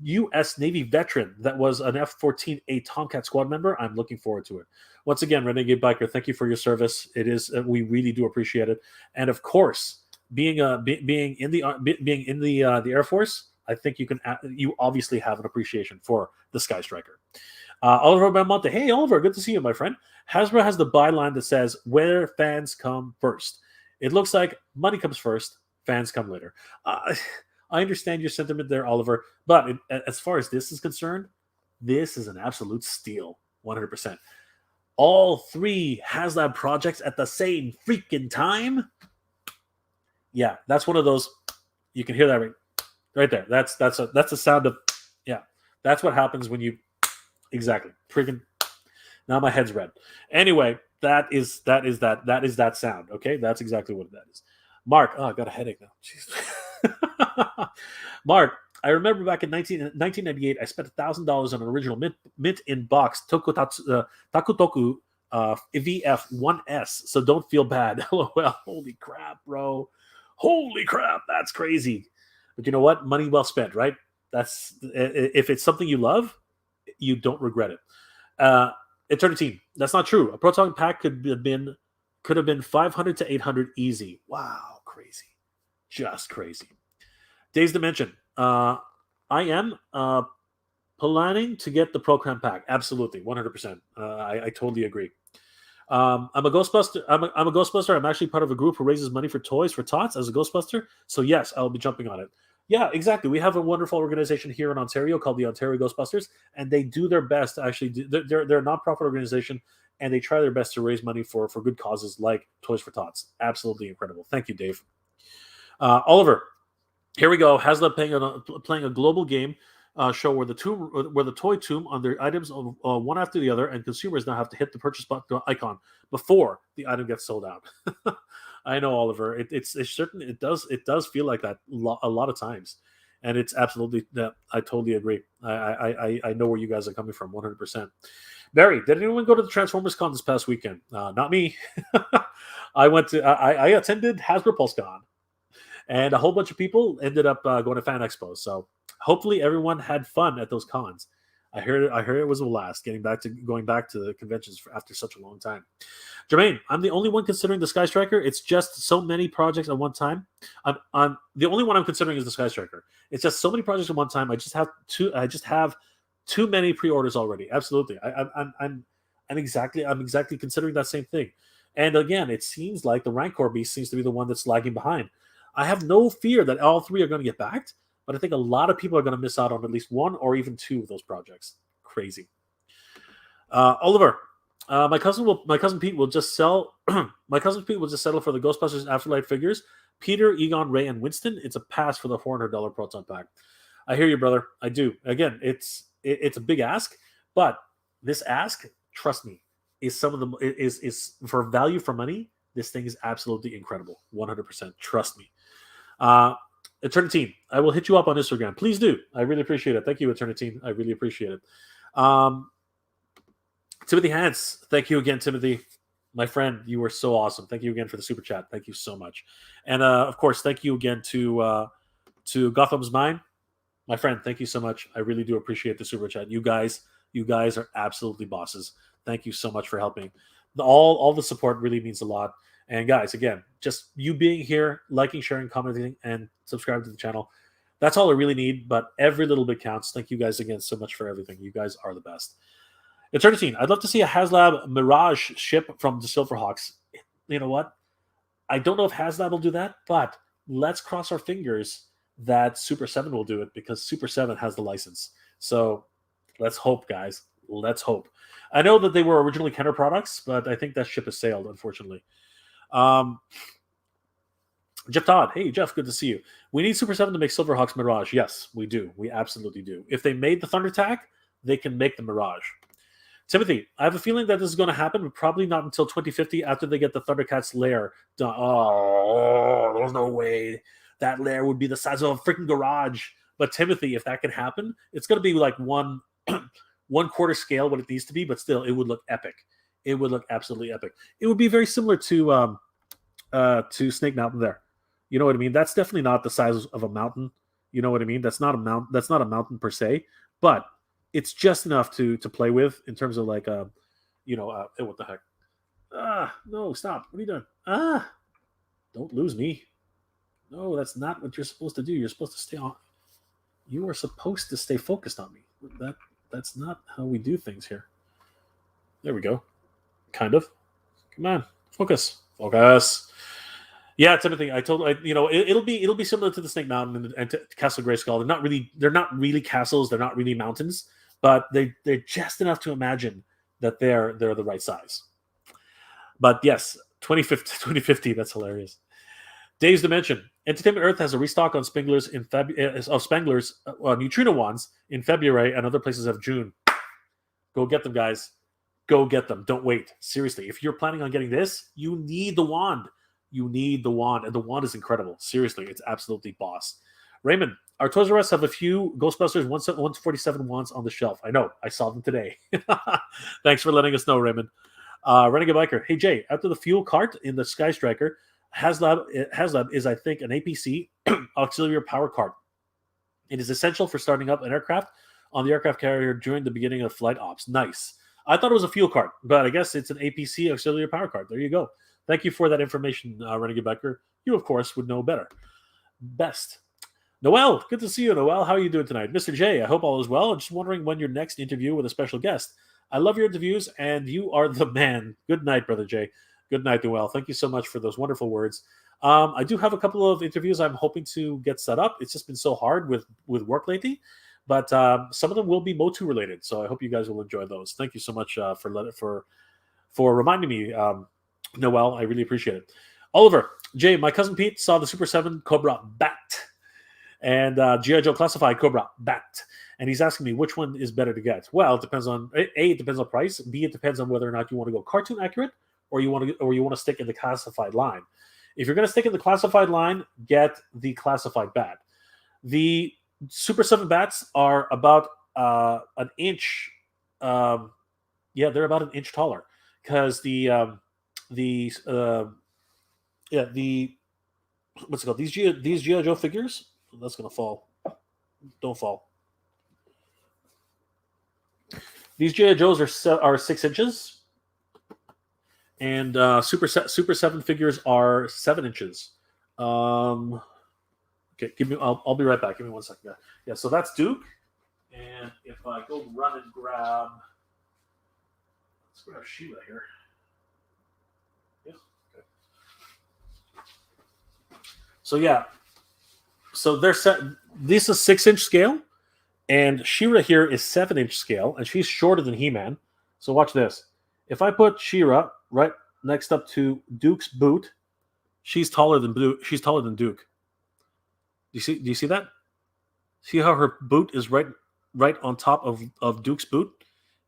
U.S. Navy veteran that was an F-14A Tomcat squad member, I'm looking forward to it. Once again, Renegade Biker, thank you for your service. It is we really do appreciate it. And of course, being in the Air Force, I think you obviously have an appreciation for the Sky Striker. Oliver Belmonte. Hey, Oliver, good to see you, my friend. Hasbro has the byline that says, where fans come first. It looks like money comes first, fans come later. I understand your sentiment there, Oliver, but as far as this is concerned, this is an absolute steal, 100%. All 3 Haslab projects at the same freaking time? Yeah, that's one of those. You can hear that right there. That's a sound of, yeah. That's what happens when you exactly freaking. Now my head's red. Anyway, that is that sound. Okay, that's exactly what that is. Mark, I got a headache now. Jeez. Mark, I remember back in 1998, I spent $1,000 on an original mint in box Takutoku VF1S. So don't feel bad. LOL. Holy crap, bro. Holy crap, that's crazy. But you know what? Money well spent, right? That's if it's something you love, you don't regret it. Eternity. That's not true. A Proton pack could have been 500 to 800 easy. Wow, crazy. Just crazy. Days Dimension. I am planning to get the Program pack. Absolutely, 100%. I totally agree. I'm a Ghostbuster. I'm a Ghostbuster. I'm actually part of a group who raises money for toys for tots as a Ghostbuster. So yes, I'll be jumping on it. Yeah, exactly. We have a wonderful organization here in Ontario called the Ontario Ghostbusters, and they do their best to actually they're a nonprofit organization, and they try their best to raise money for good causes like Toys for Tots. Absolutely incredible. Thank you, Dave. Oliver, here we go. Haslab playing a global game show where the toy tomb on their items one after the other, and consumers now have to hit the purchase button icon before the item gets sold out. I know, Oliver. It's certain. It does feel like that a lot of times, and it's absolutely. I totally agree. I know where you guys are coming from, 100%. Barry, did anyone go to the Transformers Con this past weekend? Not me. I attended Hasbro PulseCon, and a whole bunch of people ended up going to Fan Expo. So hopefully everyone had fun at those cons. I heard it was a blast going back to the conventions after such a long time. Jermaine, I'm the only one considering the Sky Striker. It's just so many projects at one time. I'm the only one I'm considering is the Sky Striker. It's just so many projects at one time. I just have too many pre-orders already. Absolutely. I'm exactly considering that same thing. And again, it seems like the Rancor Beast seems to be the one that's lagging behind. I have no fear that all 3 are going to get backed, but I think a lot of people are going to miss out on at least 1 or even 2 of those projects. Crazy. Oliver, my cousin Pete will just sell My cousin Pete will just settle for the Ghostbusters Afterlife figures. Peter, Egon, Ray, and Winston. It's a pass for the $400 Proton pack. I hear you, brother. I do. Again, it's a big ask, but this ask, trust me, is some of the is for value for money. This thing is absolutely incredible. 100%. Trust me. Eternity, I will hit you up on Instagram. Please do. I really appreciate it. Thank you, Eternity. I really appreciate it. Timothy Hans, thank you again, Timothy. My friend, you were so awesome. Thank you again for the super chat. Thank you so much. And of course, thank you again to Gotham's Mind. My friend, thank you so much. I really do appreciate the super chat. You guys are absolutely bosses. Thank you so much for helping. All the support really means a lot. And guys, again, just you being here, liking, sharing, commenting, and subscribing to the channel. That's all I really need, but every little bit counts. Thank you guys again so much for everything. You guys are the best. Eternity, I'd love to see a Haslab Mirage ship from the Silverhawks. You know what? I don't know if Haslab will do that, but let's cross our fingers that Super7 will do it because Super7 has the license. So let's hope, guys. Let's hope. I know that they were originally Kenner products, but I think that ship has sailed, unfortunately. Jeff Todd, hey Jeff, good to see you. We need Super7 to make Silverhawks Mirage. Yes, we do. We absolutely do. If they made the Thundertack, they can make the Mirage. Timothy, I have a feeling that this is going to happen, but probably not until 2050 after they get the Thundercat's lair done. Oh, there's no way that lair would be the size of a freaking garage. But Timothy, if that can happen, it's going to be like one quarter scale what it needs to be, but still, it would look epic. It would look absolutely epic. It would be very similar to Snake Mountain there. You know what I mean? That's definitely not the size of a mountain. You know what I mean? That's not a mountain. That's not a mountain per se, but it's just enough to play with in terms of like what the heck? No, stop. What are you doing? Don't lose me. No, that's not what you're supposed to do. You're supposed to stay on. You are supposed to stay focused on me. That's not how we do things here. There we go. Kind of. Come on, focus. Yeah, Timothy. It'll be similar to the Snake Mountain and to Castle Grayskull. They're not really castles. They're not really mountains, but they're just enough to imagine that they're the right size. But yes, 2050. That's hilarious. Dave's Dimension. Entertainment Earth has a restock on Spengler's Spengler's neutrino wands in February, and other places have June. Go get them, guys. Go get them. Don't wait. Seriously, if you're planning on getting this, you need the wand. You need the wand, and the wand is incredible. Seriously, it's absolutely boss. Raymond, our Toys R Us have a few Ghostbusters 147 wands on the shelf. I know. I saw them today. Thanks for letting us know, Raymond. Renegade Biker. Hey, Jay, after the fuel cart in the Sky Striker, Haslab is, I think, an APC auxiliary power cart. It is essential for starting up an aircraft on the aircraft carrier during the beginning of flight ops. Nice. I thought it was a fuel cart, but I guess it's an APC auxiliary power cart. There you go. Thank you for that information, Renegade Becker. You, of course, would know better. Best. Noel, good to see you, Noel. How are you doing tonight? Mr. J, I hope all is well. I'm just wondering when your next interview with a special guest. I love your interviews, and you are the man. Good night, Brother J. Good night, Noel. Thank you so much for those wonderful words. I do have a couple of interviews I'm hoping to get set up. It's just been so hard with work lately, but some of them will be MOTU related, so I hope you guys will enjoy those. Thank you so much for reminding me, Noel. I really appreciate it. Oliver, Jay, my cousin Pete saw the Super7 Cobra Bat and G.I. Joe Classified Cobra Bat, and he's asking me which one is better to get. Well, it depends on A, it depends on price. B, it depends on whether or not you want to go cartoon accurate or you want to stick in the classified line. If you're going to stick in the classified line, get the classified bat. The Super7 bats are about an inch. They're about an inch taller because the what's it called? These G.I. Joe figures. That's gonna fall. Don't fall. These G.I. Joes are 6 inches, and Super7 figures are 7 inches. Okay, I'll be right back. Give me 1 second. Yeah. So that's Duke, and if I go run and grab, let's grab Sheila here. So so they're set. This is 6-inch scale, and She-Ra here is 7-inch scale, and she's shorter than He-Man. So watch this. If I put She-Ra right next up to Duke's boot. She's taller than Duke. She's taller than Duke. Do you see that? See how her boot is right on top of Duke's boot?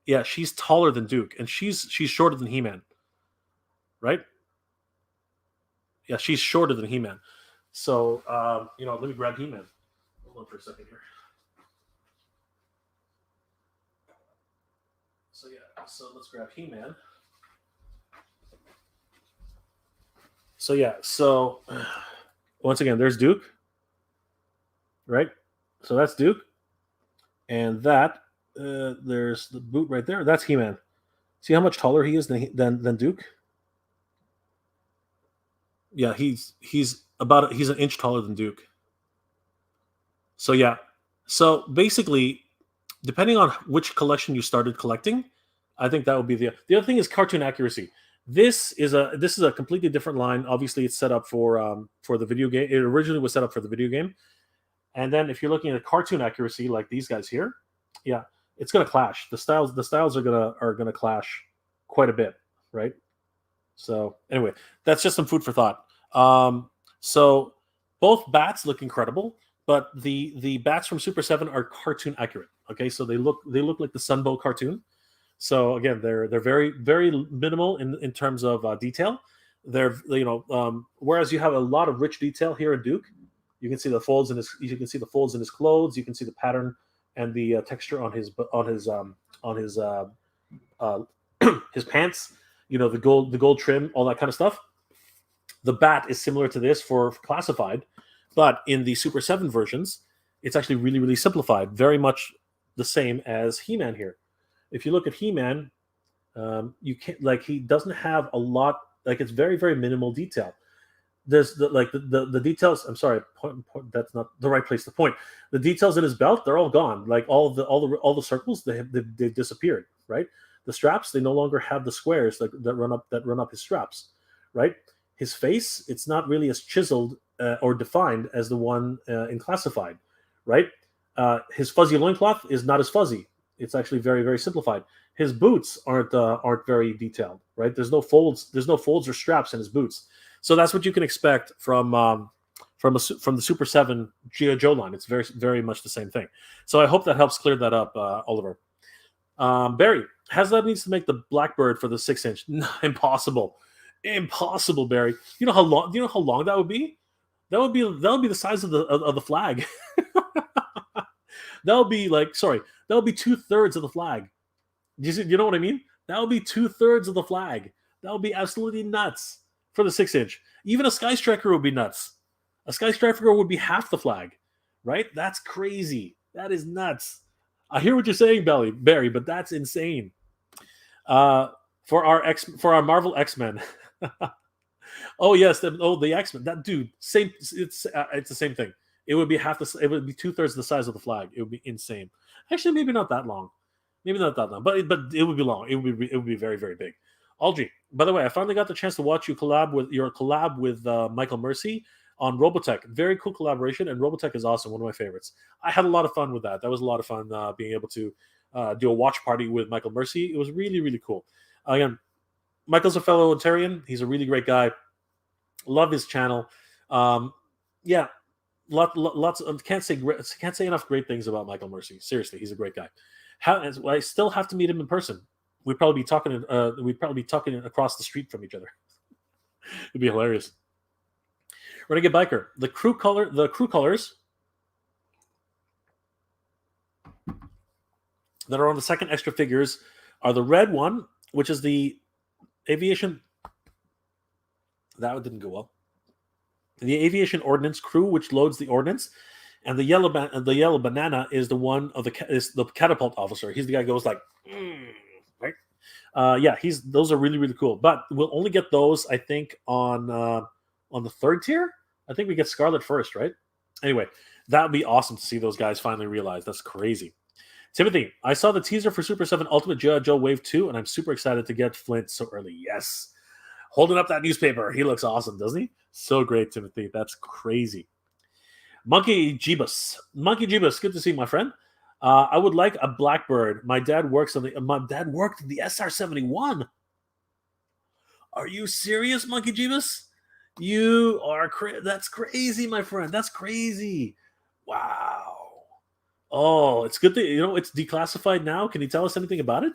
Yeah, she's taller than Duke, and she's shorter than He-Man. Right? Yeah, she's shorter than He-Man. So let me grab He-Man. Hold on for a second here. So let's grab He-Man. So once again, there's Duke, right? So that's Duke, and that there's the boot right there. That's He-Man. See how much taller he is than Duke? Yeah, he's an inch taller than Duke. So yeah, so basically, depending on which collection you started collecting, I think that would be the other thing is cartoon accuracy. This is a completely different line. Obviously, it's set up for the video game. It originally was set up for the video game, and then if you're looking at cartoon accuracy like these guys here, yeah, it's going to clash. The styles are gonna clash quite a bit, right? So anyway, that's just some food for thought. So both bats look incredible, but the bats from Super 7 are cartoon accurate. Okay, so they look like the Sunbow cartoon. So again, they're very very minimal in terms of detail. They're whereas you have a lot of rich detail here in Duke. You can see the folds in his clothes. You can see the pattern and the texture on his his pants. The gold trim, all that kind of stuff. The bat is similar to this for classified, but in the Super 7 versions, it's actually really really simplified. Very much the same as He-Man here. If you look at He-Man, you can't he doesn't have a lot. It's very very minimal detail. There's the details. I'm sorry, that's not the right place to point. The details in his belt, they're all gone. All the circles, they've disappeared. Right. The straps, they no longer have the squares that run up his straps. Right. His face, it's not really as chiseled or defined as the one in classified. Right. His fuzzy loincloth is not as fuzzy. It's actually very very simplified. His boots aren't very detailed. Right. There's no folds or straps in his boots. So that's what you can expect from the Super 7 G.I. Joe line. It's very very much the same thing. So I hope that helps clear that up, Oliver. Barry, Haslab needs to make the Blackbird for the 6-inch. Impossible, Barry. You know how long that would be? That would be the size of the flag. That would be 2/3 of the flag. You know what I mean? That would be 2/3 of the flag. That would be absolutely nuts for the 6-inch. Even a Sky Striker would be nuts. A Sky Striker would be half the flag, right? That's crazy. That is nuts. I hear what you're saying, Barry, but that's insane. For our Marvel X-Men. Oh yes, the X-Men. That dude, same. It's the same thing. It would be it would be 2/3 the size of the flag. It would be insane. Actually, maybe not that long. Maybe not that long, but it would be long. It would be very very big. Aldri, by the way, I finally got the chance to watch your collab with Michael Mercy on Robotech. Very cool collaboration, and Robotech is awesome. One of my favorites. I had a lot of fun with that. That was a lot of fun being able to do a watch party with Michael Mercy. It was really really cool. Again, Michael's a fellow Ontarian. He's a really great guy. Love his channel. Yeah, lots. Can't say enough great things about Michael Mercy. Seriously, he's a great guy. I still have to meet him in person. We'd probably be talking. Across the street from each other. It'd be hilarious. Renegade Biker. The crew colors that are on the second extra figures are the red one, which is the aviation. That one didn't go well. The aviation ordnance crew, which loads the ordnance, and the yellow banana is the one is the catapult officer. He's the guy who goes like, right? Yeah, those are really really cool. But we'll only get those, I think, on the third tier. I think we get Scarlet first, right? Anyway, that would be awesome to see those guys finally realize. That's crazy. Timothy, I saw the teaser for Super 7 Ultimate G.I. Joe Wave 2, and I'm super excited to get Flint so early. Yes. Holding up that newspaper. He looks awesome, doesn't he? So great, Timothy. That's crazy. Monkey Jeebus, good to see you, my friend. I would like a Blackbird. My dad worked in the SR-71. Are you serious, Monkey Jeebus? You are that's crazy, my friend. That's crazy. Wow. Oh, it's good that it's declassified now. Can you tell us anything about it?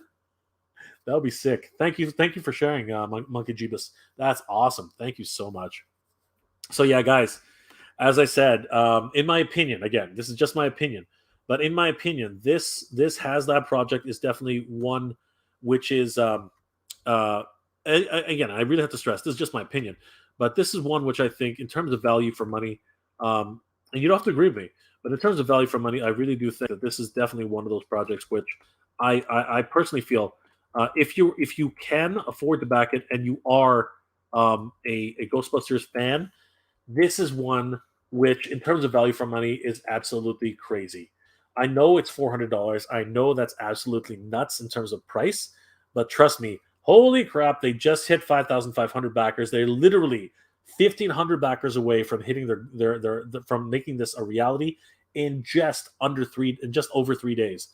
That would be sick. Thank you for sharing, Monkey Jeebus. That's awesome. Thank you so much. So yeah, guys, as I said, in my opinion, again, this is just my opinion, but in my opinion, this Haslab project is definitely one which is uh, again, I really have to stress this is just my opinion, but this is one which I think, in terms of value for money, and you don't have to agree with me, but in terms of value for money, I really do think that this is definitely one of those projects which I personally feel, if you can afford to back it and you are a Ghostbusters fan, this is one which, in terms of value for money, is absolutely crazy. I know it's $400. I know that's absolutely nuts in terms of price, but trust me, holy crap, they just hit 5,500 backers. They're literally 1,500 backers away from hitting from making this a reality in just over 3 days.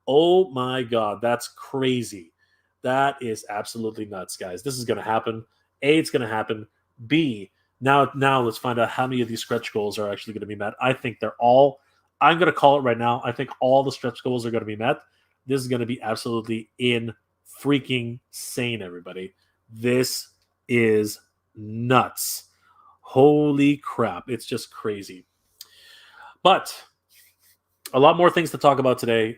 Oh my god, that's crazy. That is absolutely nuts, guys. This is going to happen. A, it's going to happen. B, now let's find out how many of these stretch goals are actually going to be met. I think they're all. I'm going to call it right now. I think all the stretch goals are going to be met. This is going to be absolutely freaking sane, everybody. This is nuts. Holy crap. It's just crazy. But a lot more things to talk about today.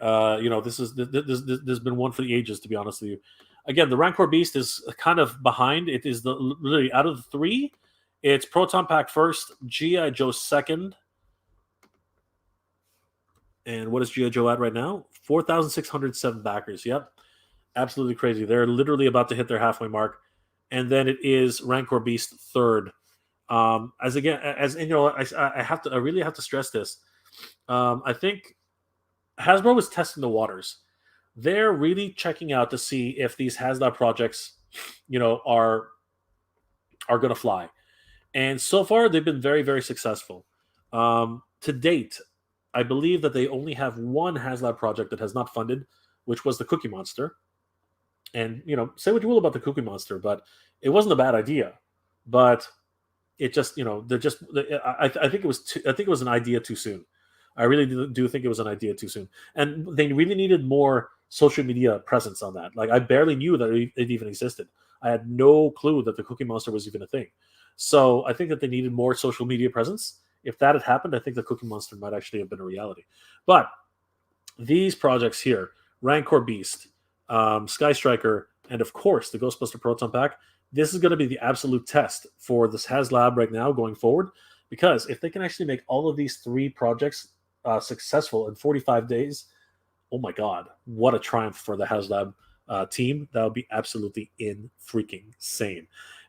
This has been one for the ages, to be honest with you. Again, the Rancor Beast is kind of behind. It is literally out of the three. It's Proton Pack first, G.I. Joe second. And what is G.I. Joe at right now? 4,607 backers. Yep. Absolutely crazy. They're literally about to hit their halfway mark. And then it is Rancor Beast third. I really have to stress this. I think Hasbro is testing the waters. They're really checking out to see if these Haslab projects, are going to fly. And so far, they've been very, very successful. To date, I believe that they only have one Haslab project that has not funded, which was the Cookie Monster. And, say what you will about the Cookie Monster, but it wasn't a bad idea. But it just, I think it was an idea too soon. I really do think it was an idea too soon. And they really needed more social media presence on that. Like, I barely knew that it even existed. I had no clue that the Cookie Monster was even a thing. So I think that they needed more social media presence. If that had happened, I think the Cookie Monster might actually have been a reality. But these projects here, Rancor Beast, Sky Striker, and of course the Ghostbuster Proton Pack, this is going to be the absolute test for this Haslab right now going forward. Because if they can actually make all of these three projects successful in 45 days, oh my god, what a triumph for the Haslab team. That would be absolutely freaking insane.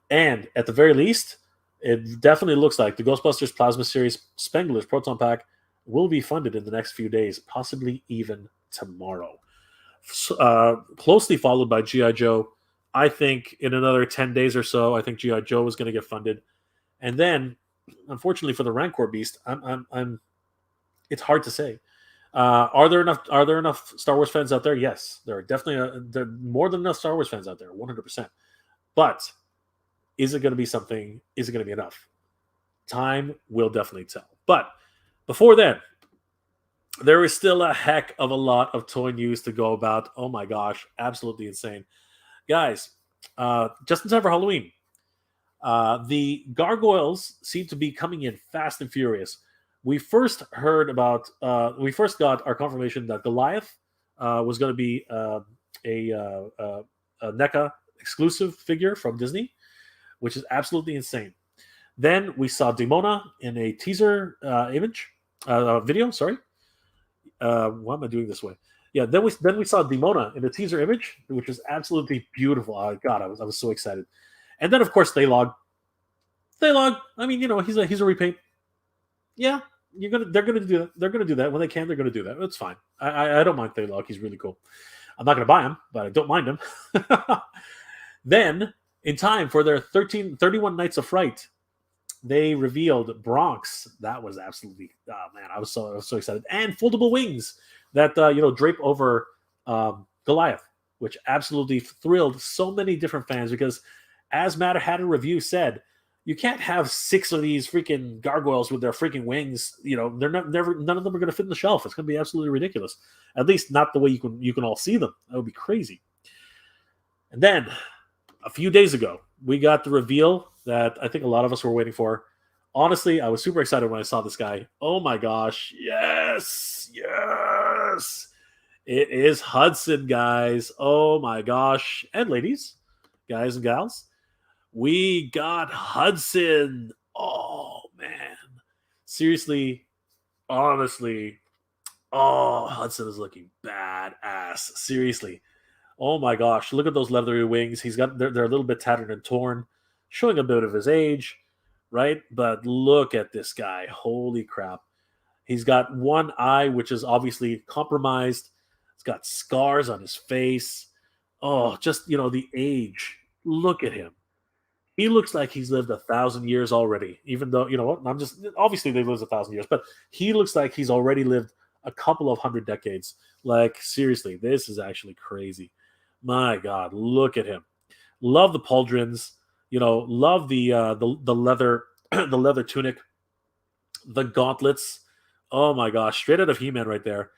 And at the very least, it definitely looks like the Ghostbusters Plasma Series Spengler's Proton Pack will be funded in the next few days, possibly even tomorrow. Closely followed by G.I. Joe. I think in another 10 days or so, I think G.I. Joe is going to get funded. And then, unfortunately for the Rancor Beast, it's hard to say. Are there enough Star Wars fans out there? Yes, there are definitely there are more than enough Star Wars fans out there, 100%. But is it going to be something? Is it going to be enough? Time will definitely tell. But before then, there is still a heck of a lot of toy news to go about. Oh my gosh, absolutely insane. Guys, just in time for Halloween, the Gargoyles seem to be coming in fast and furious. We first got our confirmation that Goliath was going to be a NECA exclusive figure from Disney, which is absolutely insane. Then we saw Demona in a teaser video. Sorry, why am I doing this way? Yeah, then we saw Demona in a teaser image, which is absolutely beautiful. Oh, God, I was so excited. And then of course Thaylog. I mean, he's a repaint. Yeah, they're gonna do that. They're gonna do that when they can. They're gonna do that. It's fine. I don't mind Thaylog. He's really cool. I'm not gonna buy him, but I don't mind him. Then, in time for their 31 Nights of Fright, they revealed Bronx. That was absolutely, oh man, I was so excited. And foldable wings that drape over Goliath, which absolutely thrilled so many different fans because as Matter Hatter Review said, you can't have 6 of these freaking gargoyles with their freaking wings. They're none of them are going to fit in the shelf. It's going to be absolutely ridiculous. At least not the way you can all see them. That would be crazy. And then a few days ago, we got the reveal that I think a lot of us were waiting for. Honestly, I was super excited when I saw this guy. Oh my gosh. Yes. Yes. It is Hudson, guys. Oh my gosh. And ladies, guys and gals, we got Hudson. Oh man. Seriously, honestly, Hudson is looking badass. Seriously. Oh my gosh, look at those leathery wings. They're a little bit tattered and torn, showing a bit of his age, right? But look at this guy. Holy crap. He's got one eye, which is obviously compromised. He's got scars on his face. Oh, just, the age. Look at him. He looks like he's lived 1,000 years already, even though, obviously they've lived 1,000 years, but he looks like he's already lived a couple of 100 decades. Like, seriously, this is actually crazy. My God, look at him. Love the pauldrons. Love the leather, the leather tunic, the gauntlets. Oh my gosh, straight out of He-Man right there.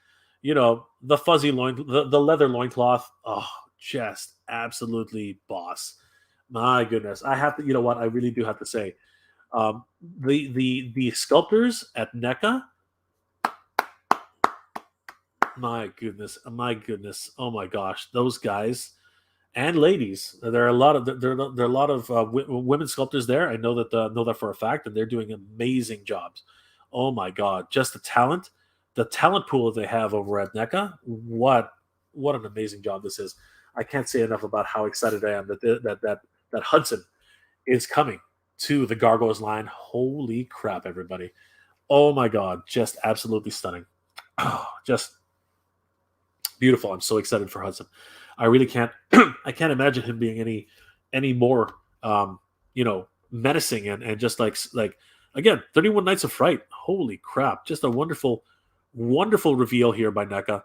The fuzzy the leather loincloth. Oh, just absolutely boss. My goodness, I have to. You know what? I really do have to say, the sculptors at Neca. My goodness. Oh my gosh, those guys and ladies. There are a lot of women sculptors there. I know that for a fact, and they're doing amazing jobs. Oh my God, just the talent pool that they have over at NECA. What an amazing job this is. I can't say enough about how excited I am that Hudson is coming to the Gargoyles line. Holy crap, everybody. Oh my God, just absolutely stunning. Oh, just beautiful. I'm so excited for Hudson. I really can't I can't imagine him being any more menacing and just like again, 31 Nights of Fright. Holy crap. Just a wonderful reveal here by NECA.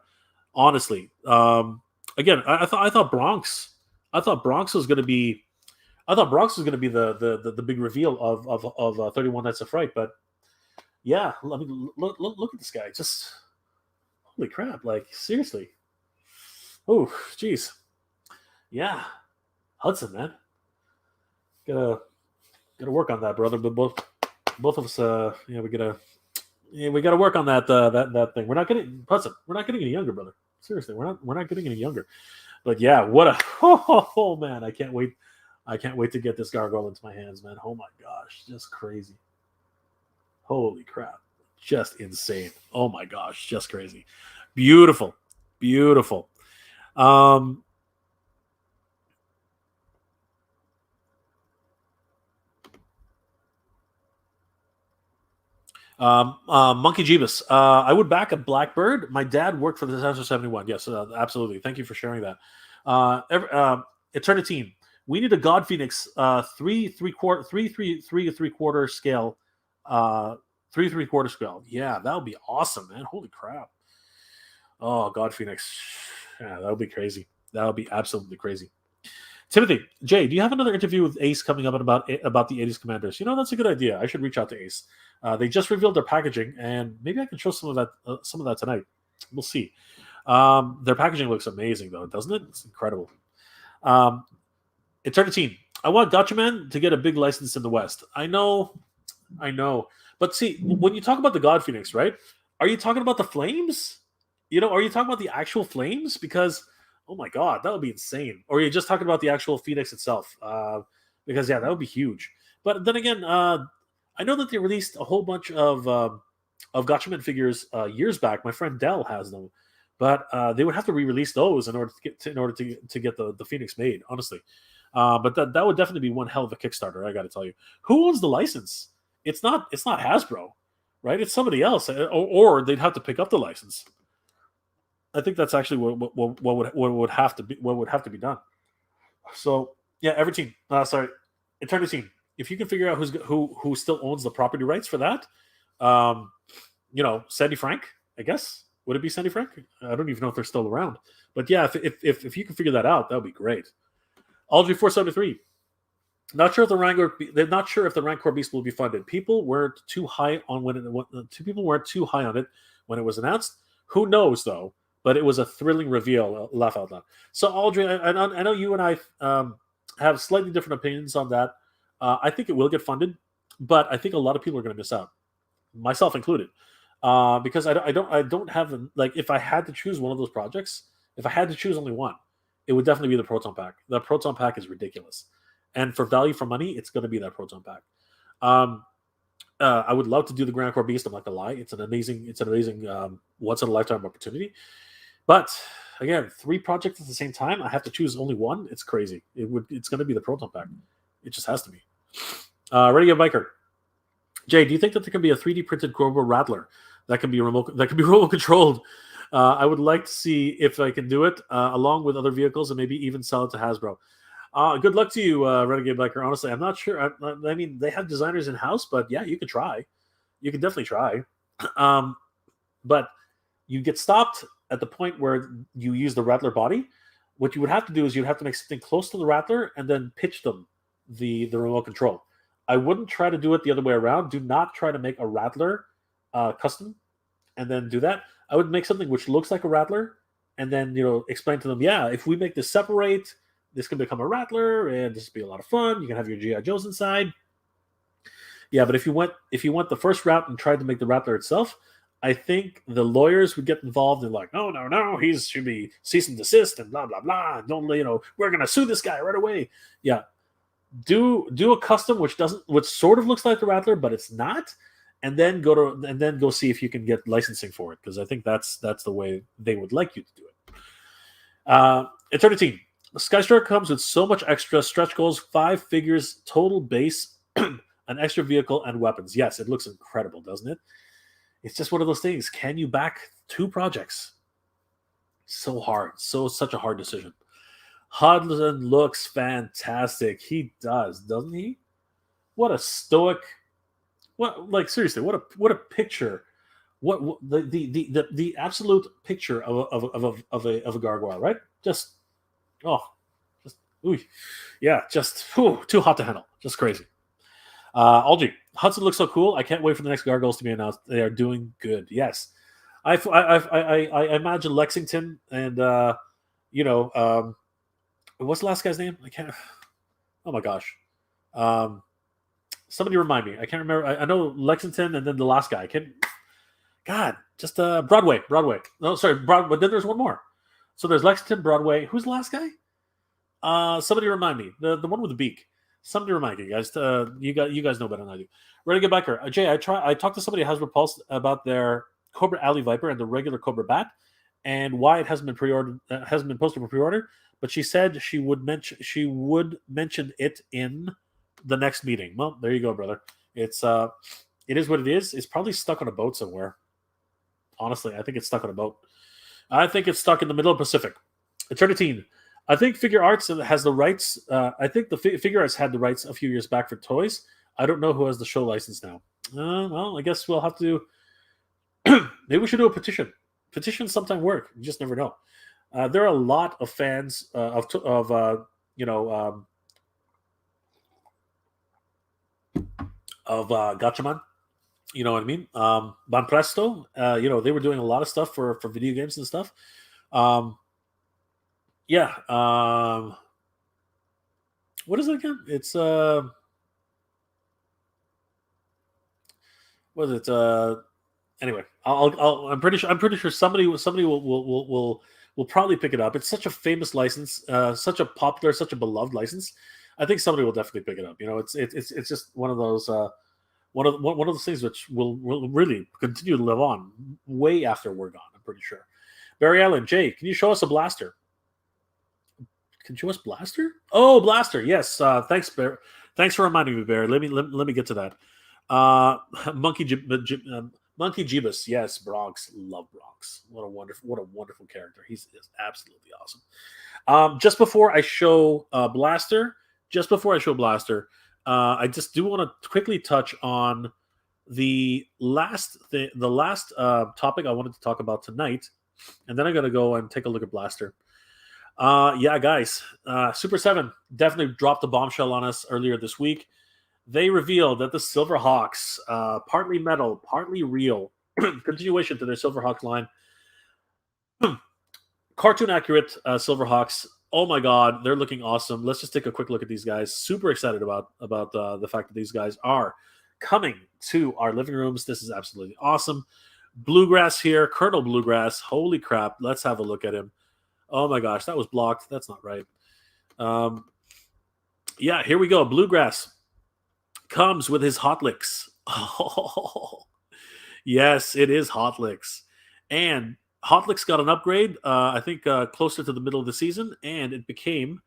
Honestly. Again, I thought Bronx was going to be the big reveal of 31 Nights of Fright, but yeah, I mean, look at this guy. Just holy crap! Like, seriously. Oh, jeez. Yeah, Hudson, man, gotta work on that, brother. But both of us, we gotta work on that thing. We're not getting Hudson. We're not getting any younger, brother. Seriously, we're not getting any younger. But yeah, what a oh man! I can't wait to get this gargoyle into my hands, man. Oh my gosh, just crazy. Holy crap, just insane. Oh my gosh, just crazy. Beautiful. Monkey Jeebus. I would back a Blackbird. My dad worked for the Sensor 71. Yes, absolutely. Thank you for sharing that. Eternity. We need a God Phoenix 3/3/4 scale. 3/3 scale. Yeah, that would be awesome, man. Holy crap. Oh, God Phoenix. Yeah, that would be crazy. That would be absolutely crazy. Timothy, Jay, do you have another interview with Ace coming up about the 80s Commanders? That's a good idea. I should reach out to Ace. They just revealed their packaging, and maybe I can show some of that tonight. We'll see. Their packaging looks amazing, though, doesn't it? It's incredible. Eternity. I want Gotchaman to get a big license in the West. I know. But see, when you talk about the God Phoenix, right? Are you talking about the Flames? Are you talking about the actual Flames? Because, oh my God, that would be insane. Or are you just talking about the actual Phoenix itself? Because, yeah, that would be huge. But then again, I know that they released a whole bunch of Gotchaman figures years back. My friend Dell has them. But they would have to re-release those in order to get the Phoenix made, honestly. But that would definitely be one hell of a Kickstarter, I got to tell you. Who owns the license? It's not Hasbro, right? It's somebody else, or they'd have to pick up the license. I think that's actually what would have to be done. So yeah, Eternity. If you can figure out who still owns the property rights for that, Sandy Frank, I guess. Would it be Sandy Frank? I don't even know if they're still around. But yeah, if you can figure that out, that would be great. Aldry 473. Not sure if the Rancor. They're not sure if the Rancor beast will be funded. People weren't too high on when it. Two people weren't too high on it when it was announced. Who knows though? But it was a thrilling reveal. Laugh out loud. So Audrey, I know you and I have slightly different opinions on that. I think it will get funded, but I think a lot of people are going to miss out, myself included, because I don't have like if I had to choose one of those projects, if I had to choose only one, it would definitely be the Proton Pack. The Proton Pack is ridiculous. And for value for money, it's going to be that Proton Pack. I would love to do the Grand Core Beast. I'm not gonna lie; it's an amazing once in a lifetime opportunity. But again, 3 projects at the same time, I have to choose only one. It's crazy. It's going to be the Proton Pack. It just has to be. Ready Biker. Jay, do you think that there can be a 3D printed Grover Rattler that can be remote controlled? I would like to see if I can do it along with other vehicles and maybe even sell it to Hasbro. Good luck to you, Renegade Biker. Honestly, I'm not sure. I mean, they have designers in house, but yeah, you can try. You can definitely try. But you get stopped at the point where you use the Rattler body. What you would have to do is you'd have to make something close to the Rattler and then pitch them the remote control. I wouldn't try to do it the other way around. Do not try to make a Rattler custom and then do that. I would make something which looks like a Rattler and then explain to them, yeah, if we make this separate, this can become a Rattler and this will be a lot of fun. You can have your G.I. Joes inside. Yeah, but if you went the first route and tried to make the Rattler itself, I think the lawyers would get involved and like, no, he should be cease and desist and blah blah blah. Don't we're gonna sue this guy right away. Yeah, do a custom which sort of looks like the Rattler, but it's not, and then go see if you can get licensing for it, because I think that's the way they would like you to do it. Eternity. Skystar comes with so much extra stretch goals, 5 figures total base, an extra vehicle and weapons. Yes, it looks incredible, doesn't it? It's just one of those things. Can you back 2 projects? So hard. Such a hard decision. Hudson looks fantastic. He does, doesn't he? What a stoic. Seriously, what a picture. What the absolute picture of a gargoyle, right? Just ooh, yeah, too hot to handle. Just crazy. Algie, Hudson looks so cool. I can't wait for the next Gargoyles to be announced. They are doing good. Yes, I imagine Lexington and what's the last guy's name? I can't. Oh my gosh. Somebody remind me. I can't remember. I know Lexington and then the last guy. Just Broadway. No, sorry, Broadway. Then there's one more. So there's Lexington, Broadway. Who's the last guy? Somebody remind me. The one with the beak. Somebody remind you guys. You guys know better than I do. Ready to get back. Jay, I talked to somebody who has Repulsed about their Cobra Alley Viper and the regular Cobra Bat, and why it hasn't been pre-ordered, hasn't been posted for pre-order. But she said she would mention it in the next meeting. Well, there you go, brother. It is what it is. It's probably stuck on a boat somewhere. Honestly, I think it's stuck on a boat. I think it's stuck in the middle of the Pacific. Eternity. I think Figure Arts has the rights. I think the Figure Arts had the rights a few years back for toys. I don't know who has the show license now. Well, I guess we'll have to. Maybe we should do a petition. Petitions sometimes work. You just never know. There are a lot of fans of Gatchaman. You know what I mean? Ban Presto. They were doing a lot of stuff for video games and stuff. Yeah. What is it again? It's what is it? Anyway, I'm pretty sure somebody will probably pick it up. It's such a famous license, such a popular, such a beloved license. I think somebody will definitely pick it up. It's just one of those one of those things which will really continue to live on way after we're gone. I'm pretty sure. Barry Allen, Jay, can you show us a blaster? Can you show us blaster? Oh, blaster. Yes. Thanks, Bear. Thanks for reminding me, Bear. Let me get to that. Monkey Jeebus. Yes, Bronx. Love Bronx. What a wonderful character. He's absolutely awesome. Just before I show Blaster, I just do want to quickly touch on the last topic I wanted to talk about tonight, and then I'm going to go and take a look at Blaster. Yeah, guys. Super 7 definitely dropped a bombshell on us earlier this week. They revealed that the Silverhawks, partly metal, partly real, continuation to their Silverhawks line, cartoon accurate Silverhawks. Oh my God, they're looking awesome. Let's just take a quick look at these guys. Super excited about the fact that these guys are coming to our living rooms. This is absolutely awesome. Bluegrass here, Colonel Bluegrass. Holy crap! Let's have a look at him. Oh my gosh, that was blocked. That's not right. Um, yeah, here we go. Bluegrass comes with his hot licks. Oh, yes, it is hot licks. And hot licks got an upgrade, I think closer to the middle of the season, and it became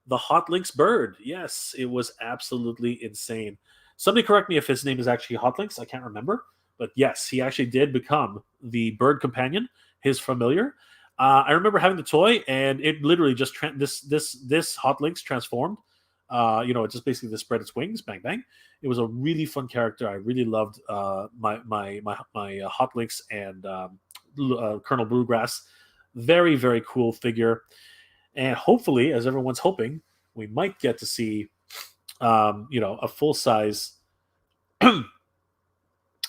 the Hot Links bird. Yes, it was absolutely insane. Somebody correct me if his name is actually Hot Links. I can't remember. But yes, he actually did become the bird companion, his familiar. I remember having the toy, and it literally just this Hot Links transformed. It just basically spread its wings, bang bang. It was a really fun character. I really loved my Hot Links and Colonel Bluegrass. Very very cool figure, and hopefully, as everyone's hoping, we might get to see a full size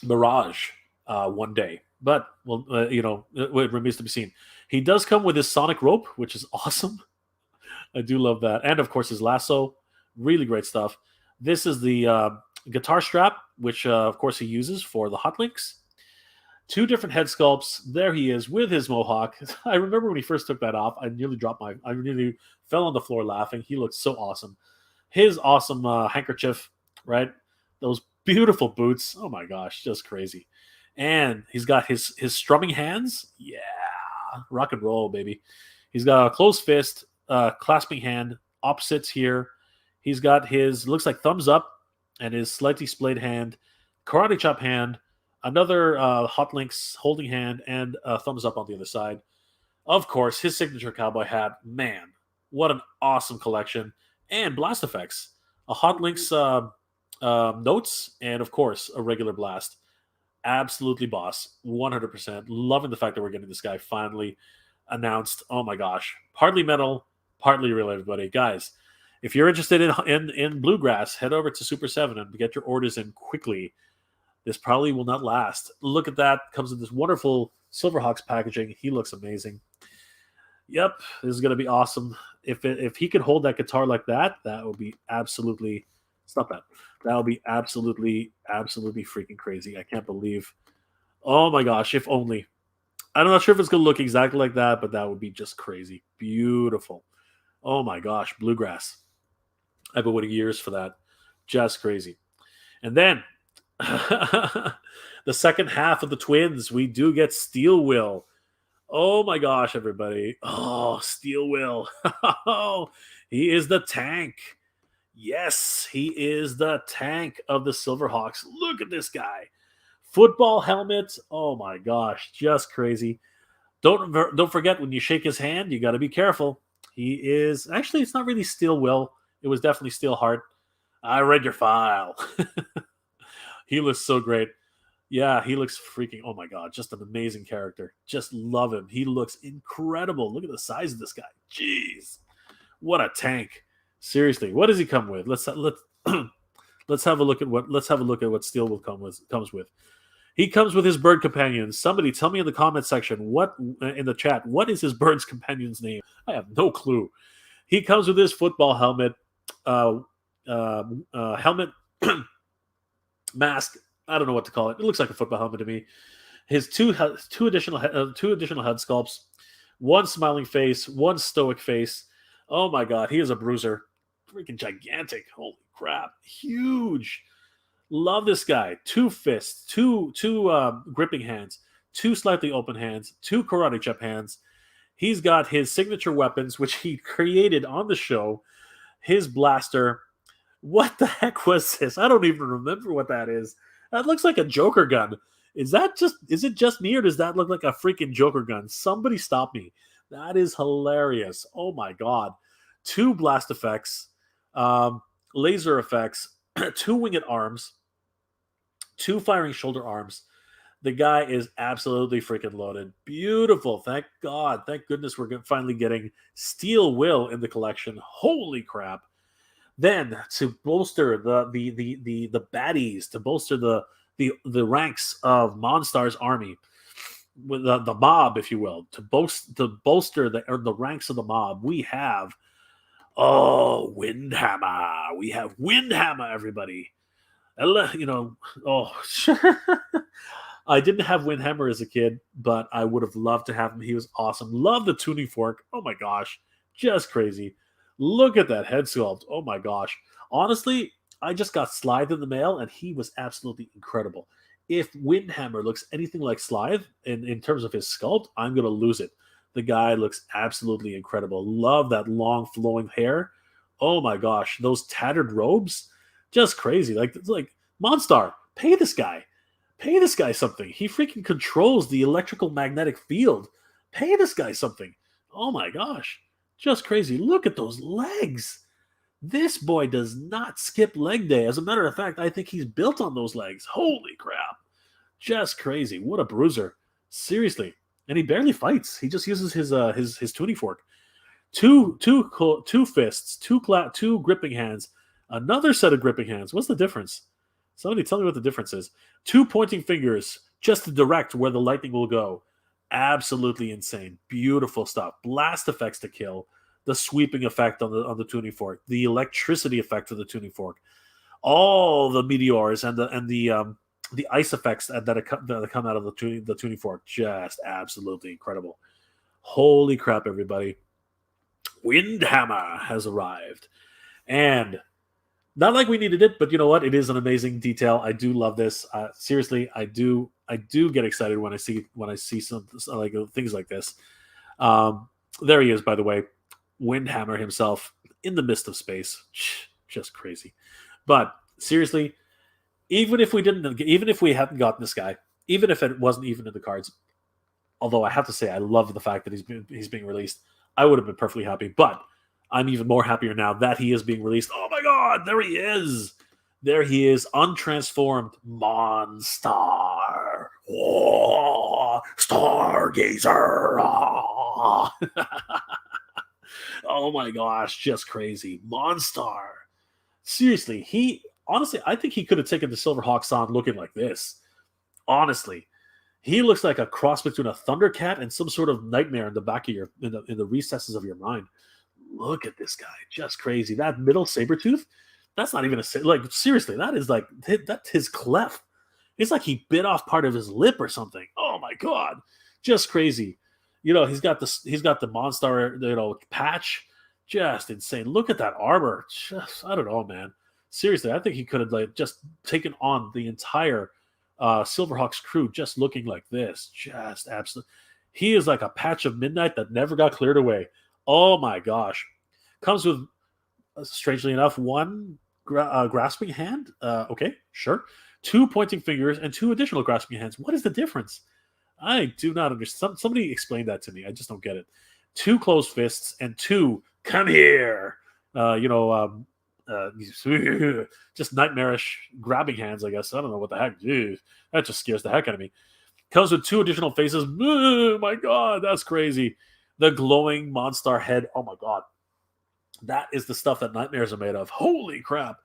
Mirage one day. But well, it remains to be seen. He does come with his sonic rope, which is awesome. I do love that, and of course his lasso, really great stuff. This is the guitar strap, which of course he uses for the hot links. Two different head sculpts. There he is with his mohawk. I remember when he first took that off, I nearly fell on the floor laughing. He looked so awesome. His awesome handkerchief, right? Those beautiful boots. Oh my gosh, just crazy. And he's got his strumming hands. Yeah, rock and roll, baby. He's got a closed fist, clasping hand, opposites here. He's got his looks like thumbs up and his slightly splayed hand, karate chop hand, another hot links holding hand, and thumbs up on the other side. Of course, his signature cowboy hat. Man, what an awesome collection! And blast effects, a hot links notes, and of course a regular blast. Absolutely boss, 100%. Loving the fact that we're getting this guy finally announced. Oh my gosh, partly metal, partly real. Everybody, guys, if you're interested in bluegrass, head over to Super 7 and get your orders in quickly. This probably will not last. Look at that. Comes in this wonderful Silverhawks packaging. He looks amazing. Yep, this is going to be awesome. If he could hold that guitar like that, that would be absolutely. Stop that. That would be absolutely freaking crazy. I can't believe. Oh my gosh! If only. I'm not sure if it's going to look exactly like that, but that would be just crazy. Beautiful. Oh my gosh, bluegrass. I've been waiting years for that. Just crazy. And then the second half of the twins, we do get Steel Will. Oh my gosh, everybody. Oh, Steel Will. Oh, he is the tank. Yes, he is the tank of the Silverhawks. Look at this guy. Football helmet. Oh my gosh, just crazy. Don't forget when you shake his hand, you got to be careful. He is actually it's not really Steel Will. It was definitely Steel Heart. I read your file. He looks so great. Yeah, he looks freaking. Oh my god, just an amazing character. Just love him. He looks incredible. Look at the size of this guy. Jeez, what a tank. Seriously, what does he come with? Let's have a look at what Steel will comes with. He comes with his bird companion. Somebody tell me in the comment section what in the chat what is his bird's companion's name? I have no clue. He comes with his football helmet, helmet mask. I don't know what to call it. It looks like a football helmet to me. His two additional head sculpts, one smiling face, one stoic face. Oh my god, he is a bruiser. Freaking gigantic. Holy crap. Huge. Love this guy. Two fists, two gripping hands, two slightly open hands, two karate chop hands. He's got his signature weapons, which he created on the show. His blaster. What the heck was this? I don't even remember what that is. That looks like a Joker gun. Is it just me, or does that look like a freaking Joker gun? Somebody stop me. That is hilarious. Oh my god. Two blast effects, laser effects, two winged arms, two firing shoulder arms. The guy is absolutely freaking loaded. Beautiful. Thank God. Thank goodness we're finally getting Steel Will in the collection. Holy crap. Then to bolster the baddies, to bolster the ranks of Monstar's army, with the mob, if you will, to bolster the ranks of the mob, we have Windhammer. We have Windhammer, everybody. You know, oh, I didn't have Windhammer as a kid, but I would have loved to have him. He was awesome. Love the tuning fork. Oh my gosh, just crazy. Look at that head sculpt. Oh my gosh. Honestly, I just got Slythe in the mail, and he was absolutely incredible. If Windhammer looks anything like Slythe in terms of his sculpt, I'm gonna lose it. The guy looks absolutely incredible. Love that long flowing hair. Oh my gosh, those tattered robes, just crazy. Like Monstar, pay this guy. Pay this guy something. He freaking controls the electrical magnetic field. Pay this guy something. Oh my gosh. Just crazy. Look at those legs. This boy does not skip leg day. As a matter of fact, I think he's built on those legs. Holy crap. Just crazy. What a bruiser. Seriously. And he barely fights. He just uses his tuning fork. Two fists, two gripping hands, another set of gripping hands. What's the difference? Somebody tell me what the difference is. Two pointing fingers just to direct where the lightning will go. Absolutely insane. Beautiful stuff. Blast effects to kill. The sweeping effect on the tuning fork. The electricity effect of the tuning fork. All the meteors and the ice effects that come out of the tuning fork. Just absolutely incredible. Holy crap, everybody. Windhammer has arrived. And not like we needed it, but you know what? It is an amazing detail. I do love this. Seriously, I do get excited when I see some like things like this. There he is, by the way, Windhammer himself in the midst of space. Just crazy. But seriously, even if we hadn't gotten this guy, even if it wasn't even in the cards, although I have to say I love the fact that he's being released, I would have been perfectly happy. But I'm even more happier now that he is being released. Oh my God, there he is. There he is, untransformed Monstar. Oh, Stargazer. Oh. Oh my gosh, just crazy. Monstar. Seriously, honestly, I think he could have taken the Silverhawks on looking like this. Honestly. He looks like a cross between a Thundercat and some sort of nightmare in the back of in the recesses of your mind. Look at this guy, just crazy. That middle saber tooth, that's not even seriously, that's his clef. It's like he bit off part of his lip or something. Oh my God, just crazy. You know, he's got the Monstar, patch, just insane. Look at that armor. Just, I don't know, man. Seriously, I think he could have just taken on the entire Silverhawks crew just looking like this. Just absolutely. He is like a patch of midnight that never got cleared away. Oh my gosh. Comes with, strangely enough, one grasping hand. Okay, sure. Two pointing fingers and two additional grasping hands. What is the difference? I do not understand. Somebody explain that to me. I just don't get it. Two closed fists and two, come here. Just nightmarish grabbing hands, I guess. I don't know what the heck. Jeez, that just scares the heck out of me. Comes with two additional faces. Oh my God, that's crazy. The glowing Monstar head. Oh my God. That is the stuff that nightmares are made of. Holy crap.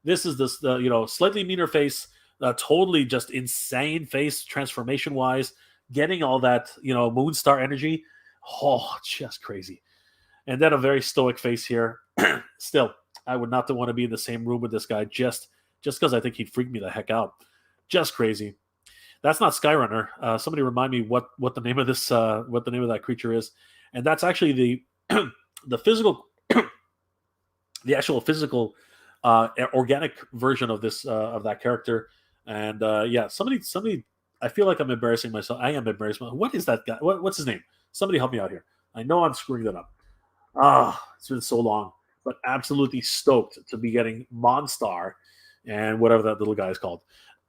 This is slightly meaner face, totally just insane face transformation-wise, getting all that, Moonstar energy. Oh, just crazy. And then a very stoic face here. Still, I would not want to be in the same room with this guy just because I think he'd freak me the heck out. Just crazy. That's not Skyrunner. Somebody remind me what the name of that creature is. And that's actually the physical, the actual physical, organic version of that character. And somebody. I feel like I'm embarrassing myself. I am embarrassing myself. What is that guy? What's his name? Somebody help me out here. I know I'm screwing that up. It's been so long, but absolutely stoked to be getting Monstar and whatever that little guy is called.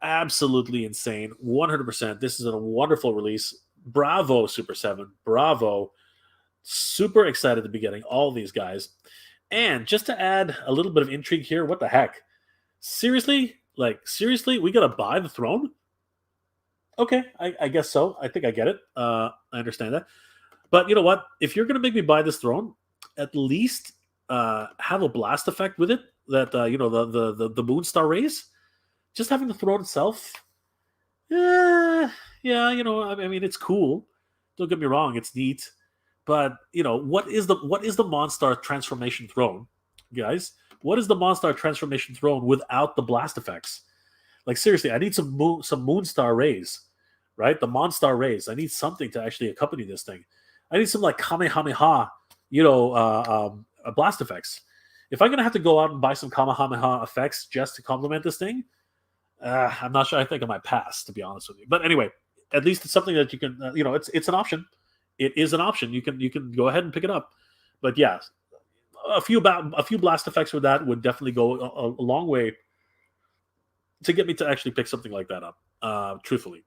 Absolutely insane. 100%. This is a wonderful release. Bravo, Super7. Bravo. Super excited to be getting all these guys. And just to add a little bit of intrigue here, what the heck? Seriously? We got to buy the throne? Okay, I guess so. I think I get it. I understand that. But you know what? If you're gonna make me buy this throne, at least have a blast effect with it. That the moon star rays. Just having the throne itself. Yeah. I mean, it's cool. Don't get me wrong. It's neat. But what is the Monstar transformation throne, guys? What is the Monstar transformation throne without the blast effects? Like seriously, I need some Moonstar rays, right? The Monstar rays. I need something to actually accompany this thing. I need some like Kamehameha, blast effects. If I'm gonna have to go out and buy some Kamehameha effects just to complement this thing, I'm not sure. I think I might pass, to be honest with you. But anyway, at least it's something that you can, it's an option. It is an option. You can go ahead and pick it up. But yeah, a few blast effects with that would definitely go a long way to get me to actually pick something like that up. Truthfully,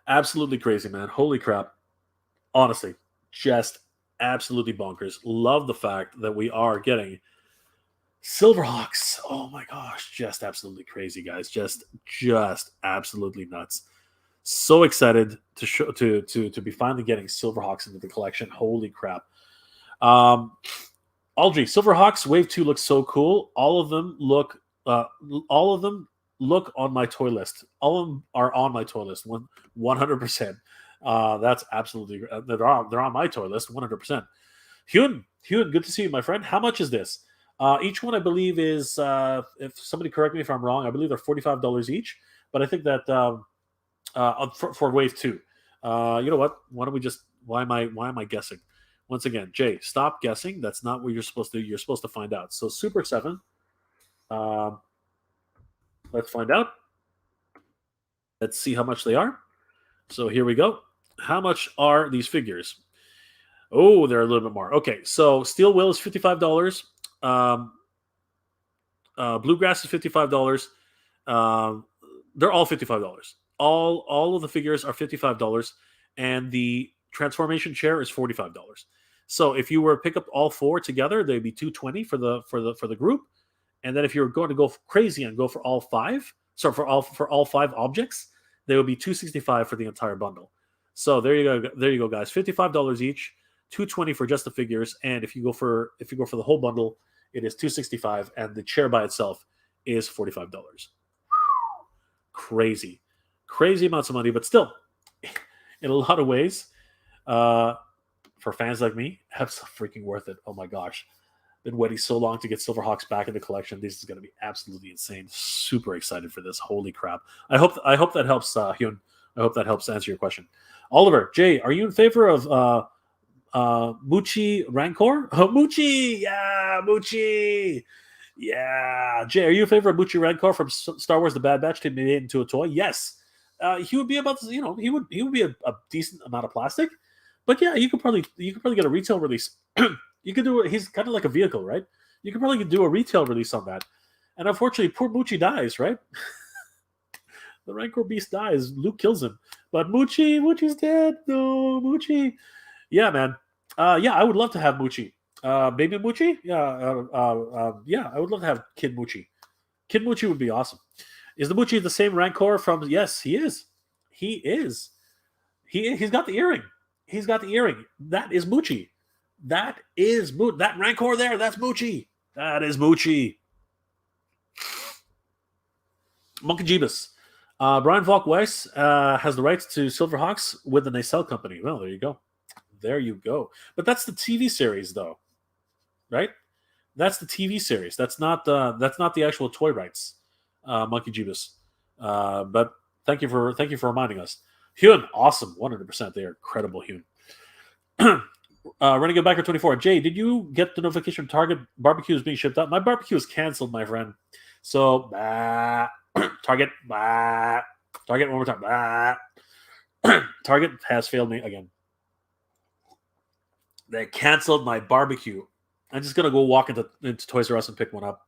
absolutely crazy, man. Holy crap! Honestly, just absolutely bonkers. Love the fact that we are getting Silverhawks. Oh my gosh, just absolutely crazy, guys. Just absolutely nuts. So excited to be finally getting Silverhawks into the collection. Holy crap. Aldry, Silverhawks Wave 2 looks so cool. All of them look on my toy list. All of them are on my toy list 100%. That's absolutely they're on my toy list 100%. Hyun, good to see you, my friend. How much is this? Each one, I believe, is if somebody correct me if I'm wrong, I believe they're $45 each. But I think that for Wave 2, you know what? Why don't we just? Why am I guessing? Once again, Jay, stop guessing. That's not what you're supposed to do. You're supposed to find out. So Super7, let's find out. Let's see how much they are. So here we go. How much are these figures? Oh, they're a little bit more. Okay, so Steel Will is $55. Bluegrass is $55. They're all $55. All of the figures are $55, and the transformation chair is $45. So if you were to pick up all four together, they'd be $220 for the group. And then if you're going to go crazy and go for all five, so for all five objects, they would be $265 for the entire bundle. So there you go, guys. $55 each, $220 for just the figures, and if you go for the whole bundle, it is $265, and the chair by itself is $45. Crazy amounts of money, but still, in a lot of ways, for fans like me, that's freaking worth it. Oh my gosh. Been waiting so long to get Silverhawks back in the collection. This is going to be absolutely insane. Super excited for this. Holy crap. I hope that helps, Hyun. I hope that helps answer your question. Oliver, Jay, are you in favor of Muchi Rancor? Oh, Muchi! Yeah, Muchi! Yeah. Jay, are you in favor of Muchi Rancor from Star Wars The Bad Batch to be made into a toy? Yes. He would be about, he would be a decent amount of plastic. But yeah, you could probably get a retail release. You could do it. He's kind of like a vehicle, right? You could probably do a retail release on that. And unfortunately, poor Muchi dies, right? The Rancor Beast dies. Luke kills him. But Muchi's dead. No, Muchi. Yeah, man. Yeah, I would love to have Muchi. Baby Muchi? Yeah, I would love to have Kid Muchi. Kid Muchi would be awesome. Is the Muchi the same Rancor from? Yes, he is. He is. He's got the earring. He's got the earring. That is Muchi. That Rancor there. That's Muchi. That is Muchi. Monkey Jeebus. Brian Volk Weiss has the rights to Silverhawks with the Nacelle Company. Well, there you go. There you go. But that's the TV series, though, right? That's the TV series. That's not the actual toy rights, Monkey Jeebus. But thank you for reminding us. Hyun, awesome, 100%. They are incredible, Hyun. Renegade Biker 24. Jay, did you get the notification Target barbecue is being shipped out? My barbecue is canceled, my friend. So, Target, Target, one more time. Target has failed me again. They canceled my barbecue. I'm just gonna go walk into Toys R Us and pick one up.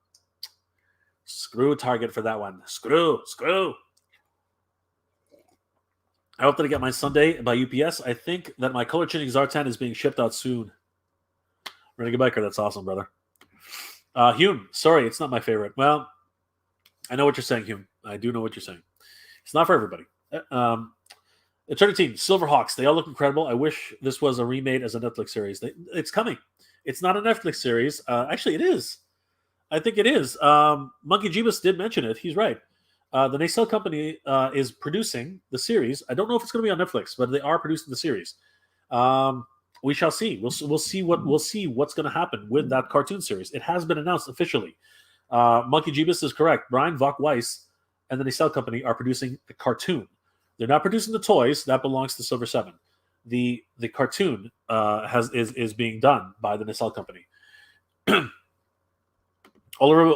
Screw Target for that one. Screw. I hope that I get mine Sunday by UPS. I think that my color changing Zartan is being shipped out soon. Renegade Biker, that's awesome, brother. Hume, sorry, it's not my favorite. Well, I know what you're saying, Hume. I do know what you're saying. It's not for everybody. Eternity, Silverhawks, they all look incredible. I wish this was a remade as a Netflix series. It's coming. It's not a Netflix series. Actually, it is. I think it is. Monkey Jeebus did mention it. He's right. The Nacelle company is producing the series. I don't know if it's going to be on Netflix, but they are producing the series. We shall see. We'll see what's going to happen with that cartoon series. It has been announced officially. Monkey Jeebus is correct. Brian Vogt Weiss and the Nacelle company are producing the cartoon. They're not producing the toys. That belongs to Silver7. The cartoon is being done by the Nacelle company. Oliver.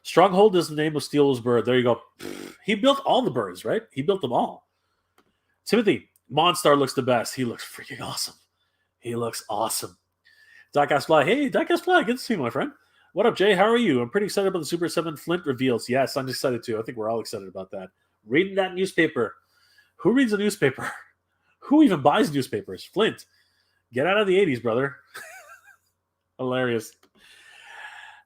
Stronghold is the name of Steel's bird. There you go. He built all the birds, right? He built them all. Timothy, Monstar looks the best. He looks freaking awesome. He looks awesome. Diecast Fly. Hey, Diecast Fly. Good to see you, my friend. What up, Jay? How are you? I'm pretty excited about the Super 7 Flint reveals. Yes, I'm excited too. I think we're all excited about that. Reading that newspaper. Who reads a newspaper? Who even buys newspapers? Flint. Get out of the 80s, brother. Hilarious.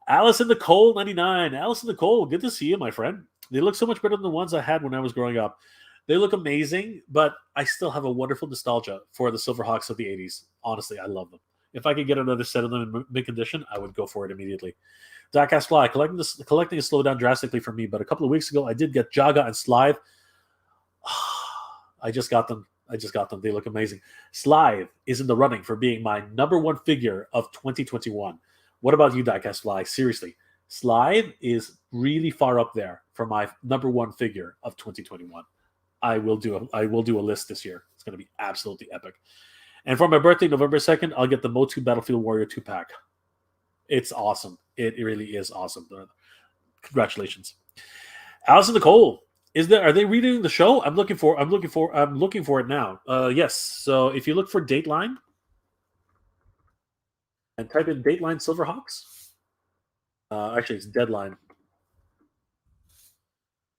Alice in the Coal 99. Alice in the Coal, good to see you, my friend. They look so much better than the ones I had when I was growing up. They look amazing, but I still have a wonderful nostalgia for the Silverhawks of the 80s. Honestly, I love them. If I could get another set of them in mint condition, I would go for it immediately. Diecast Fly, collecting has slowed down drastically for me, but a couple of weeks ago, I did get Jaga and Slive. I just got them. They look amazing. Slive is in the running for being my number one figure of 2021. What about you, Diecast Fly? Seriously, Slive is really far up there for my number one figure of 2021. I will do a list this year. It's going to be absolutely epic. And for my birthday, November 2nd, I'll get the MOTU Battlefield Warrior 2-pack. It's awesome. It really is awesome. Congratulations. Alice in the Coal. Are they redoing the show? I'm looking for it now. Yes. So if you look for Dateline and type in Dateline Silverhawks. Actually, it's Deadline.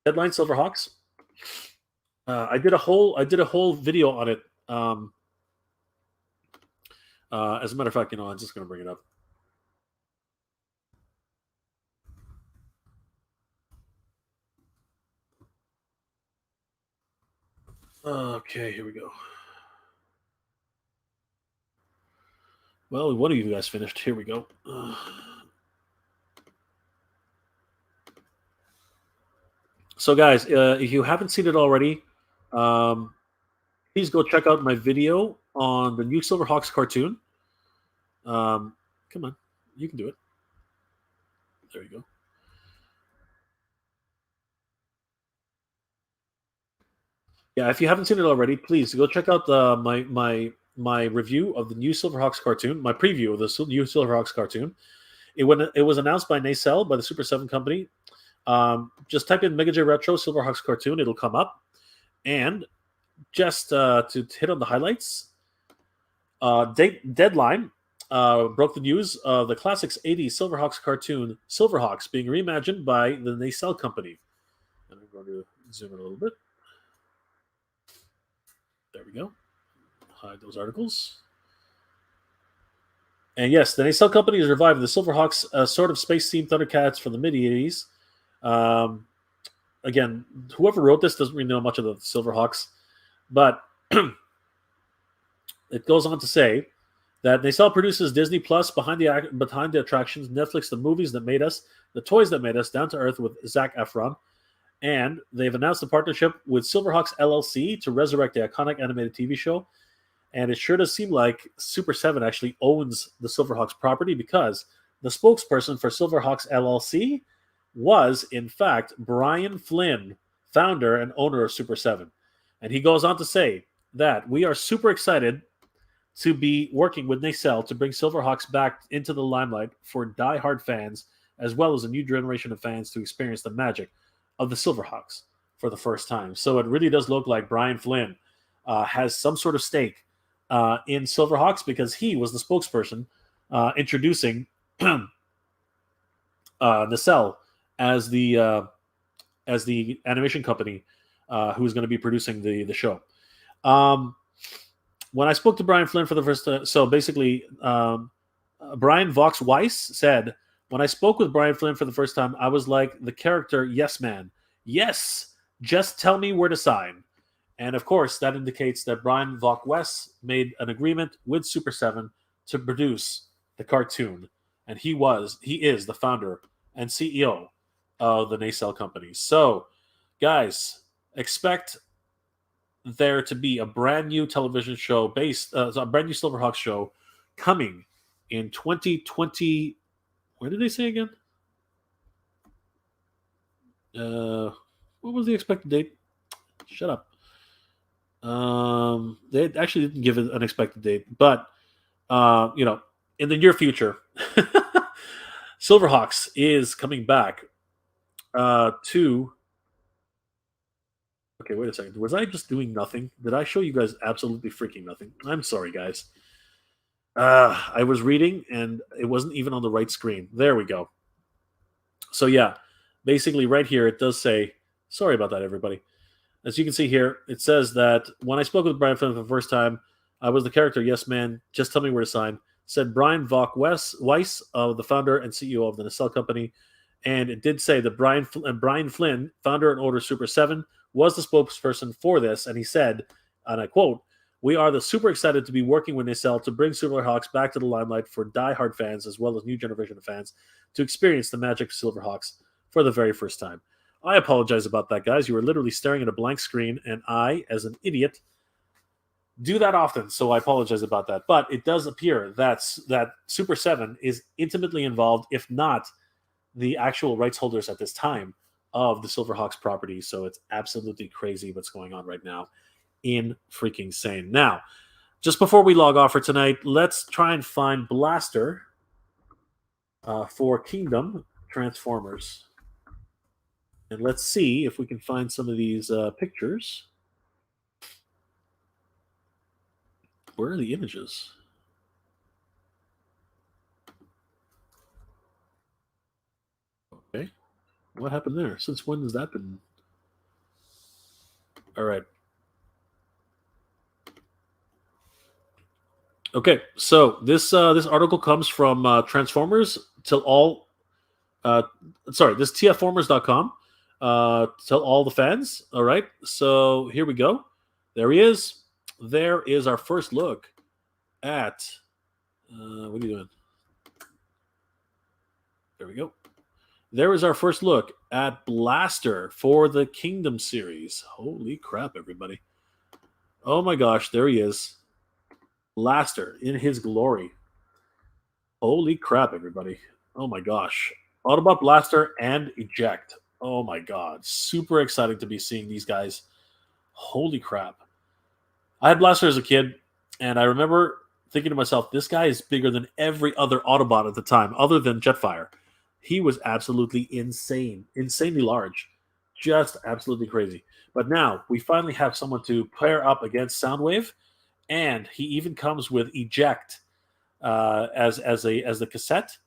Deadline Silverhawks. I did a whole video on it. As a matter of fact, I'm just going to bring it up. Okay, here we go. Well, one of you guys finished. Here we go. So, guys, if you haven't seen it already, please go check out my video on the new Silverhawks cartoon. Come on, you can do it. There you go. Yeah, if you haven't seen it already, please go check out my review of the new Silverhawks cartoon, my preview of the new Silverhawks cartoon. It was announced by Nacelle, by the Super7 company. Just type in Mega J Retro Silverhawks cartoon, it'll come up. And just to hit on the highlights, Deadline broke the news of the Classics 80s Silverhawks cartoon Silverhawks being reimagined by the Nacelle company. And I'm going to zoom in a little bit. There we go. Hide those articles. And yes, the Nacelle company is reviving the Silverhawks, sort of space-themed Thundercats from the mid-80s. Again, whoever wrote this doesn't really know much of the Silverhawks, but it goes on to say that Nacelle produces Disney Plus behind the attractions, Netflix, the movies that made us, the toys that made us, Down to Earth with Zac Efron. And they've announced a partnership with Silverhawks LLC to resurrect the iconic animated TV show. And it sure does seem like Super7 actually owns the Silverhawks property, because the spokesperson for Silverhawks LLC was, in fact, Brian Flynn, founder and owner of Super7. And he goes on to say that we are super excited to be working with Nacelle to bring Silverhawks back into the limelight for die-hard fans, as well as a new generation of fans to experience the magic of the Silverhawks for the first time. So it really does look like Brian Flynn has some sort of stake in Silverhawks, because he was the spokesperson introducing Nacelle as the animation company who is going to be producing the show. When I spoke to Brian Flynn for the first time, so basically, Brian Vogt Weiss said, when I spoke with Brian Flynn for the first time, I was like the character Yes Man. Yes, just tell me where to sign. And of course, that indicates that Brian Vaughn West made an agreement with Super7 to produce the cartoon. And he is the founder and CEO of the Nacelle Company. So, guys, expect there to be a brand new television show a brand new Silverhawks show coming in 2020. Where did they say again? What was the expected date? Shut up. They actually didn't give an expected date, but in the near future, Silverhawks is coming back to. Okay, wait a second. Was I just doing nothing? Did I show you guys absolutely freaking nothing? I'm sorry, guys. I was reading and it wasn't even on the right screen. There we go. So yeah, basically right here it does say. Sorry about that, everybody. As you can see here, it says that when I spoke with Brian Flynn for the first time, I was the character, yes man, just tell me where to sign, said Brian Vaughn Weiss, the founder and CEO of the Nacelle Company. And it did say that Brian Flynn, founder and owner of Super7, was the spokesperson for this. And he said, and I quote, "We are the super excited to be working with Nacelle to bring Silverhawks back to the limelight for die-hard fans as well as new generation of fans to experience the magic of Silverhawks for the very first time." I apologize about that, guys. You were literally staring at a blank screen, and I, as an idiot, do that often. So I apologize about that. But it does appear that Super7 is intimately involved, if not the actual rights holders at this time of the Silverhawks property. So it's absolutely crazy what's going on right now. In freaking sane. Now, just before we log off for tonight, let's try and find Blaster for Kingdom Transformers. And let's see if we can find some of these pictures. Where are the images? Okay. What happened there? Since when has that been? All right. Okay, so this article comes from Transformers till all. This tfformers.com. Tell all the fans. All right, so here we go. There he is. There is our first look at. What are you doing? There we go. There is our first look at Blaster for the Kingdom series. Holy crap, everybody. Oh my gosh, there he is. Blaster in his glory. Holy crap, everybody. Oh my gosh. Autobot Blaster and Eject. Oh my god. Super exciting to be seeing these guys. Holy crap. I had Blaster as a kid, and I remember thinking to myself, this guy is bigger than every other Autobot at the time, other than Jetfire. He was absolutely insane. Insanely large. Just absolutely crazy. But now we finally have someone to pair up against Soundwave, and he even comes with Eject as the cassette.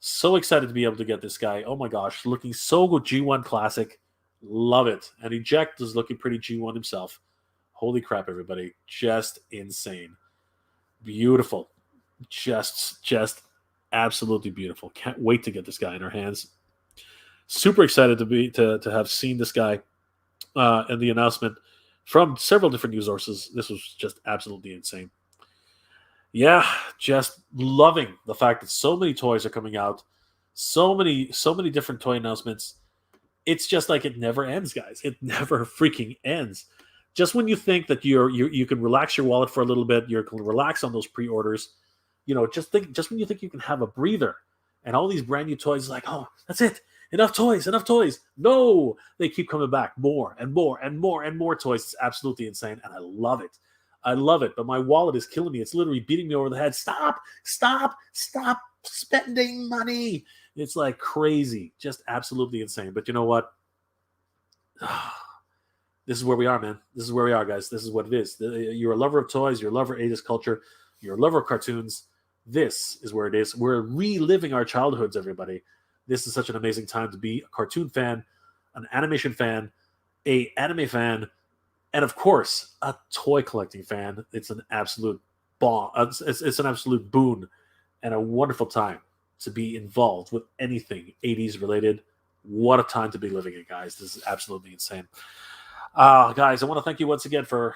So excited to be able to get this guy. Oh my gosh, looking so good. G1 classic. Love it. And Eject is looking pretty G1 himself. Holy crap, everybody. Just insane. Beautiful. Just absolutely beautiful. Can't wait to get this guy in our hands. Super excited to have seen this guy and the announcement from several different news sources. This was just absolutely insane. Yeah, just loving the fact that so many toys are coming out, so many different toy announcements. It's just like it never ends, guys. It never freaking ends. Just when you think that you can relax your wallet for a little bit, you can relax on those pre-orders. Just when you think you can have a breather, and all these brand new toys, like, oh, that's it, enough toys. No, they keep coming back, more and more and more and more toys. It's absolutely insane, and I love it. But my wallet is killing me. It's literally beating me over the head. Stop spending money. It's like crazy, just absolutely insane. But you know what? This is where we are, man. This is where we are, guys. This is what it is. You're a lover of toys. You're a lover of 80s culture. You're a lover of cartoons. This is where it is. We're reliving our childhoods, everybody. This is such an amazing time to be a cartoon fan, an animation fan, an anime fan, and of course, a toy collecting fan. It's an absolute bomb. It's an absolute boon and a wonderful time to be involved with anything 80s related What a time to be living in, guys. This is absolutely insane. Guys, I want to thank you once again for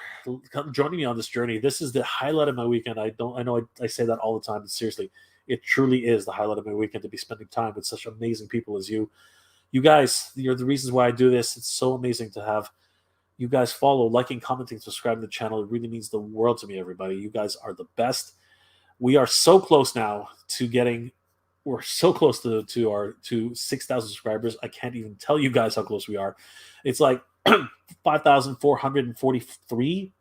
joining me on this journey. This is the highlight of my weekend. I know I say that all the time, but seriously, it truly is the highlight of my weekend to be spending time with such amazing people as you. You guys, you're the reasons why I do this. It's so amazing to have you guys follow, liking, commenting, subscribing to the channel. It really means the world to me, everybody. You guys are the best. We are so close now to getting. We're so close to 6,000 subscribers. I can't even tell you guys how close we are. It's like 5,443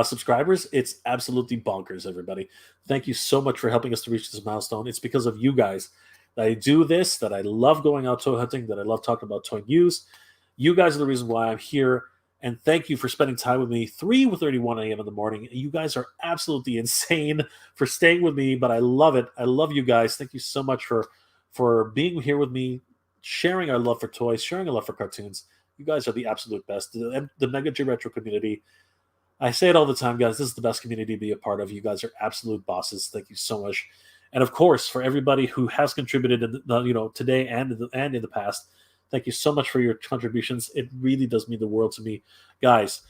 subscribers. It's absolutely bonkers, everybody. Thank you so much for helping us to reach this milestone. It's because of you guys that I do this, that I love going out toy hunting, that I love talking about toy news. You guys are the reason why I'm here. And thank you for spending time with me 3:31 a.m. in the morning. You guys are absolutely insane for staying with me, but I love it. I love you guys. Thank you so much for being here with me, sharing our love for toys, sharing our love for cartoons. You guys are the absolute best. The Mega J Retro community, I say it all the time, guys. This is the best community to be a part of. You guys are absolute bosses. Thank you so much. And of course, for everybody who has contributed today and in the past, thank you so much for your contributions. It really does mean the world to me. Guys,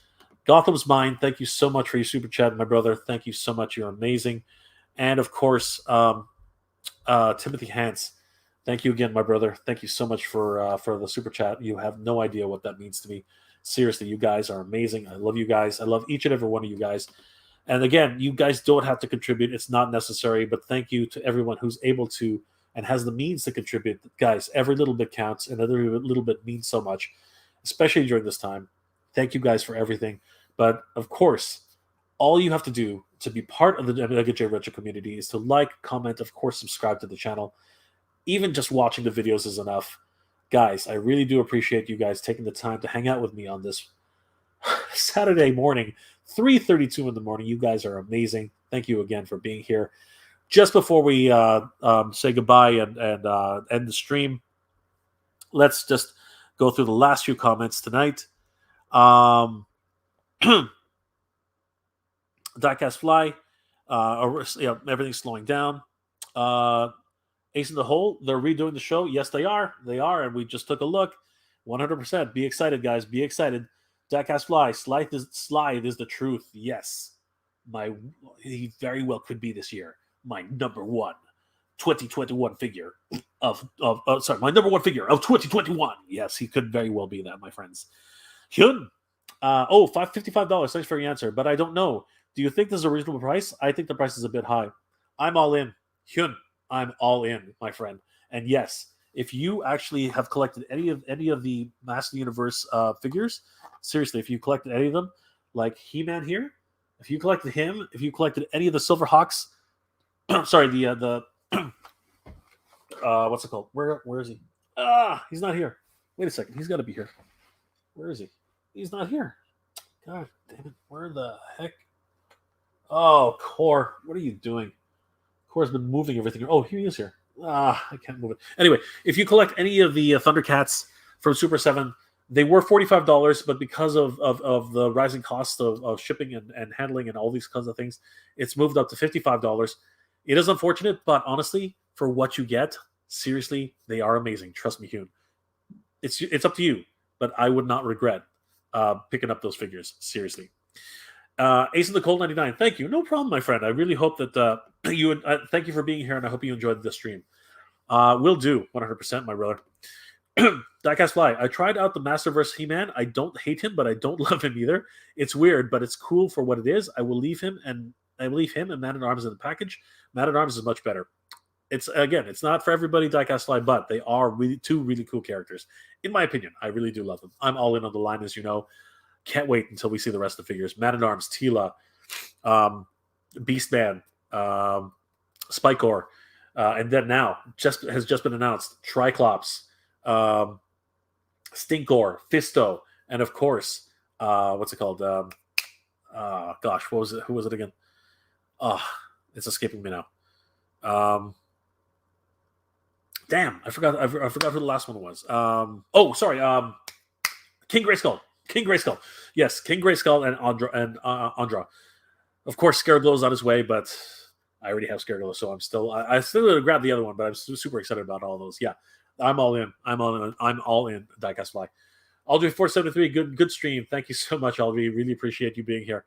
Gotham's Mine, thank you so much for your super chat, my brother. Thank you so much. You're amazing. And of course, Timothy Hans, thank you again, my brother. Thank you so much for the super chat. You have no idea what that means to me. Seriously, you guys are amazing. I love you guys. I love each and every one of you guys. And again, you guys don't have to contribute. It's not necessary. But thank you to everyone who's able to and has the means to contribute. Guys, every little bit counts, and every little bit means so much, especially during this time. Thank you guys for everything. But of course, all you have to do to be part of the Mega J Retro community is to like, comment, of course, subscribe to the channel. Even just watching the videos is enough. Guys, I really do appreciate you guys taking the time to hang out with me on this Saturday morning, 3:32 in the morning. You guys are amazing. Thank you again for being here. Just before we say goodbye and end the stream, let's just go through the last few comments tonight. Diecast Fly, everything's slowing down. Ace in the Hole, they're redoing the show. Yes, they are. They are, and we just took a look. 100%. Be excited, guys. Be excited. Diecast Fly, Slide is the truth. Yes. He very well could be this year. My number one 2021 figure my number one figure of 2021. Yes, he could very well be that, my friends. Hyun, $55. Thanks for your answer, but I don't know. Do you think this is a reasonable price? I think the price is a bit high. I'm all in. Hyun, I'm all in, my friend. And yes, if you actually have collected any of the Master Universe figures, seriously, if you collected any of them, like He-Man here, if you collected him, if you collected any of the Silverhawks, sorry, the what's it called? Where is he? He's not here. Wait a second. He's got to be here. Where is he? He's not here. God damn it. Where the heck? Oh, Core. What are you doing? Core's been moving everything. Oh, here he is here. I can't move it. Anyway, if you collect any of the Thundercats from Super7, they were $45, but because of the rising cost of shipping and handling and all these kinds of things, it's moved up to $55. It is unfortunate, but honestly, for what you get, seriously, they are amazing. Trust me, Hune. It's up to you, but I would not regret picking up those figures. Seriously. Ace in the Cold 99. Thank you. No problem, my friend. I really hope that you. Thank you for being here, and I hope you enjoyed the stream. Will do 100%, my brother. Diecast Fly. I tried out the Masterverse He-Man. I don't hate him, but I don't love him either. It's weird, but it's cool for what it is. I will leave him and Man-at-Arms in the package. Man-at-Arms is much better. It's not for everybody, Diecast Fly, but they are two really cool characters. In my opinion, I really do love them. I'm all in on the line, as you know. Can't wait until we see the rest of the figures. Man-at-Arms, Tila, Beastman, Spikor, and then now has just been announced Triclops, Stinkor, Fisto, and of course, what's it called? Gosh, what was it? Who was it again? It's escaping me now. Damn, I forgot who the last one was. Sorry, King Grayskull. King Grayskull. Yes, King Grayskull and Andra. Of course, Scareglow on his way, but I already have Scareglow, so I still going to grab the other one, but I'm super excited about all those. Yeah. I'm all in. I'm all in. I'm all in. Diecast Fly. Aldry473, good stream. Thank you so much, Aldry. Really appreciate you being here.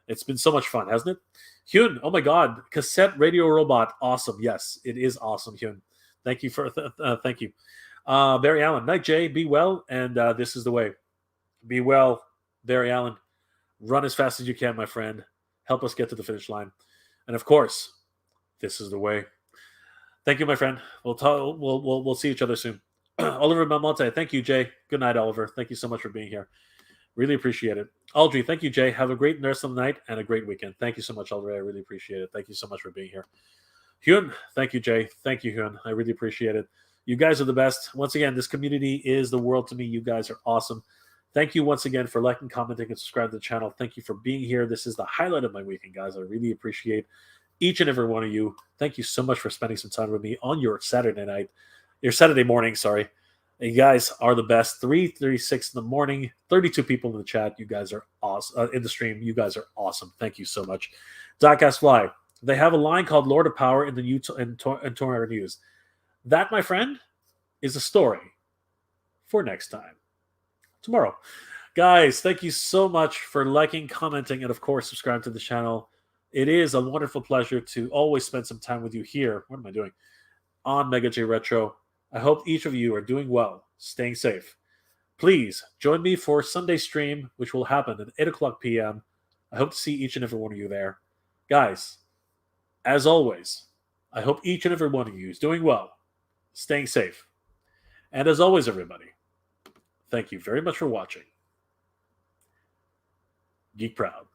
It's been so much fun, hasn't it? Hyun, oh my God, cassette radio robot, awesome. Yes, it is awesome, Hyun. Thank you for thank you, Barry Allen. Night, Jay. Be well, and this is the way. Be well, Barry Allen. Run as fast as you can, my friend. Help us get to the finish line, and of course, this is the way. Thank you, my friend. We'll talk. We'll see each other soon. Oliver Belmonte. Thank you, Jay. Good night, Oliver. Thank you so much for being here. Really appreciate it. Aldry, thank you, Jay. Have a great rest of the night and a great weekend. Thank you so much, Aldry. I really appreciate it. Thank you so much for being here. Hyun, thank you, Jay. Thank you, Hyun. I really appreciate it. You guys are the best. Once again, this community is the world to me. You guys are awesome. Thank you once again for liking, commenting, and subscribing to the channel. Thank you for being here. This is the highlight of my weekend, guys. I really appreciate each and every one of you. Thank you so much for spending some time with me on your Saturday night, your Saturday morning, sorry. You guys are the best. 3:36 in the morning, 32 people in the chat. You guys are awesome. In the stream, you guys are awesome. Thank you so much. Diecast Fly. They have a line called Lord of Power in the Tornado News. That, my friend, is a story for next time. Tomorrow. Guys, thank you so much for liking, commenting, and of course, subscribing to the channel. It is a wonderful pleasure to always spend some time with you here. What am I doing? On Mega J Retro. I hope each of you are doing well, staying safe. Please join me for Sunday stream, which will happen at 8 o'clock p.m. I hope to see each and every one of you there. Guys, as always, I hope each and every one of you is doing well, staying safe. And as always, everybody, thank you very much for watching. Geek Proud.